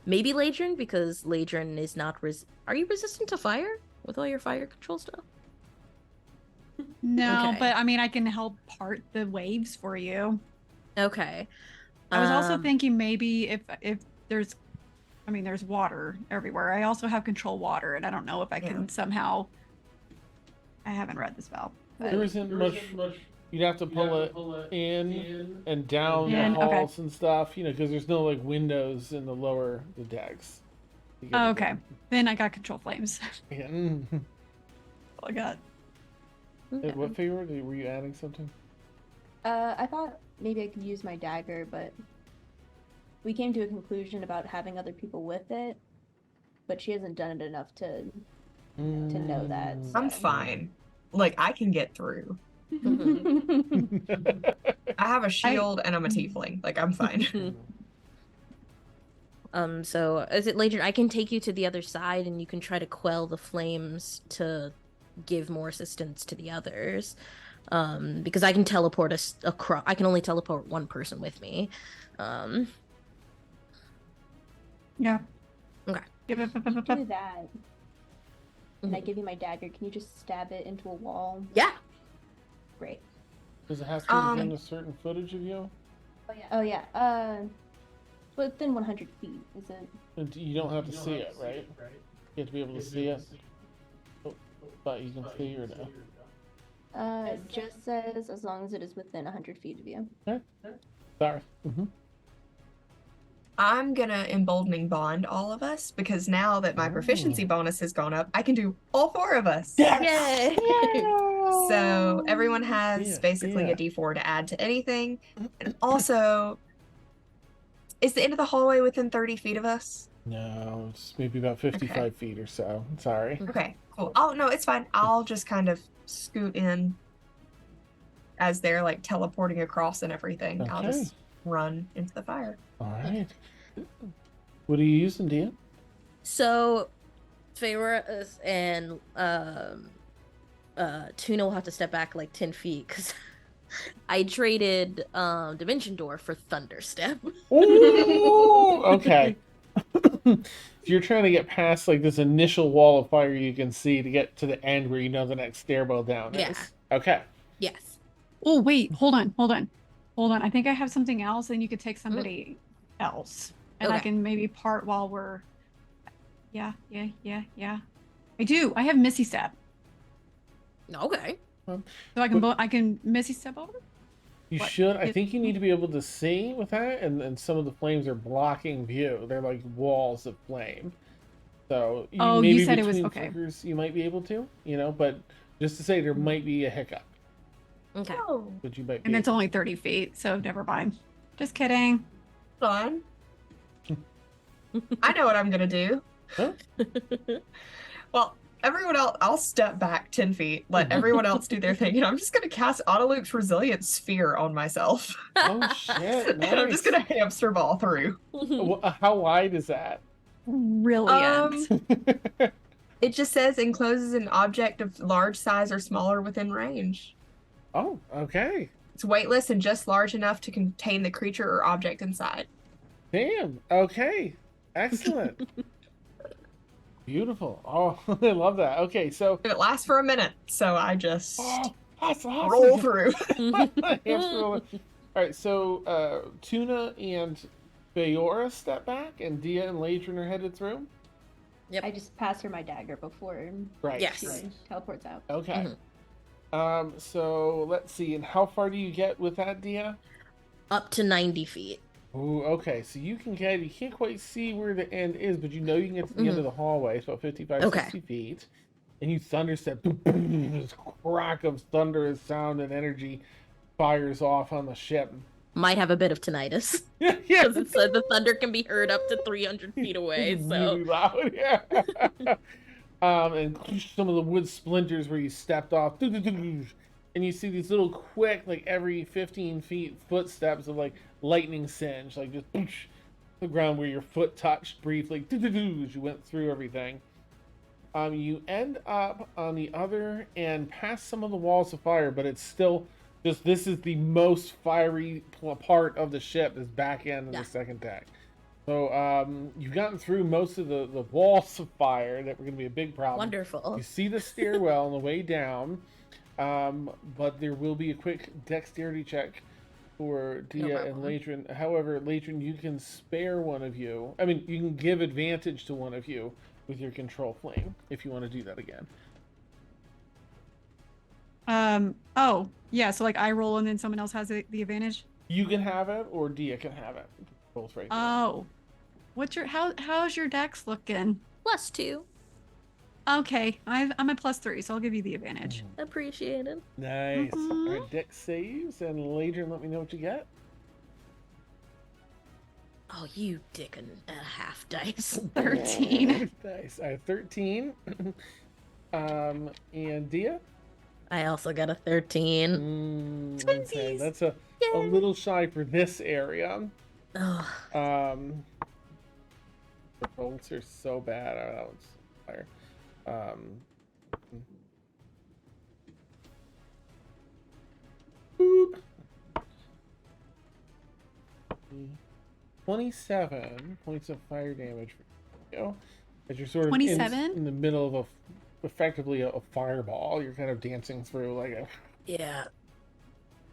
maybe Ladrin, because Ladrin is not Are you resistant to fire with all your fire control stuff? No, Okay. but I mean, I can help part the waves for you. Okay. I was also thinking maybe if there's, I mean, there's water everywhere. I also have control water, and I don't know if I can somehow. I haven't read the spell. But There isn't much. You'd have to pull it in and down In, the okay. halls and stuff, because there's no like windows in the decks. to get Oh, it okay. done. Then I got control flames. Yeah. All I got. Okay. What favor? Were you adding something? I thought maybe I could use my dagger, but we came to a conclusion about having other people with it, but she hasn't done it enough to know that. I'm so. fine. Like, I can get through. Mhm. I have a shield and I'm a tiefling. Like, I'm fine. So is it Ladrin? I can take you to the other side and you can try to quell the flames to give more assistance to the others. Because I can teleport us across. I can only teleport one person with me. Yeah. Okay. Do that. And I give you my dagger. Can you just stab it into a wall? Yeah. Great. Does it have to be within a certain footage of you? Oh yeah. Within 100 feet, is it? And you don't have to see it, right? You have to be able to see it. Oh, but you can see or no? It just says as long as it is within 100 feet of you. Sorry. Mm-hmm. I'm gonna emboldening bond all of us because now that my proficiency bonus has gone up, I can do all 4 of us. Yes! Yay! So everyone has Yeah, basically yeah. a D4 to add to anything. And also, is the end of the hallway within 30 feet of us? No, it's maybe about 55 feet or so. Sorry. Okay, cool. Oh, no, it's fine. I'll just kind of scoot in as they're like teleporting across and everything. I'll Okay. just run into the fire. All right. What are you using, Dan? So, Feyre and Tuna will have to step back like 10 feet because I traded Dimension Door for Thunderstep. Ooh, okay. So you're trying to get past like this initial wall of fire you can see to get to the end where you know the next stairwell down Yeah. is. Okay. Yes. Oh, wait, hold on. I think I have something else, and you could take somebody else. And I Okay. can maybe part while we're. Yeah. I do. I have Missy Step. Okay. So I can Missy Step over? You What? should. I Yeah. think you need to be able to see with that, and some of the flames are blocking view. They're like walls of flame. So Oh, maybe you said it was between okay. flickers you might be able to, but just to say there might be a hiccup, Okay. Oh, but you might be And it's able only 30 feet, so never mind. Just kidding. fun. I know what I'm gonna do. Huh? Well, everyone else, I'll step back 10 feet, let everyone else do their thing, and I'm just gonna cast Autoluke's Resilience Sphere on myself. Oh shit! And I'm just gonna hamster ball through. How wide is that? Brilliant. It just says encloses an object of large size or smaller within range. Oh, okay. It's weightless and just large enough to contain the creature or object inside. Damn. Okay. Excellent. Beautiful. Oh, I love that. Okay, so And it lasts for a minute, so I just that's awesome. roll through. Hamster roll. All right, so Tuna and Bayora step back, and Dia and Ladrin are headed through. Yep. I just pass her my dagger before Right. Yes. she teleports out. Okay. Mhm. So let's see. And how far do you get with that, Dia? Up to 90 feet. Ooh, okay. So you can't quite see where the end is, but you know you can get to the end of the hallway. It's about 55, Okay. 60 feet. And you thunderstep. This crack of thunderous sound and energy fires off on the ship. Might have a bit of tinnitus. Yeah. Because the thunder can be heard up to 300 feet away. It's So really loud, yeah. And some of the wood splinters where you stepped off, and you see these little quick, like every 15 feet footsteps of like lightning singe, like just the ground where your foot touched briefly as you went through everything. You end up on the other end, past some of the walls of fire, but it's still just this is the most fiery part of the ship. This back end of the second deck. So you've gotten through most of the walls of fire that were going to be a big problem. wonderful. You see the stairwell on the way down, but there will be a quick dexterity check for Dia and Ladrin. However, Ladrin, you can spare one of you. I mean, you can give advantage to one of you with your control flame if you want to do that again. Oh, yeah, so like I roll and then someone else has the advantage? You can have it, or Dia can have it. Both right there. Oh. How's your dex looking? +2. Okay, I'm at +3, so I'll give you the advantage. Appreciated. Nice. All right, dex saves, and Ladrin, let me know what you get. Oh, you dick and a half dice. 13. Nice. I have 13. And Dia? I also got a 13. Okay, that's a little shy for this area. Oh, The bolts are so bad. Oh, that one's fire. 27 points of fire damage for you. As you're sort of 27? in the middle of effectively a fireball, you're kind of dancing through like a. yeah.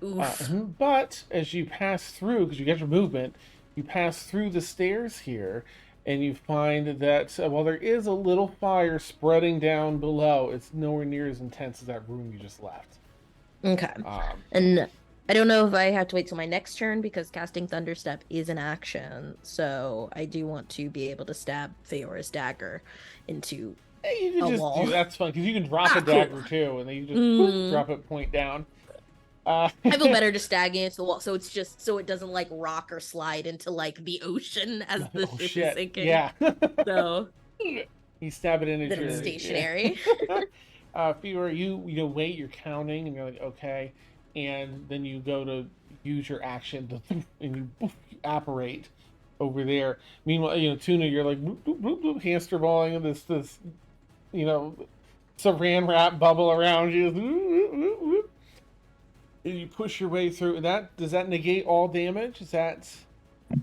Oof. But as you pass through, because you get your movement, you pass through the stairs here, and you find that while there is a little fire spreading down below, it's nowhere near as intense as that room you just left. Okay. And I don't know if I have to wait till my next turn because casting Thunderstep is an action. So I do want to be able to stab Feora's dagger into Hey, you can a just wall. do that's fun because you can drop a cool. dagger too, and then you just whoop, drop it point down. I feel better just stagging into the wall, so it's just so it doesn't like rock or slide into like the ocean as the Oh ship shit! is sinking. Yeah. So You stab it into then your it's stationary. Fiora, you wait, you're counting, and you're like, okay, and then you go to use your action to and you apparate over there. Meanwhile, Tuna, you're like bloop, bloop, bloop, bloop, hamster balling this saran wrap bubble around you. Whoop, whoop, whoop. And you push your way through. Does that negate all damage? Is that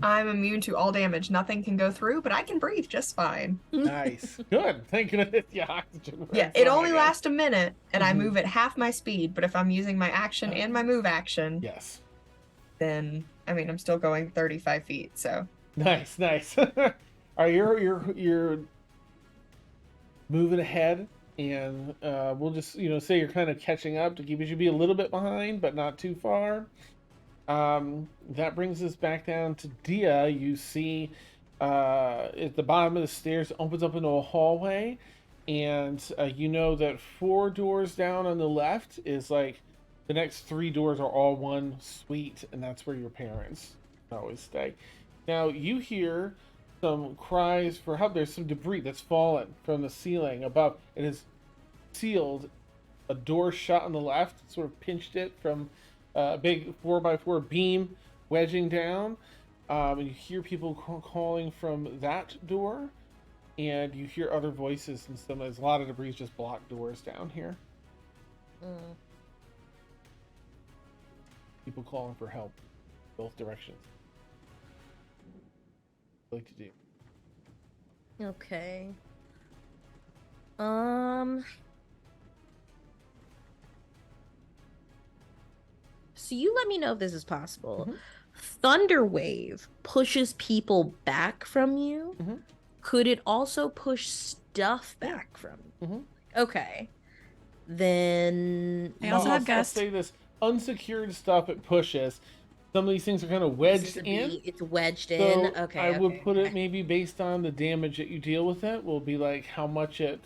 I'm immune to all damage. Nothing can go through, but I can breathe just fine. nice? Good. Thank goodness. Yeah, oxygen. Yeah, That's it all only I got. lasts a minute, and I Mhm. move at half my speed. But if I'm using my action and my move action, Yes. then I'm still going 35 feet. So Nice. Are you're moving ahead, and we'll just say you're kind of catching up to keep you should be a little bit behind, but not too far. That brings us back down to Dia. You see at the bottom of the stairs opens up into a hallway, and you know that 4 doors down on the left is like the next 3 doors are all one suite, and that's where your parents always stay. Now you hear some cries for help. There's some debris that's fallen from the ceiling above. It is sealed a door shut on the left, sort of pinched it from a big 4x4 beam wedging down. And you hear people calling from that door, and you hear other voices, and there's a lot of debris just blocked doors down here. Mm. People calling for help, both directions. What would you like to do? Okay. So you let me know if this is possible. Mhm. Thunder Wave pushes people back from you. Mhm. Could it also push stuff Yeah. back from you? Mhm. Okay. Then I also have I'll gust. say this: unsecured stuff it pushes. Some of these things are kind of wedged in. It's wedged So in. Okay. I would okay, put okay. it maybe based on the damage that you deal with it will be like how much it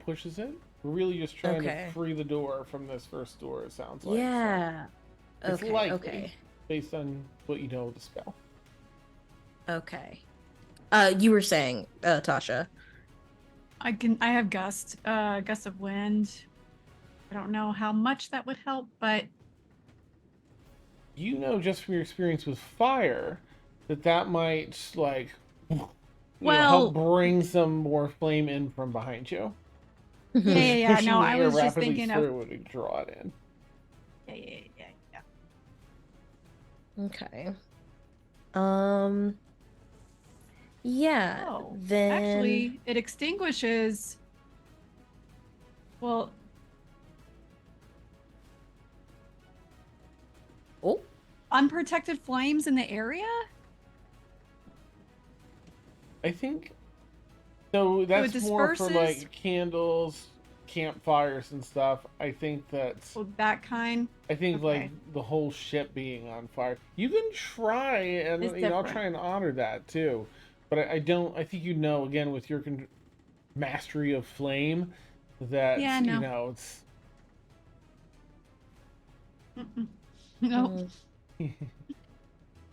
pushes it. We're really just trying Okay. to free the door from this first door. It sounds like. So Yeah. it's Okay. likely Okay. based on what you know of the spell. Okay. You were saying, Tasha. I have gust of wind. I don't know how much that would help, but You know just from your experience with fire that might like Well- help bring some more flame in from behind you. yeah. Pushing No, the I air was just rapidly thinking through of would draw it in. yeah. Okay. Yeah. Oh, then actually, it extinguishes. Well, Oh, unprotected flames in the area. I think so. That's more for disperses? like candles, campfires, and stuff. I think that's. Well, that kind. I think okay. like the whole ship being on fire. You can try, and It's I'll different. try and honor that too. But I don't. I think again with your mastery of flame that Yeah, no. it's. Mm-mm. No.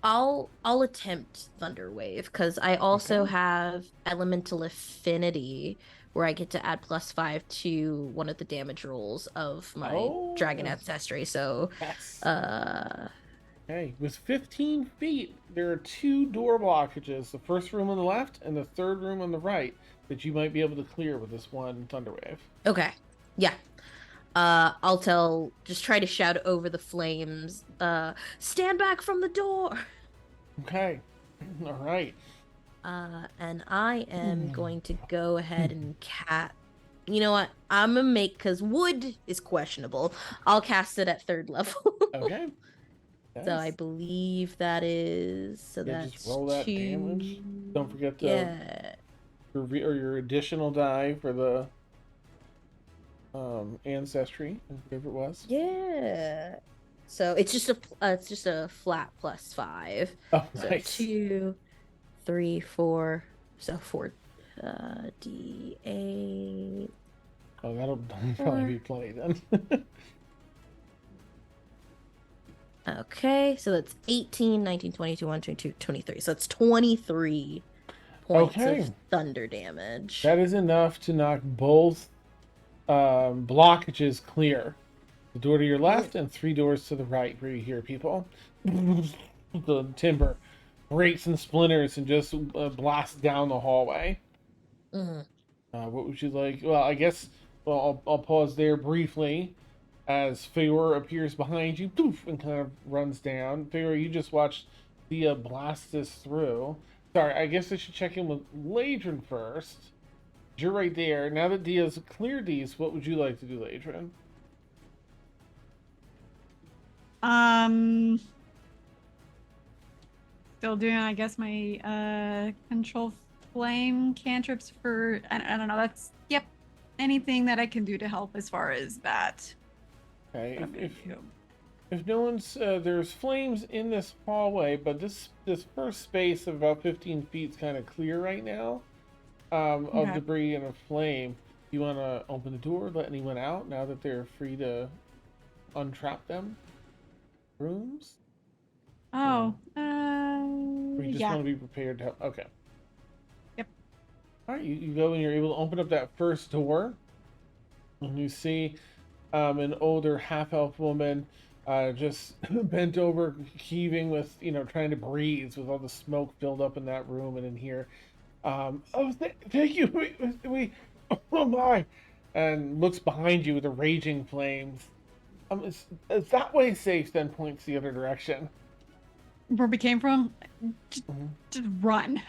I'll attempt Thunder Wave because I also Okay. have Elemental Affinity where I get to add +5 to one of the damage rolls of my Dragon Oh. Ancestry. So, Yes. uh, Okay, with 15 feet, there are 2 door blockages. The first room on the left and the third room on the right that you might be able to clear with this one Thunderwave. okay, yeah. Just try to shout over the flames. Stand back from the door. Okay, all right. And I am going to go ahead and You know what? I'm gonna because wood is questionable. I'll cast it at 3rd level. Okay. So I Nice. believe that is Yeah, that's just roll that 2. damage. Don't forget to Yeah. your additional die for the ancestry, whatever it was. Yeah. So it's just a flat +5. Oh, So nice. 2, 3, 4. So 4 D8. Oh, that'll probably be plenty then. Okay, so that's 18, 19, 20, 21, 22, 23. So it's 23 points Okay. of thunder damage. That is enough to knock both blockages clear. The door to your left and 3 doors to the right where you hear people. The timber breaks and splinters and just blasts down the hallway. Mm-hmm. What would you like? Well, I guess. Well, I'll pause there briefly as Feyor appears behind you, poof, and kind of runs down. Feyor, you just watched Dia blast this through. Sorry, I guess I should check in with Ladrin first. You're right there. Now that Dia's cleared these, what would you like to do, Ladrin? Still doing, I guess, my control flame cantrips for I don't know. That's yep. Anything that I can do to help as far as that. Okay. What I'm gonna do. If no one's there's flames in this hallway, but this first space of about 15 feet is kind of clear right now, of Okay. debris and a flame. You want to open the door, let anyone out now that they're free to untrap them? Rooms? Oh, Or you just yeah. want to be prepared to help? Okay. Yep. All right, you go and you're able to open up that first door, and you see an older half-elf woman just bent over, heaving with, trying to breathe with all the smoke filled up in that room and in here. Thank you. Oh my, and looks behind you with the raging flames. Is that way safe? Then points the other direction. Where we came from, Mhm. just run.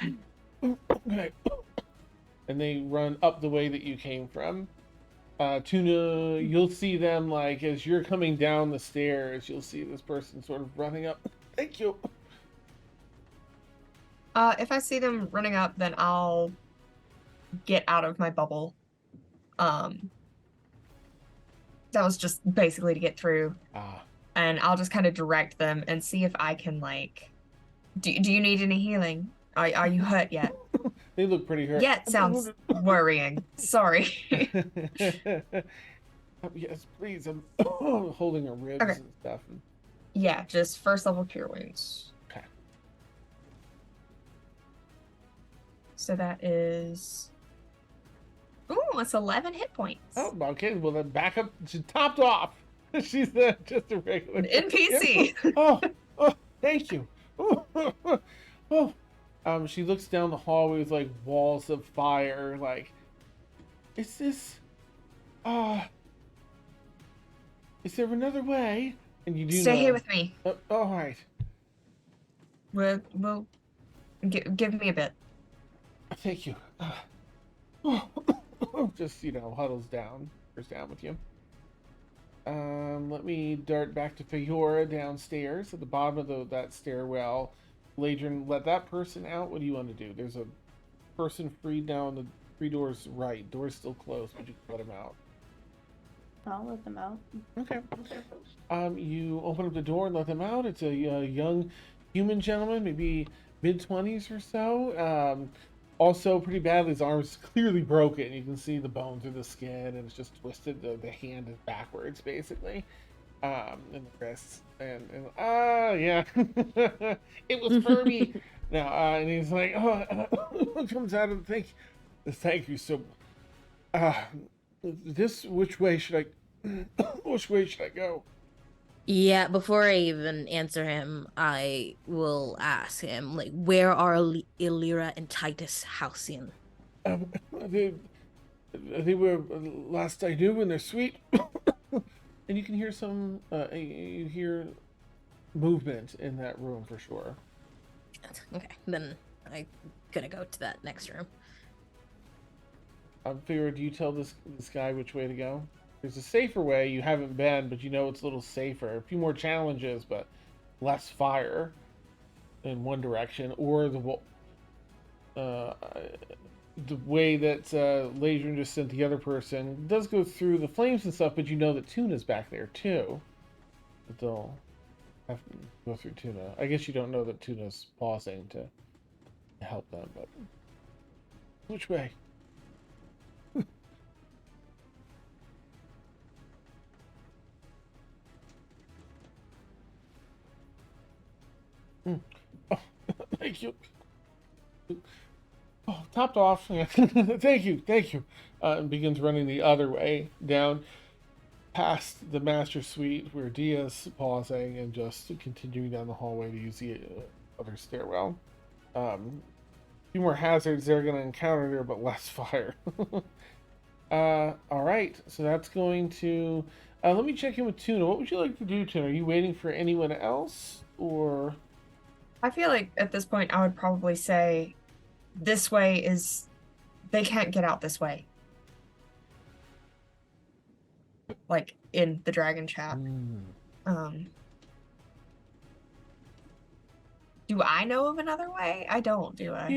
Okay. And they run up the way that you came from. Tuna, you'll see them like as you're coming down the stairs. You'll see this person sort of running up. Thank you. If I see them running up, then I'll get out of my bubble. That was just basically to get through. And I'll just kind of direct them and see if I can, like... Do you need any healing? Are you hurt yet? They look pretty hurt. Yeah, it sounds worrying. Sorry. Yes, please. I'm holding her ribs Okay. and stuff. Yeah, just first level cure wounds. Okay. So that is... Ooh, it's 11 hit points. Oh, okay. Well, then back up. She's topped off. She's just a regular NPC. Oh, thank you. Oh. She looks down the hallway with like walls of fire. Like, is this? Is there another way? And you do Stay know. here with me. All right. We'll give me a bit. Thank you. Just huddles down with you. Let me dart back to Feora downstairs at the bottom of that stairwell. Ladrin, let that person out. What do you want to do? There's a person freed now on the 3 doors right. Door's still closed, but you can let him out. I'll let them out. Okay. You open up the door and let them out. It's a young human gentleman, maybe mid-20s or so. Also pretty badly. His arm is clearly broken. You can see the bone through the skin, and it's just twisted. The hand is backwards, basically. And the wrists. And yeah. It was Furby. Now, and he's like, what comes out of the thank you so which way should I go? Yeah, before I even answer him, I will ask him, like, where are Illyra and Titus Halcyon? They were last I knew in their suite. And you can hear you hear movement in that room for sure. Okay, then I'm gonna go to that next room. Feora, do you tell this guy which way to go? There's a safer way you haven't been, but you know it's a little safer. A few more challenges, but less fire in one direction, or the way that Ladrin just sent the other person does go through the flames and stuff, but you know that Tuna's back there too. But they'll have to go through Tuna. I guess you don't know that Tuna's pausing to help them, but which way? Oh, thank you. Oh, topped off. Thank you. And begins running the other way down past the master suite where Dia's pausing and just continuing down the hallway to use the other stairwell. few more hazards they're going to encounter there, but less fire. All right, so that's going to. Let me check in with Tuna. What would you like to do, Tuna? Are you waiting for anyone else, or? I feel like at this point I would probably say this way is they can't get out this way. Like in the dragon chat. Do I know of another way? I don't, do I?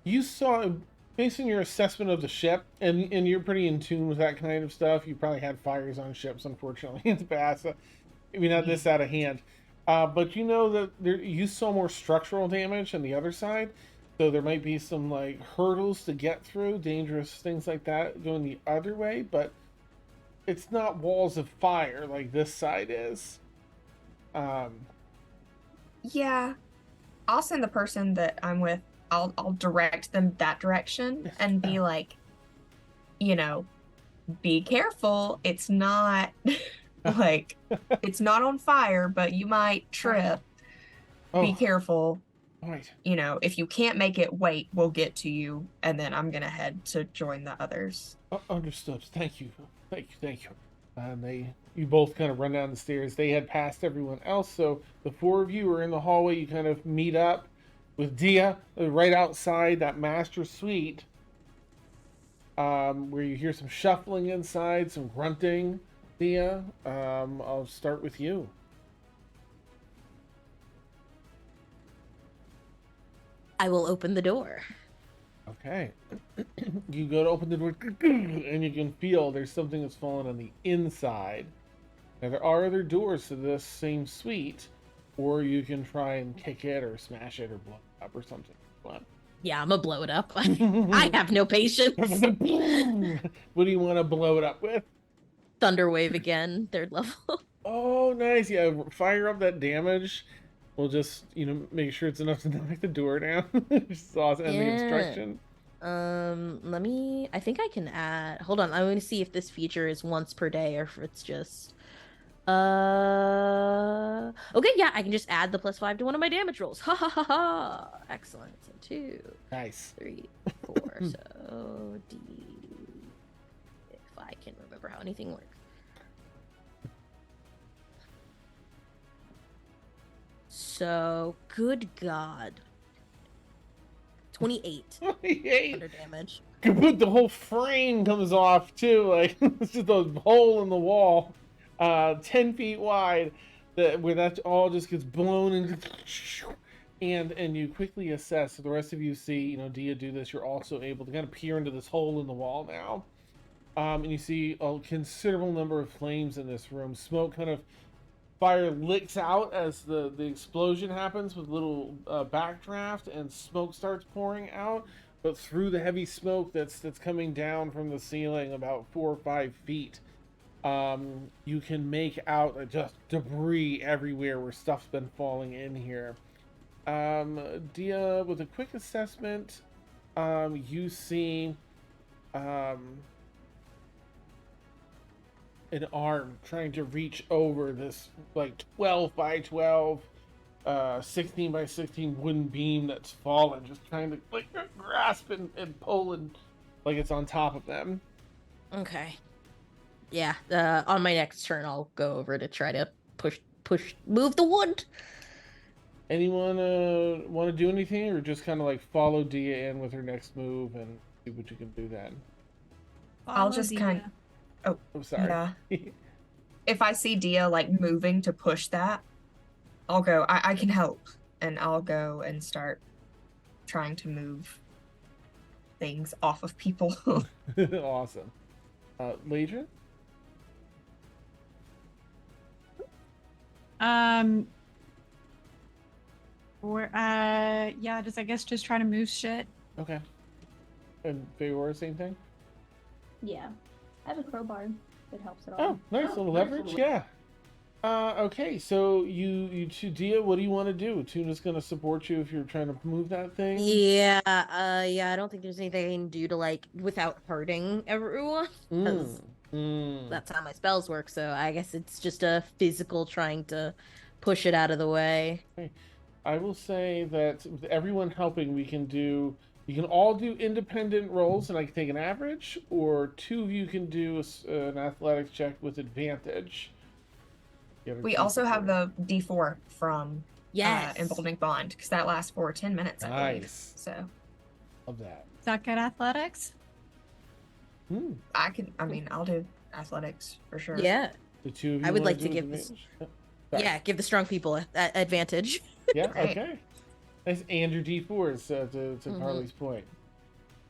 You saw, based on your assessment of the ship, and you're pretty in tune with that kind of stuff. You probably had fires on ships, unfortunately, in the past. Maybe not this out of hand. But you know that you saw more structural damage on the other side. So there might be some like hurdles to get through, dangerous things like that going the other way, but it's not walls of fire like this side is. Yeah. I'll send the person that I'm with, I'll direct them that direction and be like, you know, be careful. It's not like it's not on fire, but you might trip. Be careful. Right. You know, if you can't make it, wait, we'll get to you, and then I'm gonna head to join the others. Understood. Thank you. And you both kind of run down the stairs. They had passed everyone else, so the four of you are in the hallway. You kind of meet up with Dia right outside that master suite, where you hear some shuffling inside, some grunting. Dia, I'll start with you. I will open the door. Okay. You go to open the door, and you can feel there's something that's fallen on the inside. Now, there are other doors to this same suite, or you can try and kick it or smash it or blow it up or something. Yeah, I'm gonna blow it up. I have no patience. What do you want to blow it up with? Thunder wave again, 3rd level. Oh, nice. Yeah, fire up that damage. We'll just, make sure it's enough to knock the door down. Just awesome. And the obstruction. I think I can add, hold on, I'm going to see if this feature is once per day or if it's just, okay, yeah, I can just add the +5 to one of my damage rolls. Ha ha ha ha. Excellent. So 2. Nice. 3, 4, so D, if I can remember how anything works. So, good God. 28. 28. Under damage. Kaput, the whole frame comes off too. Like it's just a hole in the wall, 10 feet wide, where that all just gets blown and you quickly assess. So the rest of you see, Dia do this. You're also able to kind of peer into this hole in the wall now, and you see a considerable number of flames in this room. Smoke kind of. Fire licks out as the explosion happens with a little backdraft, and smoke starts pouring out. But through the heavy smoke that's coming down from the ceiling about 4 or 5 feet, you can make out just debris everywhere where stuff's been falling in here. Dia, with a quick assessment, you see an arm trying to reach over this like 12 by 12 16 by 16 wooden beam that's fallen, just trying to like grasp and pull and like it's on top of them. Okay. Yeah, on my next turn I'll go over to try to move the wood. Anyone want to do anything, or just kind of like follow Dia in with her next move and see what you can do then? I'll just kind of... Oh, I'm sorry. Yeah. If I see Dia like moving to push that, I'll go. I can help, and I'll go and start trying to move things off of people. Awesome. Ladra? Just trying to move shit. Okay. And Feora, same thing? Yeah. I have a crowbar. It helps at all. Oh, nice little leverage. Yeah. Okay, so you Dia, what do you want to do? Tuna's gonna support you if you're trying to move that thing. Yeah, I don't think there's anything I can do to like without hurting everyone. That's how my spells work. So I guess it's just a physical trying to push it out of the way. Okay. I will say that with everyone helping, we can do. You can all do independent rolls, and I can take an average, or two of you can do an athletics check with advantage. We also have the D4 from Yes. Emboldening Bond, because that lasts for 10 minutes, I believe. Nice. So Love that. Is that good athletics? I'll do athletics for sure. Yeah. The two of you I would wanna like to do give advantage? this- Sorry. Yeah, give the strong people advantage. Yeah, Great. okay. Nice. And your D4s to Carly's point.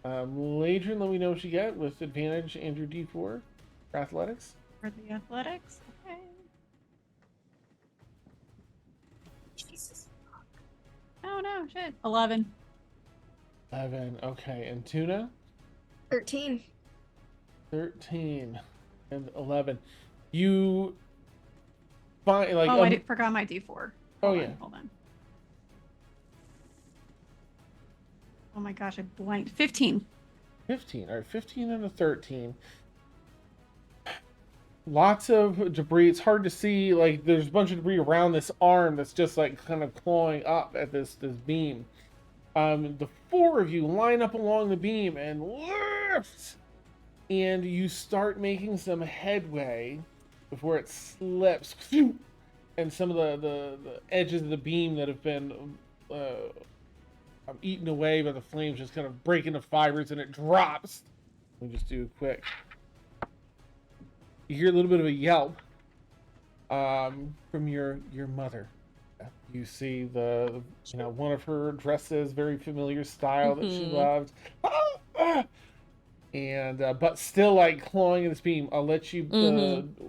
Ladrin, let me know what you get with advantage and your D4 for athletics. For the athletics? Okay. Jesus. Oh no, shit. 11. 11. Okay. And Tuna? 13. 13 and 11. You find, like, I forgot my D4. Hold on. Oh my gosh, I blanked. 15. 15. All right, 15 and a 13. Lots of debris. It's hard to see. Like, there's a bunch of debris around this arm that's just like kind of clawing up at this beam. The four of you line up along the beam and lift, and you start making some headway before it slips, and some of the edges of the beam that have been eaten away by the flames just kind of break into fibers, and it drops. Let me just do a quick. You hear a little bit of a yelp from your mother. You see one of her dresses, very familiar style that she loved, and but still like clawing in this beam. I'll let you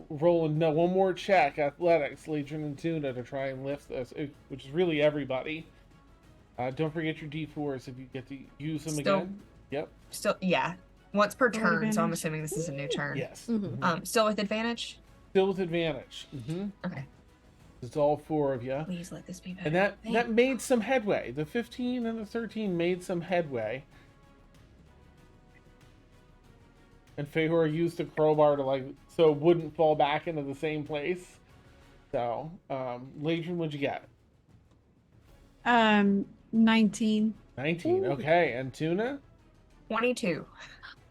roll one more check, athletics, Legion and Tuna, to try and lift this, which is really everybody. Don't forget your D4s if you get to use them again. Yep. Still, yeah. Once per Still turn, advantage. so I'm assuming this is a new turn. Yes. Still with advantage? Still with advantage. Okay. It's all four of you. Please let this be better. And that made some headway. The 15 and the 13 made some headway. And Fehor used the crowbar to so it wouldn't fall back into the same place. So, Ladrin, what'd you get? 19. 19. Okay, and Tuna? 22.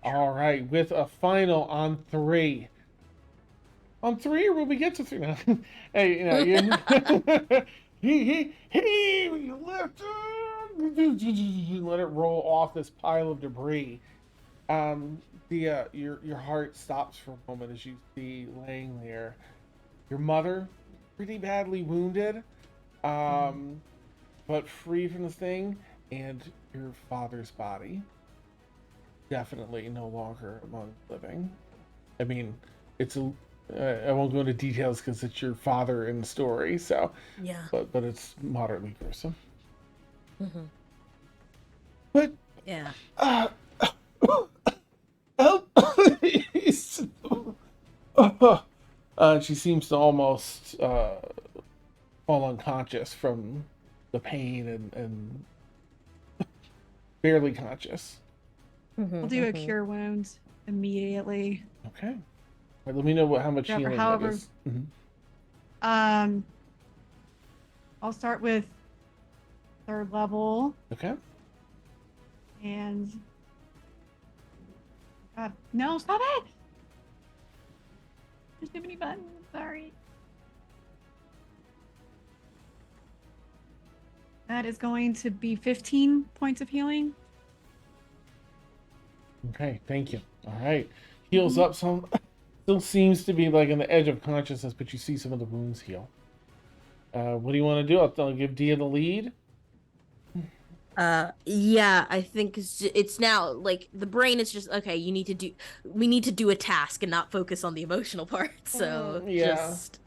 All right, with a final on 3. On 3, or will we get to 3 now? Hey, you lift it, let it roll off this pile of debris. Your heart stops for a moment as you see laying there your mother, pretty badly wounded, but free from the thing, and your father's body definitely no longer among the living. I mean, I won't go into details because it's your father in the story, so Yeah. but it's moderately gruesome. Mm-hmm. But yeah, she seems to almost fall unconscious from the pain and barely conscious. I'll do a cure wounds immediately. Okay. Right, let me know how much healing that is. I'll start with 3rd level. Okay. And God, no, stop it! There's too many buttons. Sorry. That is going to be 15 points of healing. Okay, thank you. All right. Heals up some. Still seems to be like on the edge of consciousness, but you see some of the wounds heal. What do you want to do? I'll give Dia the lead. Yeah, I think it's now like the brain is just okay. We need to do a task and not focus on the emotional part. So just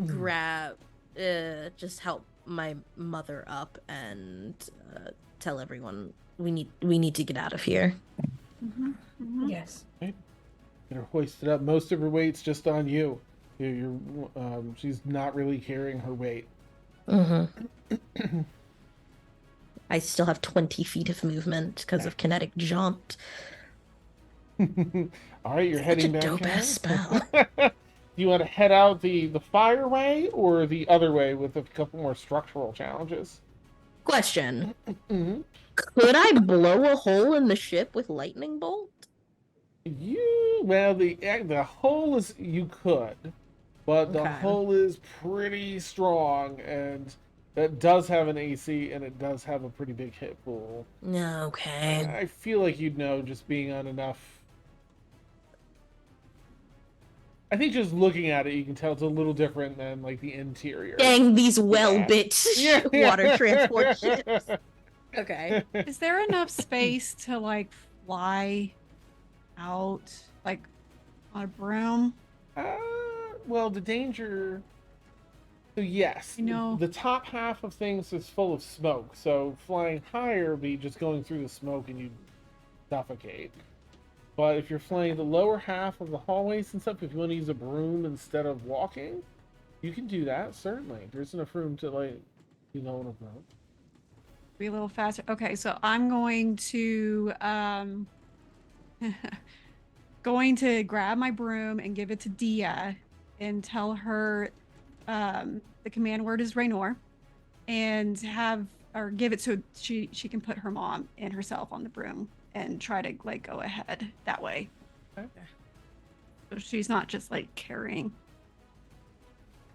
grab, just help my mother up and tell everyone we need to get out of here. Yes. Get her hoisted up. Most of her weight's just on you. She's not really carrying her weight. I still have 20 feet of movement because of kinetic jaunt. All right, you're heading back. Dope ass spell. Do you want to head out the fire way or the other way with a couple more structural challenges? Question. Mm-hmm. Could I blow a hole in the ship with lightning bolt? The hole is, you could, but the Okay. hole is pretty strong, and it does have an AC, and it does have a pretty big hit pool. Okay. I feel like you'd know just being on enough. I think just looking at it, you can tell it's a little different than like the interior. Dang these well-bit water transport ships. Okay. Is there enough space to like fly out like on a broom? Well, the danger. So yes, You know- the top half of things is full of smoke. So flying higher would be just going through the smoke and you suffocate. But if you're flying the lower half of the hallways and stuff, if you want to use a broom instead of walking, you can do that. Certainly, there's enough room to on a broom. Be a little faster. Okay, so I'm going to going to grab my broom and give it to Dia and tell her the command word is Raynor, and give it so she can put her mom and herself on the broom and try to like go ahead that way. Okay. So she's not just like carrying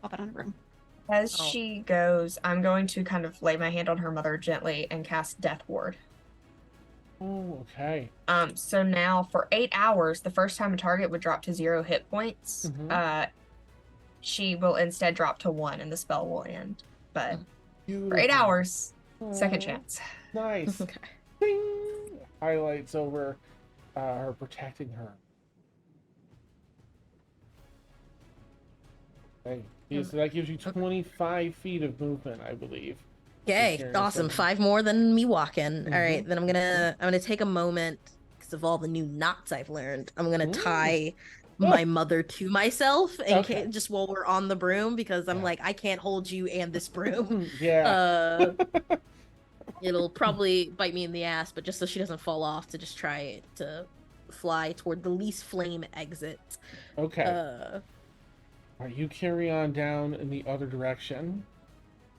all that on the broom. As she goes, I'm going to kind of lay my hand on her mother gently and cast Death Ward. Oh, okay. So now for 8 hours, the first time a target would drop to 0 hit points, she will instead drop to 1 and the spell will end. But for 8 hours, second chance. Nice. Okay. Ding! Highlights over her protecting her. Okay. Yeah, so that gives you 25 feet of movement, I believe. Okay, Carrying awesome. something. 5 more than me walking. All right, then I'm gonna take a moment because of all the new knots I've learned. I'm gonna tie my mother to myself in case, just while we're on the broom, because I'm like, I can't hold you and this broom. Yeah. It'll probably bite me in the ass, but just so she doesn't fall off, to just try to fly toward the least flame exit. Okay. All right, you carry on down in the other direction.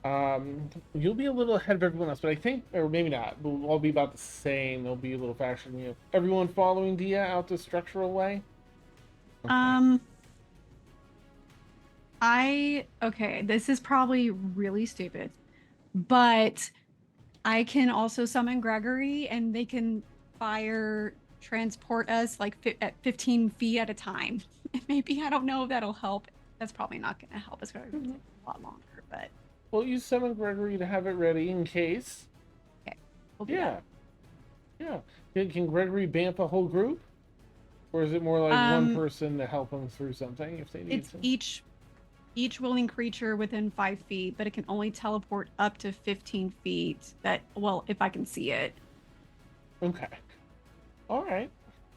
You'll be a little ahead of everyone else, but I think, or maybe not, we'll all be about the same. They'll be a little faster than you. Everyone following Dia out the structural way? Okay, this is probably really stupid, but I can also summon Gregory and they can fire transport us like at 15 feet at a time. Maybe, I don't know if that'll help. That's probably not going to help. It's going to take a lot longer, but. Well, you summon Gregory to have it ready in case. Okay, we'll do that. Yeah. Can Gregory bamf a whole group? Or is it more like one person to help them through something if they need It's to? each willing creature within 5 feet, but it can only teleport up to 15 feet. If I can see it. Okay. All right.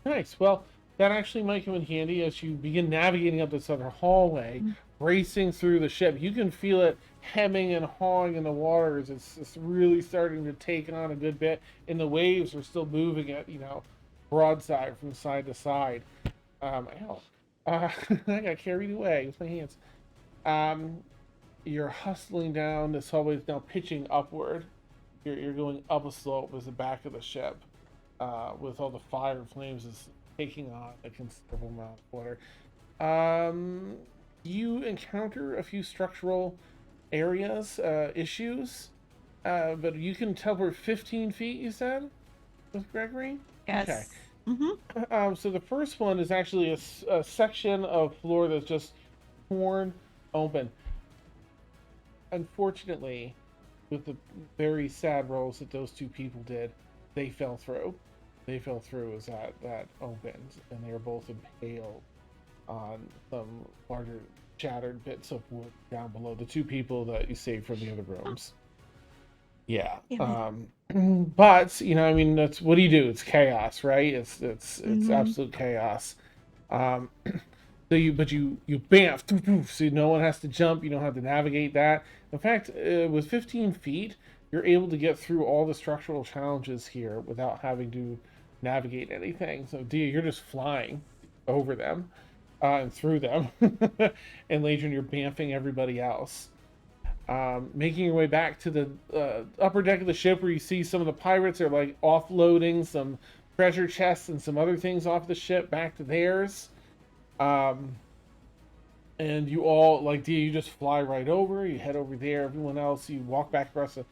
Nice. Well, that actually might come in handy as you begin navigating up this other hallway, racing through the ship. You can feel it hemming and hawing in the waters. It's really starting to take on a good bit, and the waves are still moving at, broadside from side to side. I got carried away with my hands. You're hustling down this hallway. It's now pitching upward. You're going up a slope as the back of the ship, with all the fire and flames is taking on a considerable amount of water. You encounter a few structural areas, issues, but you can teleport 15 feet, you said, with Gregory? Yes. Okay. Mm-hmm. So the first one is actually a section of floor that's just torn open. Unfortunately, with the very sad rolls that those two people did, they fell through. They fell through as that opened, and they were both impaled on some larger shattered bits of wood down below. The two people that you saved from the other rooms. Yeah. But that's what do you do? It's chaos, right? It's absolute chaos. So you bamf, so no one has to jump. You don't have to navigate that. In fact, with 15 feet, you're able to get through all the structural challenges here without having to navigate anything. So Dia, you're just flying over them. and through them. And Ladron, you're bamfing everybody else. Making your way back to the upper deck of the ship, where you see some of the pirates are like offloading some treasure chests and some other things off the ship back to theirs. And you all, like, Dia, you just fly right over. You head over there. Everyone else, you walk back across the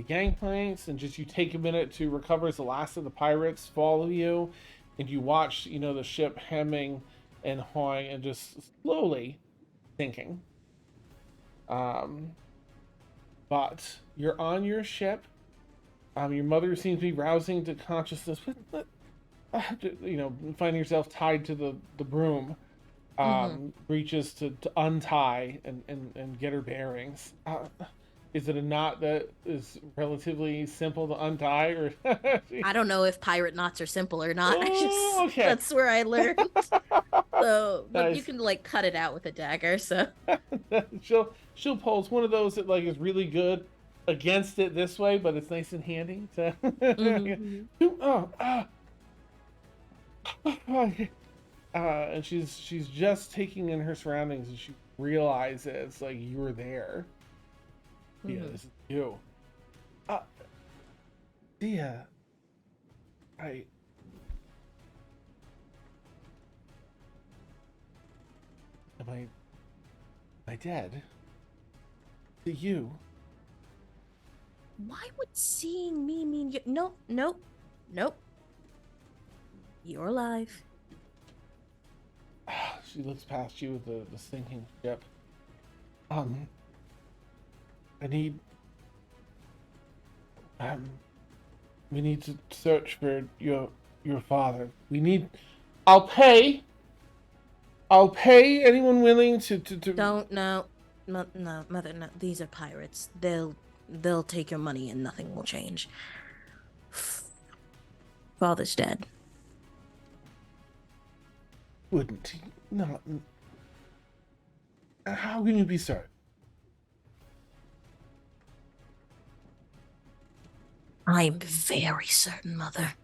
gangplanks, and just you take a minute to recover as the last of the pirates follow you, and you watch, the ship hemming and hawing and just slowly sinking. But you're on your ship. Your mother seems to be rousing to consciousness, finding yourself tied to the broom. Reaches to untie and get her bearings. Is it a knot that is relatively simple to untie, or I don't know if pirate knots are simple or not. Oh, okay. That's where I learned. So, but Nice. you can like cut it out with a dagger. So she'll pull. It's one of those that like is really good against it this way, but it's nice and handy. So, and she's just taking in her surroundings, and she realizes like you were there. Dia, this is you. Dia, am I dead? To you? why would seeing me mean you? Nope. You're alive. She looks past you with the sinking ship. We need to search for your father. I'll pay anyone willing to Don't no, mother. No, these are pirates. They'll take your money and nothing will change. Father's dead. Wouldn't he? Not. How can you be certain? I'm very certain, mother.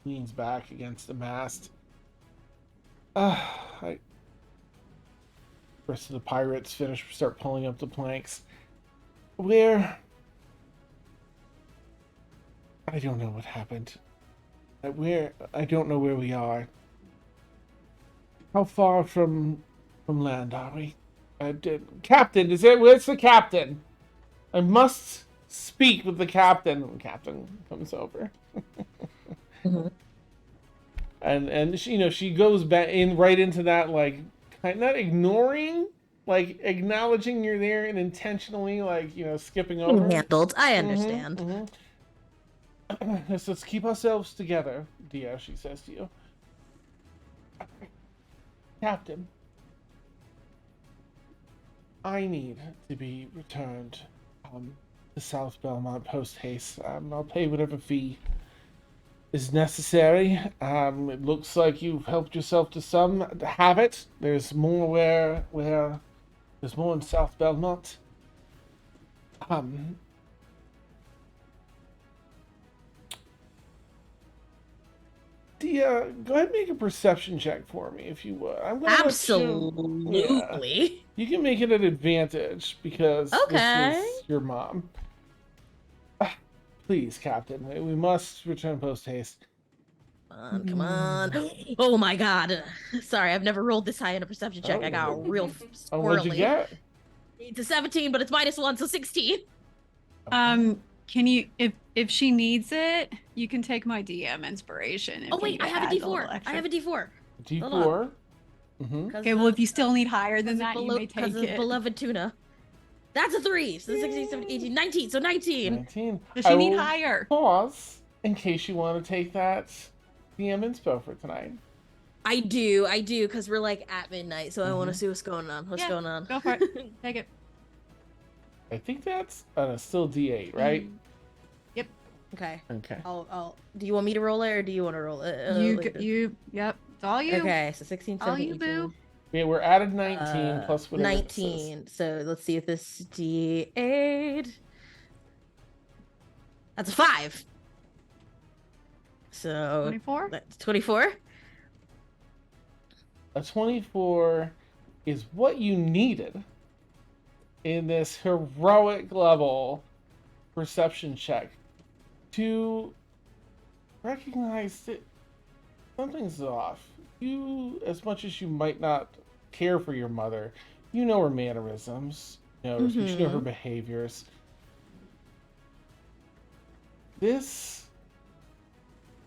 Leans back against the mast. Rest of the pirates start pulling up the planks. I don't know what happened. I don't know where we are. How far from land are we? Captain, where's the captain? I must speak with the captain. The captain comes over. And she goes back right into that, like, not ignoring, like acknowledging you're there and intentionally, like, skipping over. Handled. I understand. Let's keep ourselves together, Dia, she says to you. Captain, I need to be returned to South Belmont post haste. I'll pay whatever fee is necessary. It looks like you've helped yourself to some. Have it. There's more where there's more in South Belmont. Dia, go ahead and make a perception check for me, if you would. I'm gonna Absolutely. You can make it an advantage because Okay. this is your mom. Please, Captain, we must return post haste. Come on. Oh my god. Sorry, I've never rolled this high in a perception check. I got real squirrely. Oh, what'd you get? It's a 17, but it's -1, so 16. Can you, if she needs it, you can take my DM inspiration. If Oh wait, you I have a add little D4. I extra. have a D4. D4. Okay, well, if you still need higher than that, you may take it. Beloved tuna. That's a 3. So 16, 17, 18, 19. So 19. 19. Does she need higher? Pause in case you want to take that DM inspo for tonight. I do, because we're like at midnight, so I want to see what's going on. What's going on? Go for it. Take it. I think that's still D8, right? Yep. Okay. Okay. I'll. Do you want me to roll it, or do you want to roll it? Yep. It's all you. Okay, so 16, 17, All you, 18. boo. Yeah, we're added 19 plus whatever. 19. So let's see if this D8. That's a 5. So 24? that's 24. A 24 is what you needed in this heroic level perception check to recognize that something's off. You, as much as you might not care for your mother, you know her mannerisms, you know her behaviors. This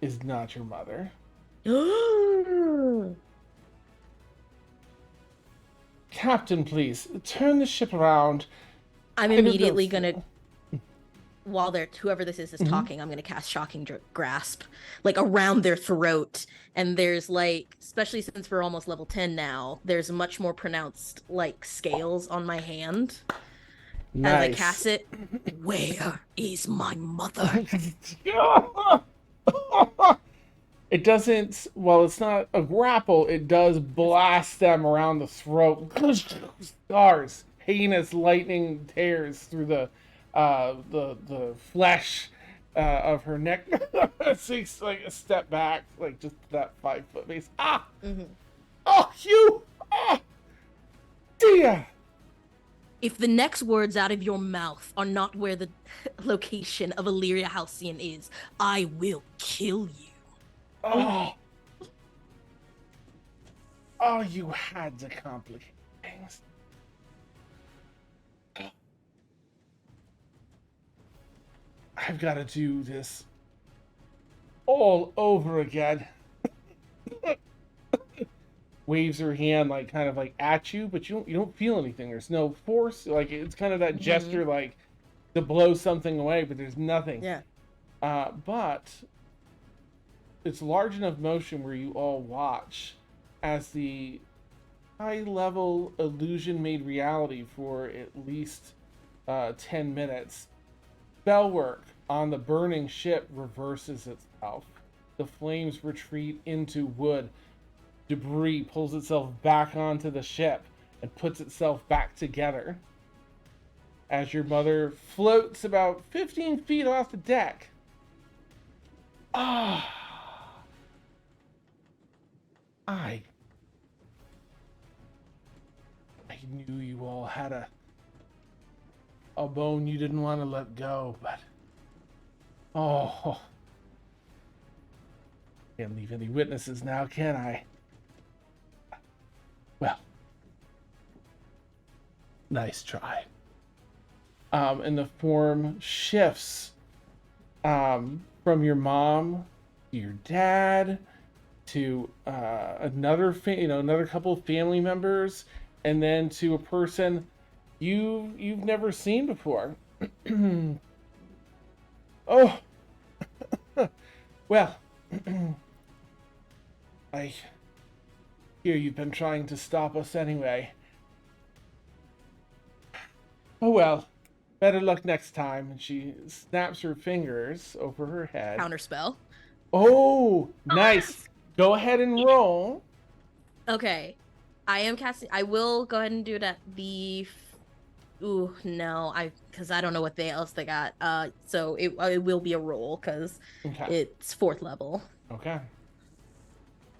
is not your mother. Captain, please, turn the ship around. I'm I don't know immediately if- gonna, while they're whoever this is talking, I'm gonna cast Shocking Grasp, like around their throat. And there's like, especially since we're almost level 10 now, there's much more pronounced like scales on my hand as I cast it. Where is my mother? It doesn't, well, it's not a grapple, it does blast them around the throat. Scars, heinous lightning tears through the flesh of her neck. Takes like a step back, like just that 5-foot base. Ah! Oh, you! Ah! Dear! If the next words out of your mouth are not where the location of Illyria Halcyon is, I will kill you. Oh. Oh, you had to complicate things. I've got to do this all over again. Waves her hand like kind of like at you, but you don't feel anything. There's no force. Like it's kind of that gesture like to blow something away, but there's nothing. Yeah. But it's large enough motion where you all watch as the high-level illusion made reality for at least 10 minutes. Spellwork on the burning ship reverses itself. The flames retreat into wood. Debris pulls itself back onto the ship and puts itself back together. As your mother floats about 15 feet off the deck. Ah. I knew you all had a bone you didn't want to let go, but can't leave any witnesses now, can I? Well, nice try. And the form shifts from your mom to your dad to another couple of family members, and then to a person you've never seen before. Oh, well, I hear you've been trying to stop us anyway. Oh well, better luck next time. And she snaps her fingers over her head. Counterspell. Oh, nice. Go ahead and roll. Okay. I am casting. I will go ahead and do it at the. Ooh, no, because I don't know what else they got. So it will be a roll because it's 4th level. Okay.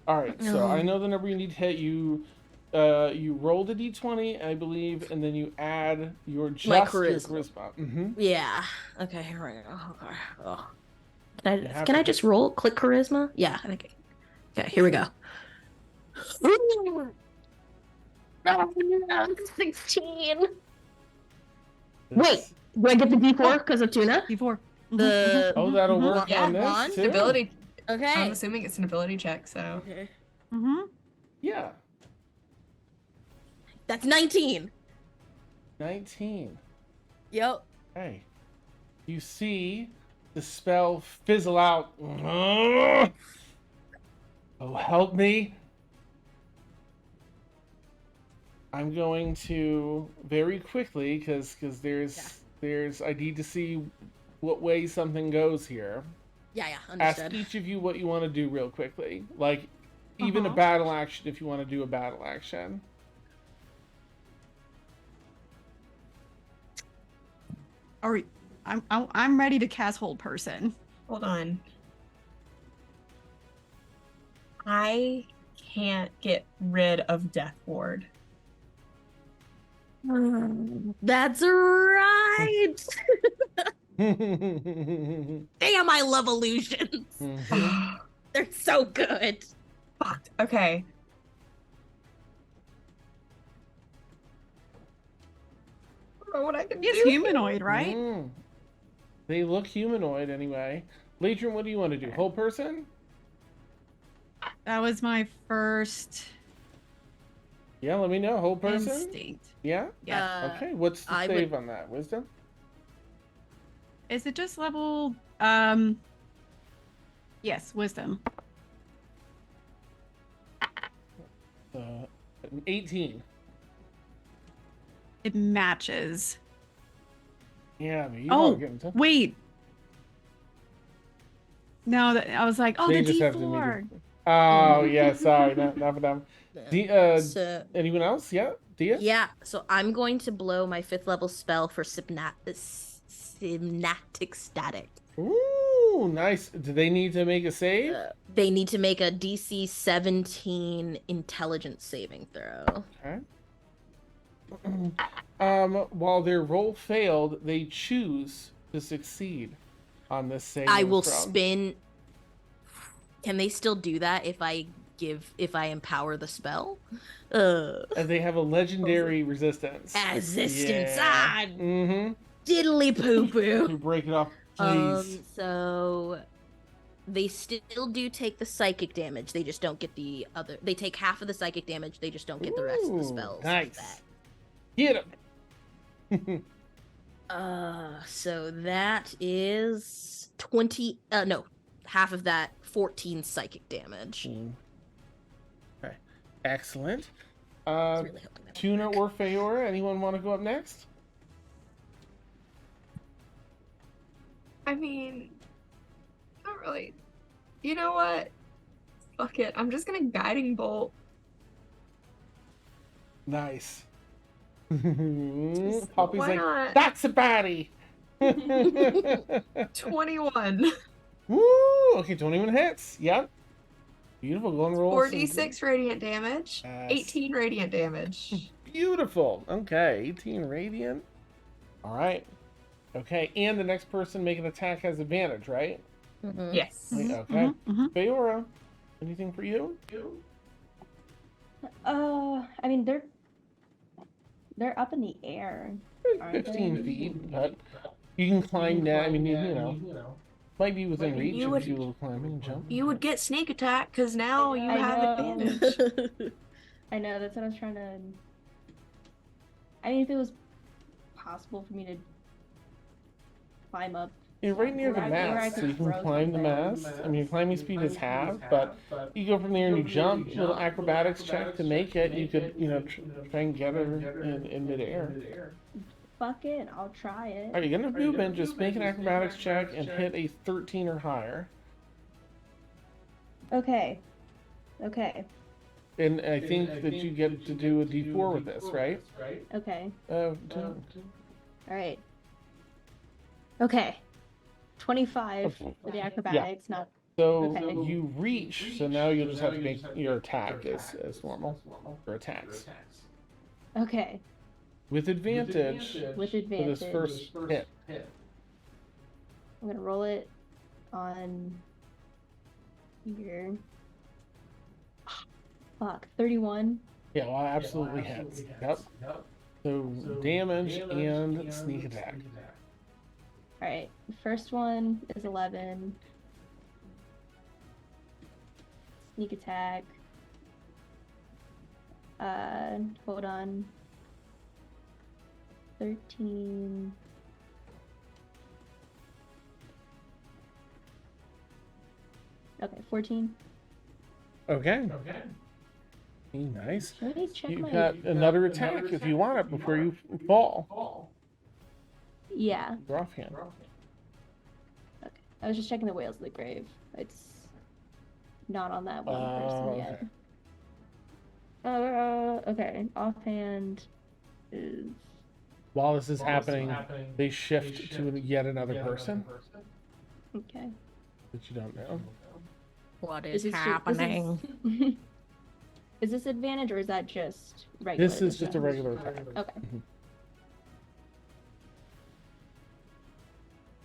All right. So I know the number you need to hit. You rolled a d20, I believe, and then you add your charisma. Mm-hmm. Yeah. Okay. Here we go. Okay. Oh. Can I just roll? Click charisma? Yeah. I think. Okay. Here we go. 16. Wait, do I get the D4 because of Tuna? D4. That'll work Yeah, on this too. Ability. Okay. I'm assuming it's an ability check, so. Okay. Yeah. That's 19. 19. Yep. Hey, you see the spell fizzle out. Oh, help me. I'm going to very quickly because there's I need to see what way something goes here. Yeah, understood. Ask each of you what you want to do real quickly. Like even a battle action if you want to do a battle action. All right. I'm ready to cast Hold Person. Hold on. I can't get rid of Death Ward. That's right. Mhm. Damn, I love illusions. They're so good. Fuck. Okay. I don't know what I can He's do. humanoid, right? Mm. They look humanoid anyway. Latron, what do you want to do? Whole person? That was my first Yeah, let me know. Whole person? instinct. Yeah? Yeah. Okay, what's the I save would- on that? Wisdom? Is it just level yes, wisdom. An 18. It matches. Yeah, but you Oh, are getting tough. wait. No, I was like, oh, They the just have to D4. Oh, yeah, sorry. Not for them. So Anyone else? Yeah? Dia? yeah, so I'm going to blow my 5th level spell for Synaptic Static. Ooh, nice. Do they need to make a save? They need to make a DC 17 intelligence saving throw. Okay. While their roll failed, they choose to succeed on this save. I will throw. spin. Can they still do that if I empower the spell? And they have a legendary resistance. Resistance. Yeah. Mm-hmm. Diddly poo You poo. break it off, please. So they still do take the psychic damage. They just don't get the other. They take half of the psychic damage. They just don't get the rest of the Ooh, spells. Nice. back. Get him. So that is 20. No, half of that 14 psychic damage. Okay. Excellent. I was really hoping that would Tuna work. or Feora, anyone want to go up next? I mean, not really. You know what? Fuck it. I'm just gonna guiding bolt. Nice. Just- Poppy's why like, not? that's a baddie. 21. Woo! Okay, 21 hits. Yep. Beautiful. Go and roll. 46 radiant damage. Yes. 18 radiant damage. Beautiful. Okay, 18 radiant. All right. Okay, and the next person make an attack has advantage, right? Mhm. Yes. Wait, Mhm, okay. mhm, mhm. Feora, anything for you? I mean, they're up in the air. Aren't 15 they? feet, but you can climb down. I mean, you know, might be within reach you if would- you do a little climbing and jump. You would get sneak attack because now you I have know. advantage. I know, that's what I was trying to. I mean, if it was possible for me to climb up. You're right near the Where I mast, so could you can throw climb the something. mast. I mean, your climbing speed is half, but you go from there and you jump, little acrobatics check to make it. You could, try and get her in midair. Fuck it, I'll try it. Are you gonna movement? Just make an acrobatics check and hit a 13 or higher. Okay. Okay. And I think that you get to do a D4 with this, right? Okay. Two. Alright. Okay. 25 Okay. for the acrobatics, not. So Okay. you reach, so now you'll just have to make your attack as normal for attacks. Okay. With advantage With for advantage. this first hit. I'm gonna roll it on here. Fuck. 31. Yeah, well, absolutely hits. Yep. So damage and sneak attack. Alright. First one is 11. Sneak attack. Hold on. 13. Okay, 14. Okay. Nice. Should I check You've my. got another attack if you want it before you fall. Yeah. You're offhand. Okay. I was just checking the Whales of the Grave. It's not on that one person okay. yet. Okay. Offhand is while this is happening, they shift to yet another person Okay. that you don't know. What Is is this happening? Is this advantage or is that just regular? This is just a disadvantage? regular attack. Okay. Mhm.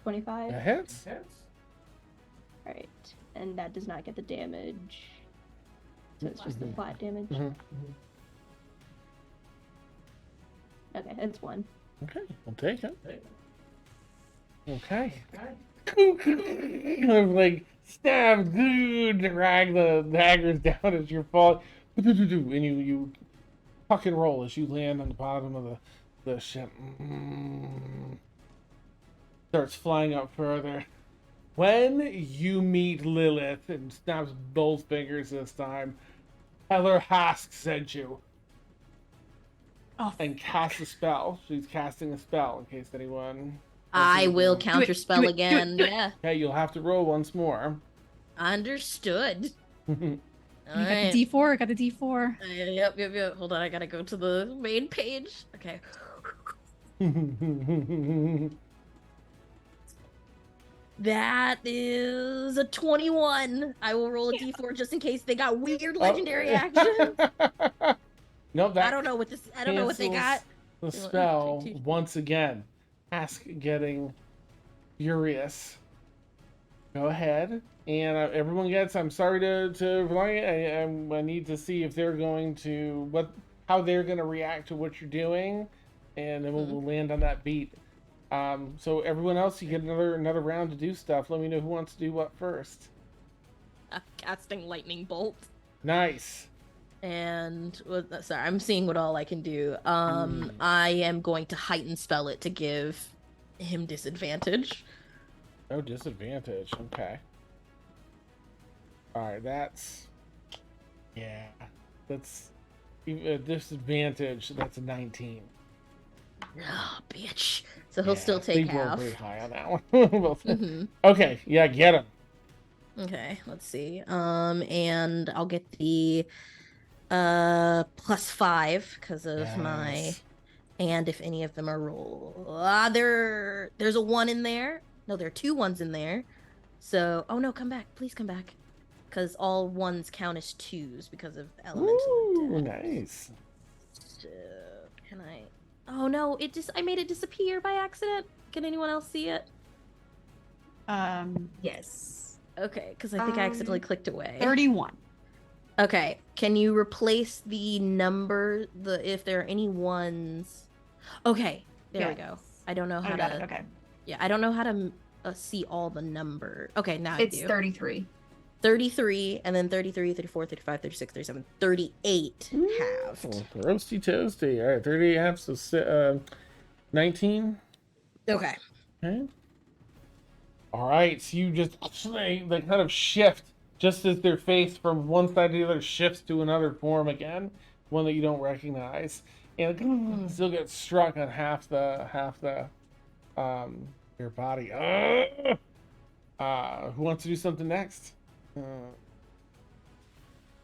25. That hits. All right, and that does not get the damage. So it's just the Mhm. flat damage. Mhm. Okay, it's 1. Okay, I'll take it. Okay. I'm like stab, drag the daggers down as you're falling, and you tuck and roll as you land on the bottom of the ship. Starts flying up further. When you meet Lilith and snaps both fingers this time, Heather Hask sent you Oh, and cast a spell. She's casting a spell in case anyone. I will Do counterspell do it, again. do it. Yeah, Okay, you'll have to roll once more. understood. All you got right. the D4. Got the D4. Yep. Hold on, I gotta go to the main page. Okay. That is a 21. I will roll a d4 just in case they got weird legendary action. No, that I don't know what this. I don't know what they got. the They want- spell take two. once again. Ask getting furious. Go ahead, and everyone gets. I'm sorry to rely. I need to see if they're going to how they're going to react to what you're doing, and then we'll land on that beat. So everyone else, you get another round to do stuff. Let me know who wants to do what first. Casting lightning bolt. Nice. And sorry, I'm seeing what all I can do. I am going to heighten spell it to give him disadvantage. No disadvantage. Okay. All right, that's a disadvantage. That's a 19. Oh, bitch. So he'll still They take rolled half. pretty high on that one. Well, Mhm. Okay, yeah, get him. Okay, let's see. And I'll get the +5 because of my, Yes. and if any of them are roll. There's a 1 in there. No, there are 2 ones in there. So, oh no, come back. Please come back. Because all 1s count as 2s because of elemental Ooh, attack. nice. So, can I? Oh no, I made it disappear by accident. Can anyone else see it? Yes. Okay, because I think I accidentally clicked away. 31. Okay, can you replace the number, if there are any ones? Okay, there we go. I don't know how I got to. it. Okay. Yeah, I don't know how to see all the number. Okay, now It's I do. 33. 33, and then 33, 34, 35, 36, 37, 38 halved. Roasty toasty. All right, 38 half, so 19. Okay. Okay. All right, so you just they kind of shift just as their face from one side to the other shifts to another form again, one that you don't recognize, and still get struck on half the your body. Who wants to do something next?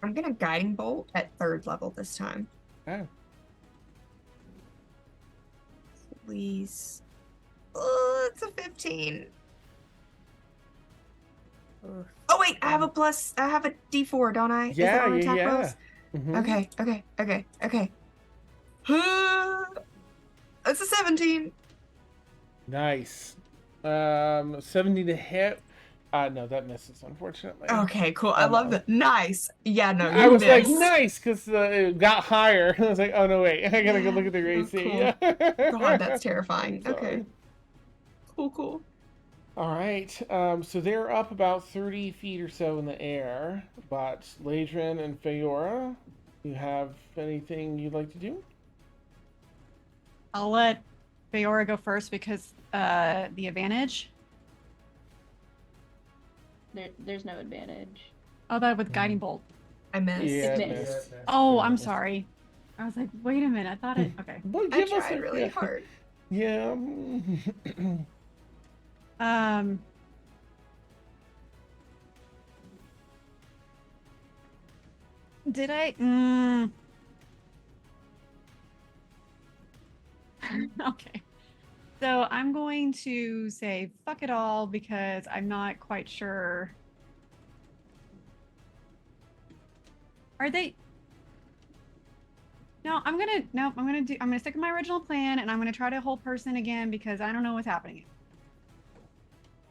I'm gonna guiding bolt at 3rd level this time. Okay. Please. Oh, it's a 15. Ugh. Oh wait, I have a D4, don't I? Is that on attack rolls? Mhm. Okay. It's a 17. Nice. 70 to hit. No, that misses, unfortunately. Okay, cool. I love that. Nice. Yeah, no, I you was like, missed. nice, because it got higher. I was like, oh, no, wait. I gotta go look at their Oh, AC. cool. God, that's terrifying. Sorry. Okay. Cool. All right. So they're up about 30 feet or so in the air. But Ladrin and Feora, you have anything you'd like to do? I'll let Feora go first because the advantage. There's no advantage. Oh, that with guiding bolt. I missed. Yeah, It it missed. missed. Oh, Yeah, I'm it missed. sorry. I was like, wait a minute. I thought it. Okay. Well, I give us tried a- really yeah. hard. Yeah. Did I? Okay. So I'm going to say fuck it all because I'm not quite sure. Are they? No, I'm gonna stick with my original plan and I'm gonna try to hold person again because I don't know what's happening.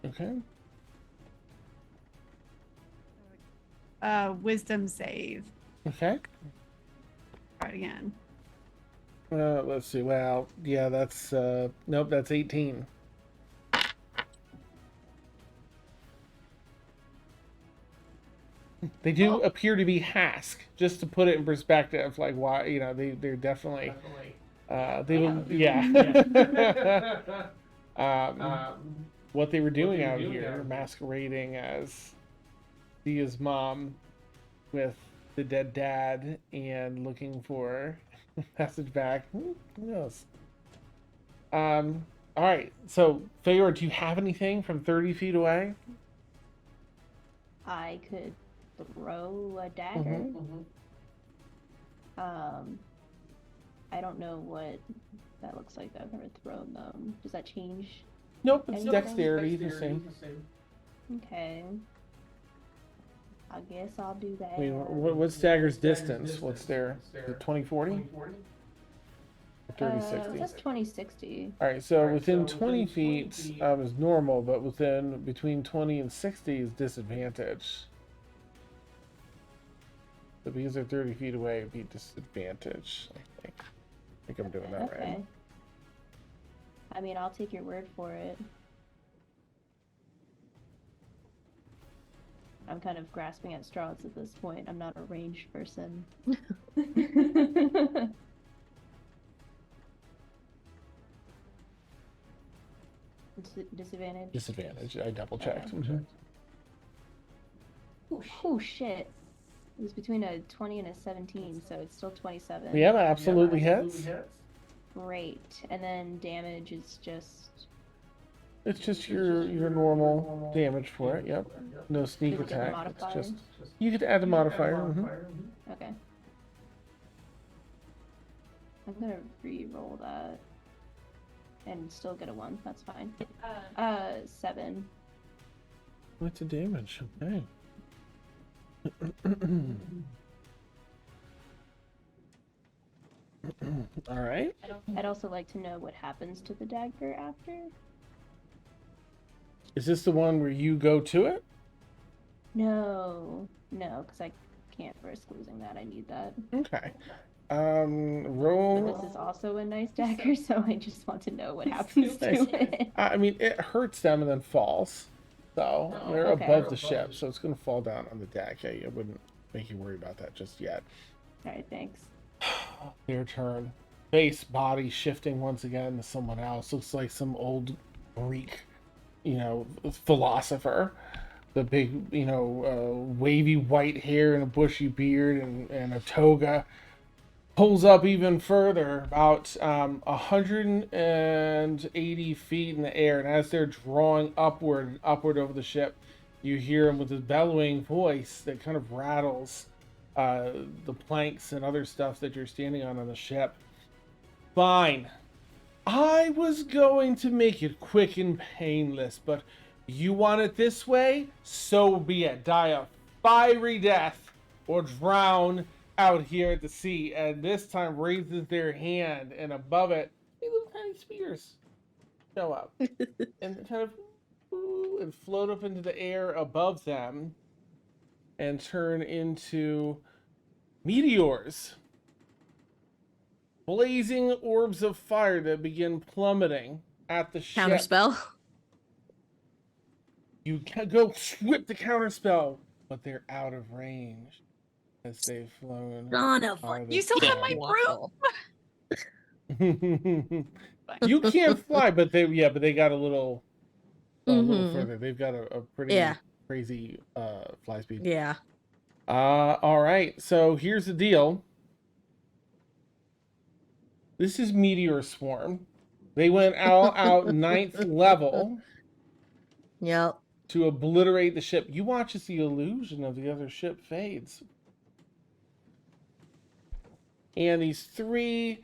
Okay. Wisdom save. Okay. Try it again. Let's see. Well, yeah, that's nope, that's 18. They do appear to be Hask, just to put it in perspective. Like, why, you know, they're definitely what they were doing out here, masquerading as Dia's mom with the dead dad and looking for message back. Who knows? All right. So, Feyor, do you have anything from 30 feet away? I could throw a dagger. I don't know what that looks like. I've never thrown them. Does that change? Nope, it's Anything? dexterity, the same. Okay. I guess I'll do that. I mean, what's dagger's distance? What's their 2040? 3060. That's 2060. All right, so within 20 feet is normal, but between 20 and 60 is disadvantage. So because they're 30 feet away, it'd be disadvantage. I think I'm doing that Okay. right. I mean, I'll take your word for it. I'm kind of grasping at straws at this point. I'm not a ranged person. Disadvantage? Disadvantage. I double checked. Oh shit. It was between a 20 and a 17, so it's still 27. Yeah, that absolutely hits. Great. And then damage is just... It's just your normal damage for it. Yep. No sneak Does it get a attack. It's modifier? just you could add a modifier. Okay. I'm gonna re-roll that. And still get a 1. That's fine. 7. What's the damage? Okay. All right. I'd also like to know what happens to the dagger after. Is this the one where you go to it? No, because I can't risk losing that. I need that. Okay. But Roll. this is also a nice dagger, so I just want to know what happens Nice. to it. I mean, it hurts them and then falls. So they're okay. above the ship, so it's going to fall down on the deck. I wouldn't make you worry about that just yet. All right, thanks. Their turn. Face, body shifting once again to someone else. Looks like some old Greek, philosopher. The big, wavy white hair and a bushy beard and a toga. Pulls up even further, about 180 feet in the air. And as they're drawing upward over the ship, you hear him with his bellowing voice that kind of rattles the planks and other stuff that you're standing on the ship. Fine. I was going to make it quick and painless, but you want it this way? So be it. Die a fiery death or drown out here at the sea. And this time raises their hand, and above it, these little tiny spears show up and kind of and float up into the air above them and turn into meteors. Blazing orbs of fire that begin plummeting at the ship. Counterspell. You can go whip the counterspell, but they're out of range as they've flown. Son of out of You still have my Waffle. broom. You can't fly, but they got a little further. They've got a pretty crazy fly speed. Yeah. All right. So here's the deal. This is Meteor Swarm. They went out 9th level. Yep. To obliterate the ship. You watch as the illusion of the other ship fades. And these 3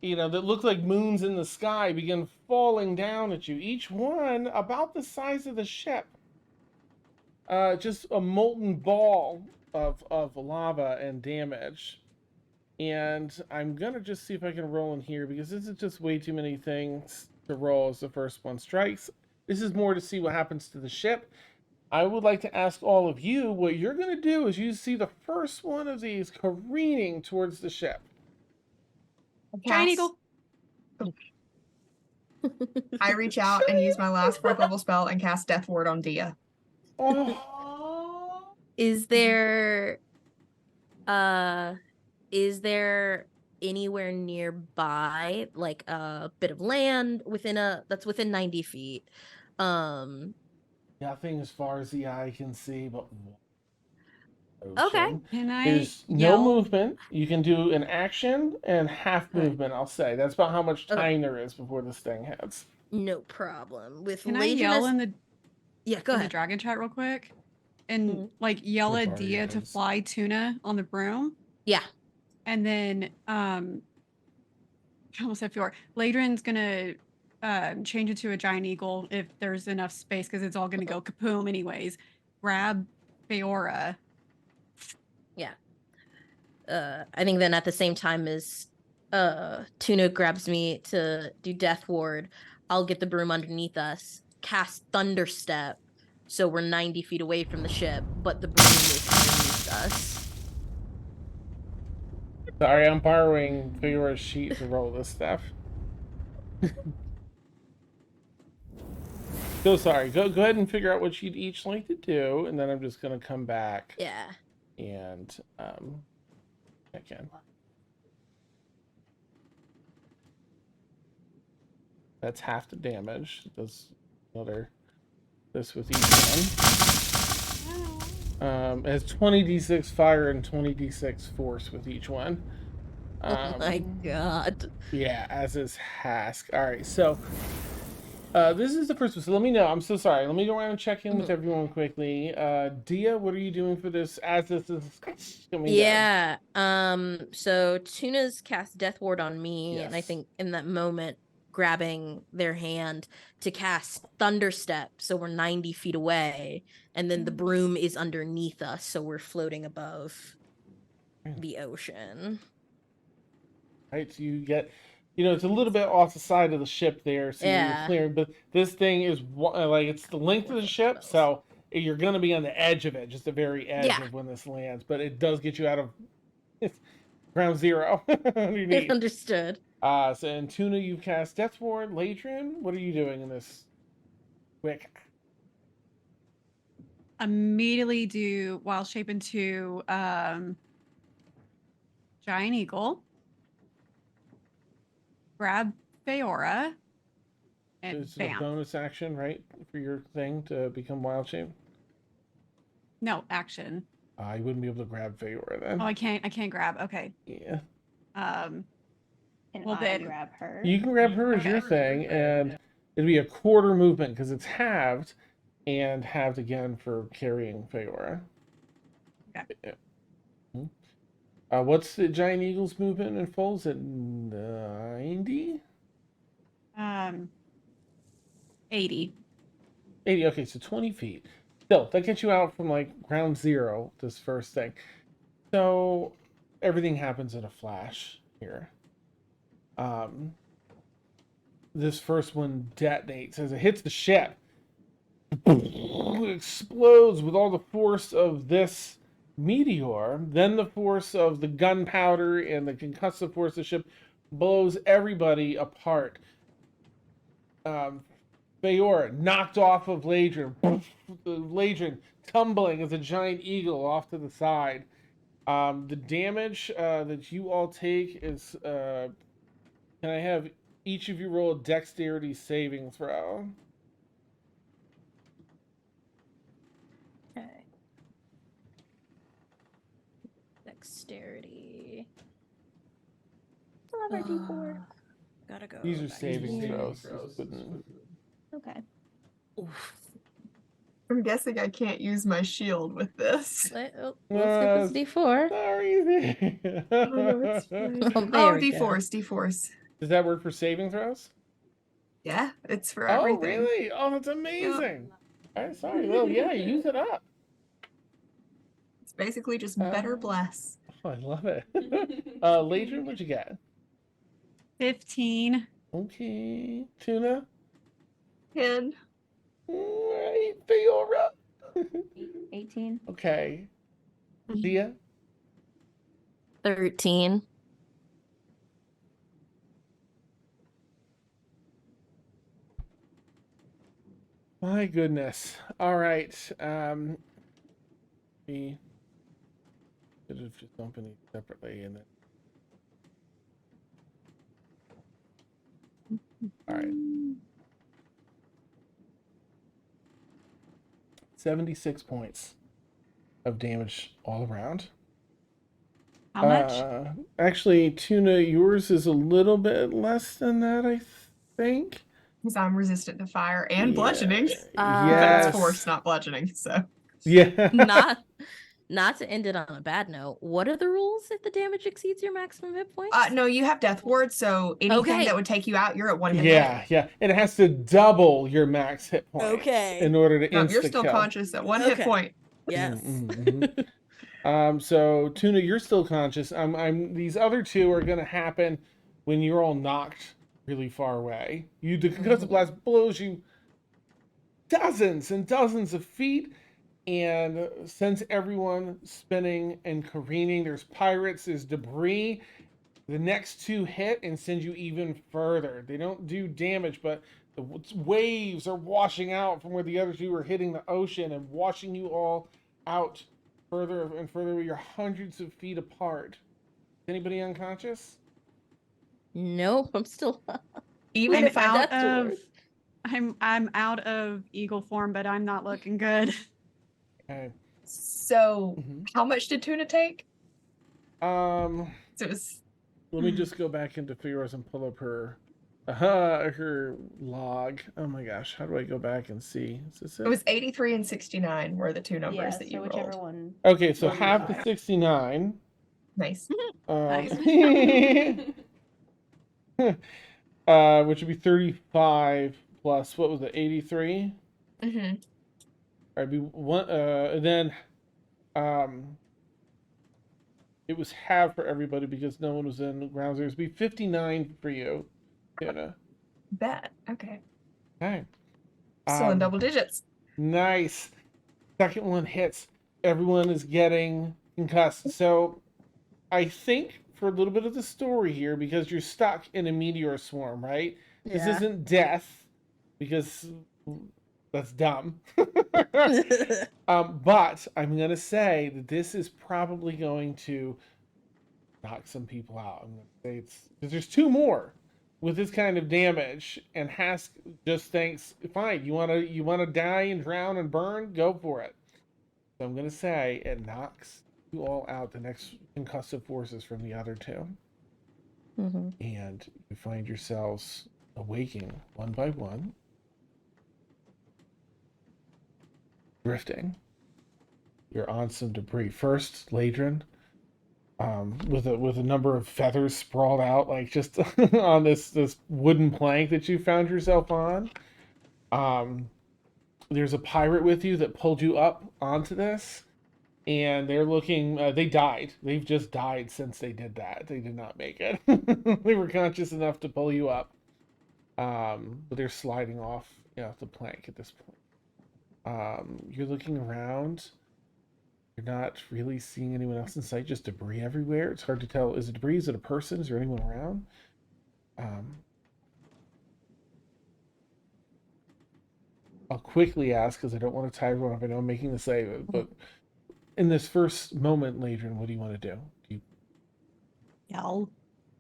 that look like moons in the sky begin falling down at you, each one about the size of the ship. Just a molten ball of lava and damage. And I'm going to just see if I can roll in here, because this is just way too many things to roll as the first one strikes. This is more to see what happens to the ship. I would like to ask all of you, what you're going to do is you see the first one of these careening towards the ship. Giant Cast- eagle. I reach out and use my last 4th level spell and cast Death Ward on Dia. Oh. Is there anywhere nearby, like a bit of land that's within 90 feet? Nothing as far as the eye can see, but Okay. ocean. Can I There's no yell? movement. You can do an action and half Okay. movement, I'll say. That's about how much Okay. time there is before this thing hits. No problem. With Can I yell in the go in the ahead. dragon chat real quick? And Mhm. like yell Or at Dia to barriers. fly Tuna on the broom. Yeah. And then I almost said Fiora. Ladrin's gonna change into a giant eagle if there's enough space, because it's all gonna go kapoom anyways. Grab Fiora. Yeah. I think then at the same time as Tuna grabs me to do Death Ward, I'll get the broom underneath us, cast Thunderstep, so we're 90 feet away from the ship, but the broom is underneath us. Sorry, I'm borrowing Fiora's sheet to roll this stuff. So sorry. Go ahead and figure out what you'd each like to do, and then I'm just gonna come back Yeah. and check in. That's half the damage. Does another this with each one. It has 20d6 fire and 20d6 force with each one. Oh my god. Yeah, as is Hask. All right, so this is the first one. So let me know. I'm so sorry. Let me go around and check in with everyone quickly. Dia, what are you doing for this? As this is coming down? Yeah. So Tuna's cast Death Ward on me, and I Yes. think in that moment, grabbing their hand to cast Thunderstep, so we're 90 feet away, and then the broom is underneath us, so we're floating above the ocean. Right, so you get, it's a little bit off the side of the ship there, so you're Yeah. clearing. But this thing is like it's the length of the ship, so you're gonna be on the edge of it, just the very edge Yeah. of when this lands. But it does get you out of ground zero underneath. Understood. So in Tuna, you've cast Death Ward. Latrin, what are you doing in this quick? Immediately do wild shape into giant eagle. Grab Fiora. And It's a bam. bonus action, right, for your thing to become wild shape? No, action. You wouldn't be able to grab Fiora then. Oh, I can't grab. Okay. Yeah. Can Well, I then- grab her? You can grab her as your thing, and it'd be a quarter movement because it's halved, and halved again for carrying Fiora. Okay. Yeah. What's the giant eagle's movement in fulls at 90? 80. 80. Okay, so 20 feet. Still, that gets you out from like ground zero. This first thing. So everything happens in a flash here. This first one detonates as it hits the ship. It explodes with all the force of this meteor. Then the force of the gunpowder and the concussive force of the ship blows everybody apart. Fiora knocked off of Ladrin. Ladrin tumbling as a giant eagle off to the side. The damage that you all take is... can I have each of you roll a dexterity saving throw? Okay. Dexterity. Still have our D4. Gotta go. These are back to saving here. throws. Just couldn't- Okay. Oof. I'm guessing I can't use my shield with this. Let's get this D4. Sorry. Oh, no, it's fine. Oh, there Oh, we go. D4s, D4s. Does that work for saving throws? Yeah, it's for Oh, everything. really? Oh, that's amazing. All right, sorry. Well, yeah, use it up. It's basically just better bless. Oh, I love it. Ladron, what'd you get? 15. Okay. Tuna? 10. All right, Theora. 18. Okay. Dia? 13. My goodness. All right. We should have just opened these separately and then. All right. 76 points of damage all around. How much? Actually, Tuna, yours is a little bit less than that, I think. Because I'm resistant to fire and bludgeoning. But Yes. it's force, not bludgeoning, so. Yeah. Not to end it on a bad note. What are the rules if the damage exceeds your maximum hit points? No, you have death ward, so anything Okay. that would take you out, you're at 1 hit Yeah, point. yeah. And it has to double your max hit points Okay. in order to No, insta you're still kill. conscious at 1 hit Okay. point. Yes. So Tuna, you're still conscious. These other two are gonna happen when you're all knocked really far away. The concussive blast blows you dozens and dozens of feet and sends everyone spinning and careening. There's pirates, there's debris. The next two hit and send you even further. They don't do damage, but the waves are washing out from where the other two are hitting the ocean and washing you all out further and further. You're hundreds of feet apart. Is anybody unconscious? Nope, I'm still. Even I'm if I out death of dwarf. I'm out of eagle form, but I'm not looking good. Okay. So, Mhm. how much did Tuna take? So it was. let me just go back into Fiora's and pull up her log. Oh my gosh, how do I go back and see? Is this it? It was 83 and 69 were the two numbers Yeah, that so you whichever rolled. one. Okay, so Well, half the yeah. 69. Nice. Nice. Which would be 35 plus what was it, 83? Mm-hmm. I'd be one. And then, it was half for everybody because no one was in ground zeros. It'd be 59 for you, Tuna. Bet. Okay. Okay. Still in double digits. Nice. Second one hits. Everyone is getting concussed. So I think for a little bit of the story here, because you're stuck in a meteor swarm, right? This Yeah. isn't death, because that's dumb. But I'm gonna say that this is probably going to knock some people out. I'm gonna say it's because there's two more with this kind of damage, and Hask just thinks, fine, you wanna die and drown and burn, go for it. So I'm gonna say it knocks you all out, the next concussive forces from the other two. Mm-hmm. And you find yourselves awaking one by one, drifting. You're on some debris. First, Ladron, with a number of feathers sprawled out, like just on this wooden plank that you found yourself on. There's a pirate with you that pulled you up onto this, and they're looking. They died. They've just died since they did that. They did not make it. They were conscious enough to pull you up, but they're sliding off, the plank at this point. You're looking around. You're not really seeing anyone else in sight. Just debris everywhere. It's hard to tell. Is it debris? Is it a person? Is there anyone around? I'll quickly ask because I don't want to tie everyone up. I know I'm making this say, but in this first moment, Ladron, what do you want to do? Yell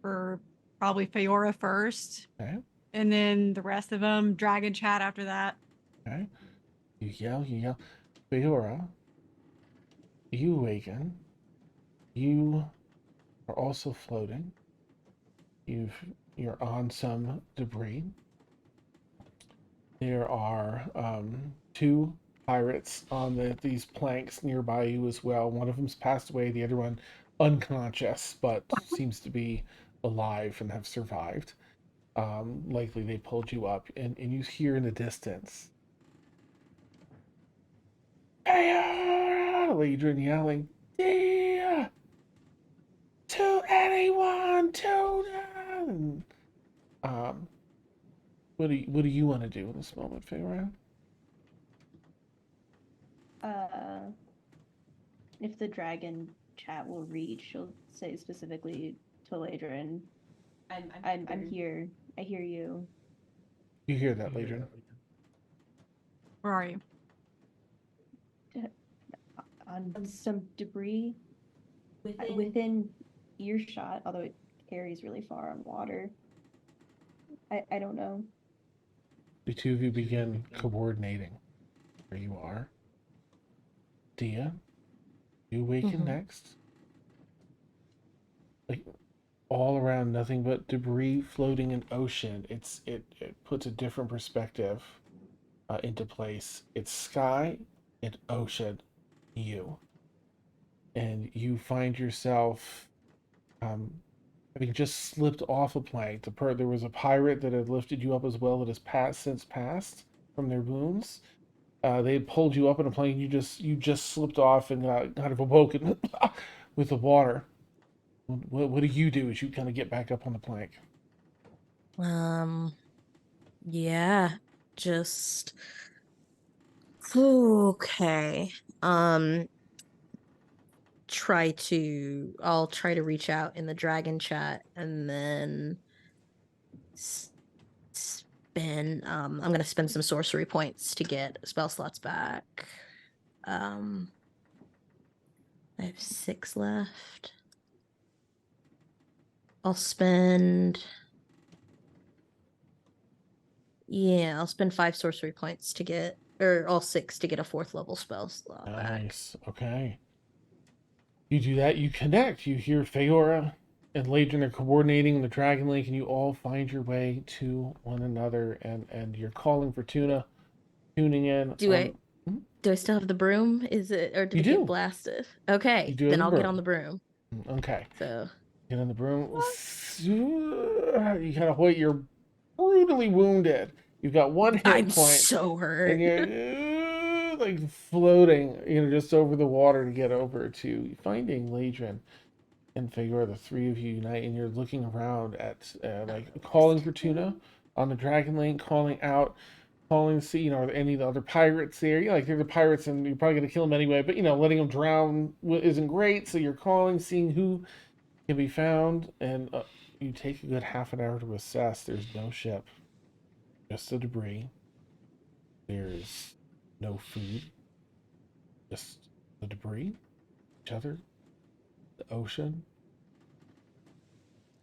for probably Fiora first, Okay. and then the rest of them dragon chat after that. Okay. You yell. Fiora, you awaken. You are also floating. You're on some debris. There are two pirates on these planks nearby you as well. One of them's passed away, the other one unconscious, but seems to be alive and have survived. Likely they pulled you up, and you hear in the distance, Ladrin yelling, "Dear, to anyone, Tuna!" And, what do you want to do in this moment, Feyre? If the dragon chat will read, she'll say specifically to Ladrin, I'm here. I hear you. You hear that, Ladrin? Where are you? On some debris within earshot, although it carries really far on water. I don't know. The two of you begin coordinating where you are. Dia, you awaken next. Like, all around, nothing but debris floating in ocean. It puts a different perspective into place. It's sky and ocean, you, and you find yourself having just slipped off a plank. There was a pirate that had lifted you up as well that has since passed from their wounds. They had pulled you up in a plank. You just slipped off and got kind of awoken with the water. What do you do as you kind of get back up on the plank? Yeah, just okay. I'll try to reach out in the dragon chat and then spend I'm gonna spend some sorcery points to get spell slots back. I have 6 left. I'll spend 5 sorcery points to get, or all 6 to get a 4th level spell slot back. Nice. Okay. You do that, you connect. You hear Feora and Ladrin are coordinating the Dragon Link, and you all find your way to one another, and you're calling for Tuna, tuning in. Do I still have the broom? Is it, or did You it do. get blasted? Okay, You do have then the I'll get broom. on the broom. Okay. So Get on the broom. You kind of wait. You're brutally wounded. You've got one hit I'm point, so hurt. and you're like floating, just over the water to get over to finding Ladrin and Feora. The three of you unite, and you're looking around at like calling for Tuna on the Dragon Link, calling out, calling to see, are there any of the other pirates there? Like, they're the pirates, and you're probably gonna kill them anyway. But letting them drown isn't great. So you're calling, seeing who can be found, and you take a good half an hour to assess. There's no ship, just the debris. There's no food, just the debris, each other, the ocean,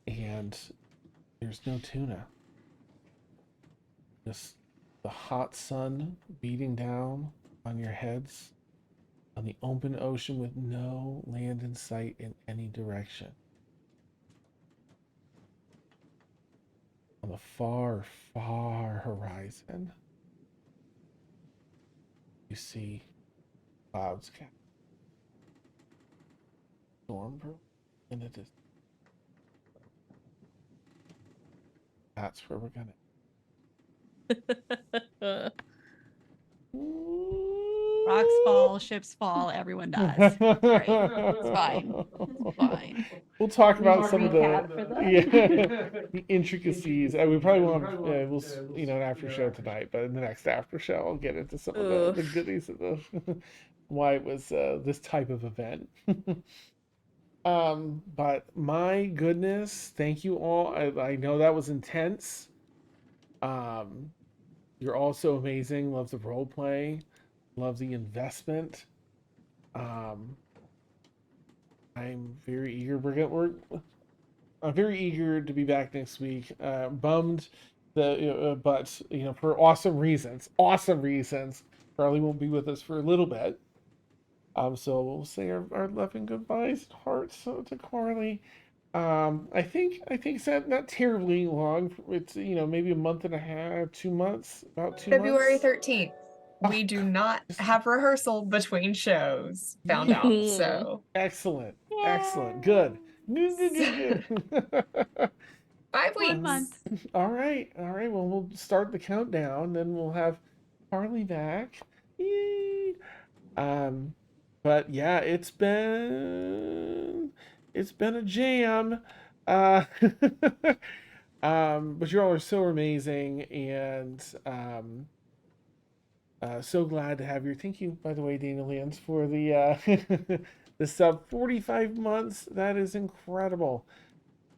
and there's no Tuna. Just the hot sun beating down on your heads on the open ocean with no land in sight in any direction. On the far, far horizon, you see clouds storm in the distance. That's where we're gonna. Rocks fall, ships fall, everyone dies. Great. It's fine. It's fine. We'll talk about More some of recap for the intricacies. We probably won't have, an after show tonight, but in the next after show, I'll get into some of the goodies of the why it was this type of event. But my goodness, thank you all. I know that was intense. You're all so amazing. Love the role play. Love the investment. I'm very eager. I'm very eager to be back next week. Bummed but for awesome reasons. Charlie won't be with us for a little bit. So we'll say our loving goodbyes and hearts to Carly. I think it's not terribly long. It's maybe a month and a half, 2 months, about 2 February months. 13th. We do not have rehearsal between shows, found out. So Excellent. Good. 5 weeks. 1 month. All right. Well, we'll start the countdown. Then we'll have Harley back. Yay. But yeah, it's been a jam. Uh, but you all are so amazing, and so glad to have you. Thank you, by the way, Daniel Lands, for the the sub 45 months. That is incredible.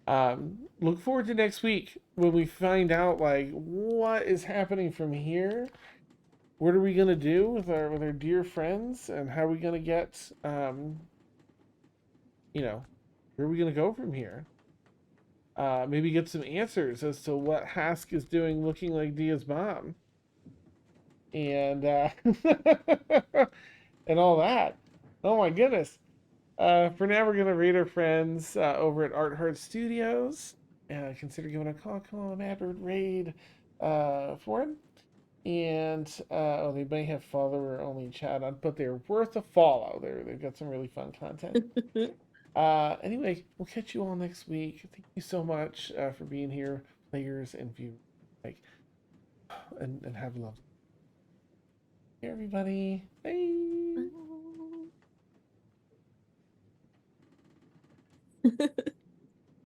Look forward to next week when we find out like what is happening from here. What are we gonna do with our dear friends, and how are we gonna get where are we gonna go from here? Maybe get some answers as to what Hask is doing, looking like Dia's mom, and and all that. Oh my goodness. For now, we're gonna rate our friends over at Art Heart Studios. Consider giving a call them Edward raid for him. And they may have follower only chat on, but they're worth a follow. They've got some really fun content. Anyway, we'll catch you all next week. Thank you so much for being here, players and viewers. And have a lovely day, everybody. Bye. Bye.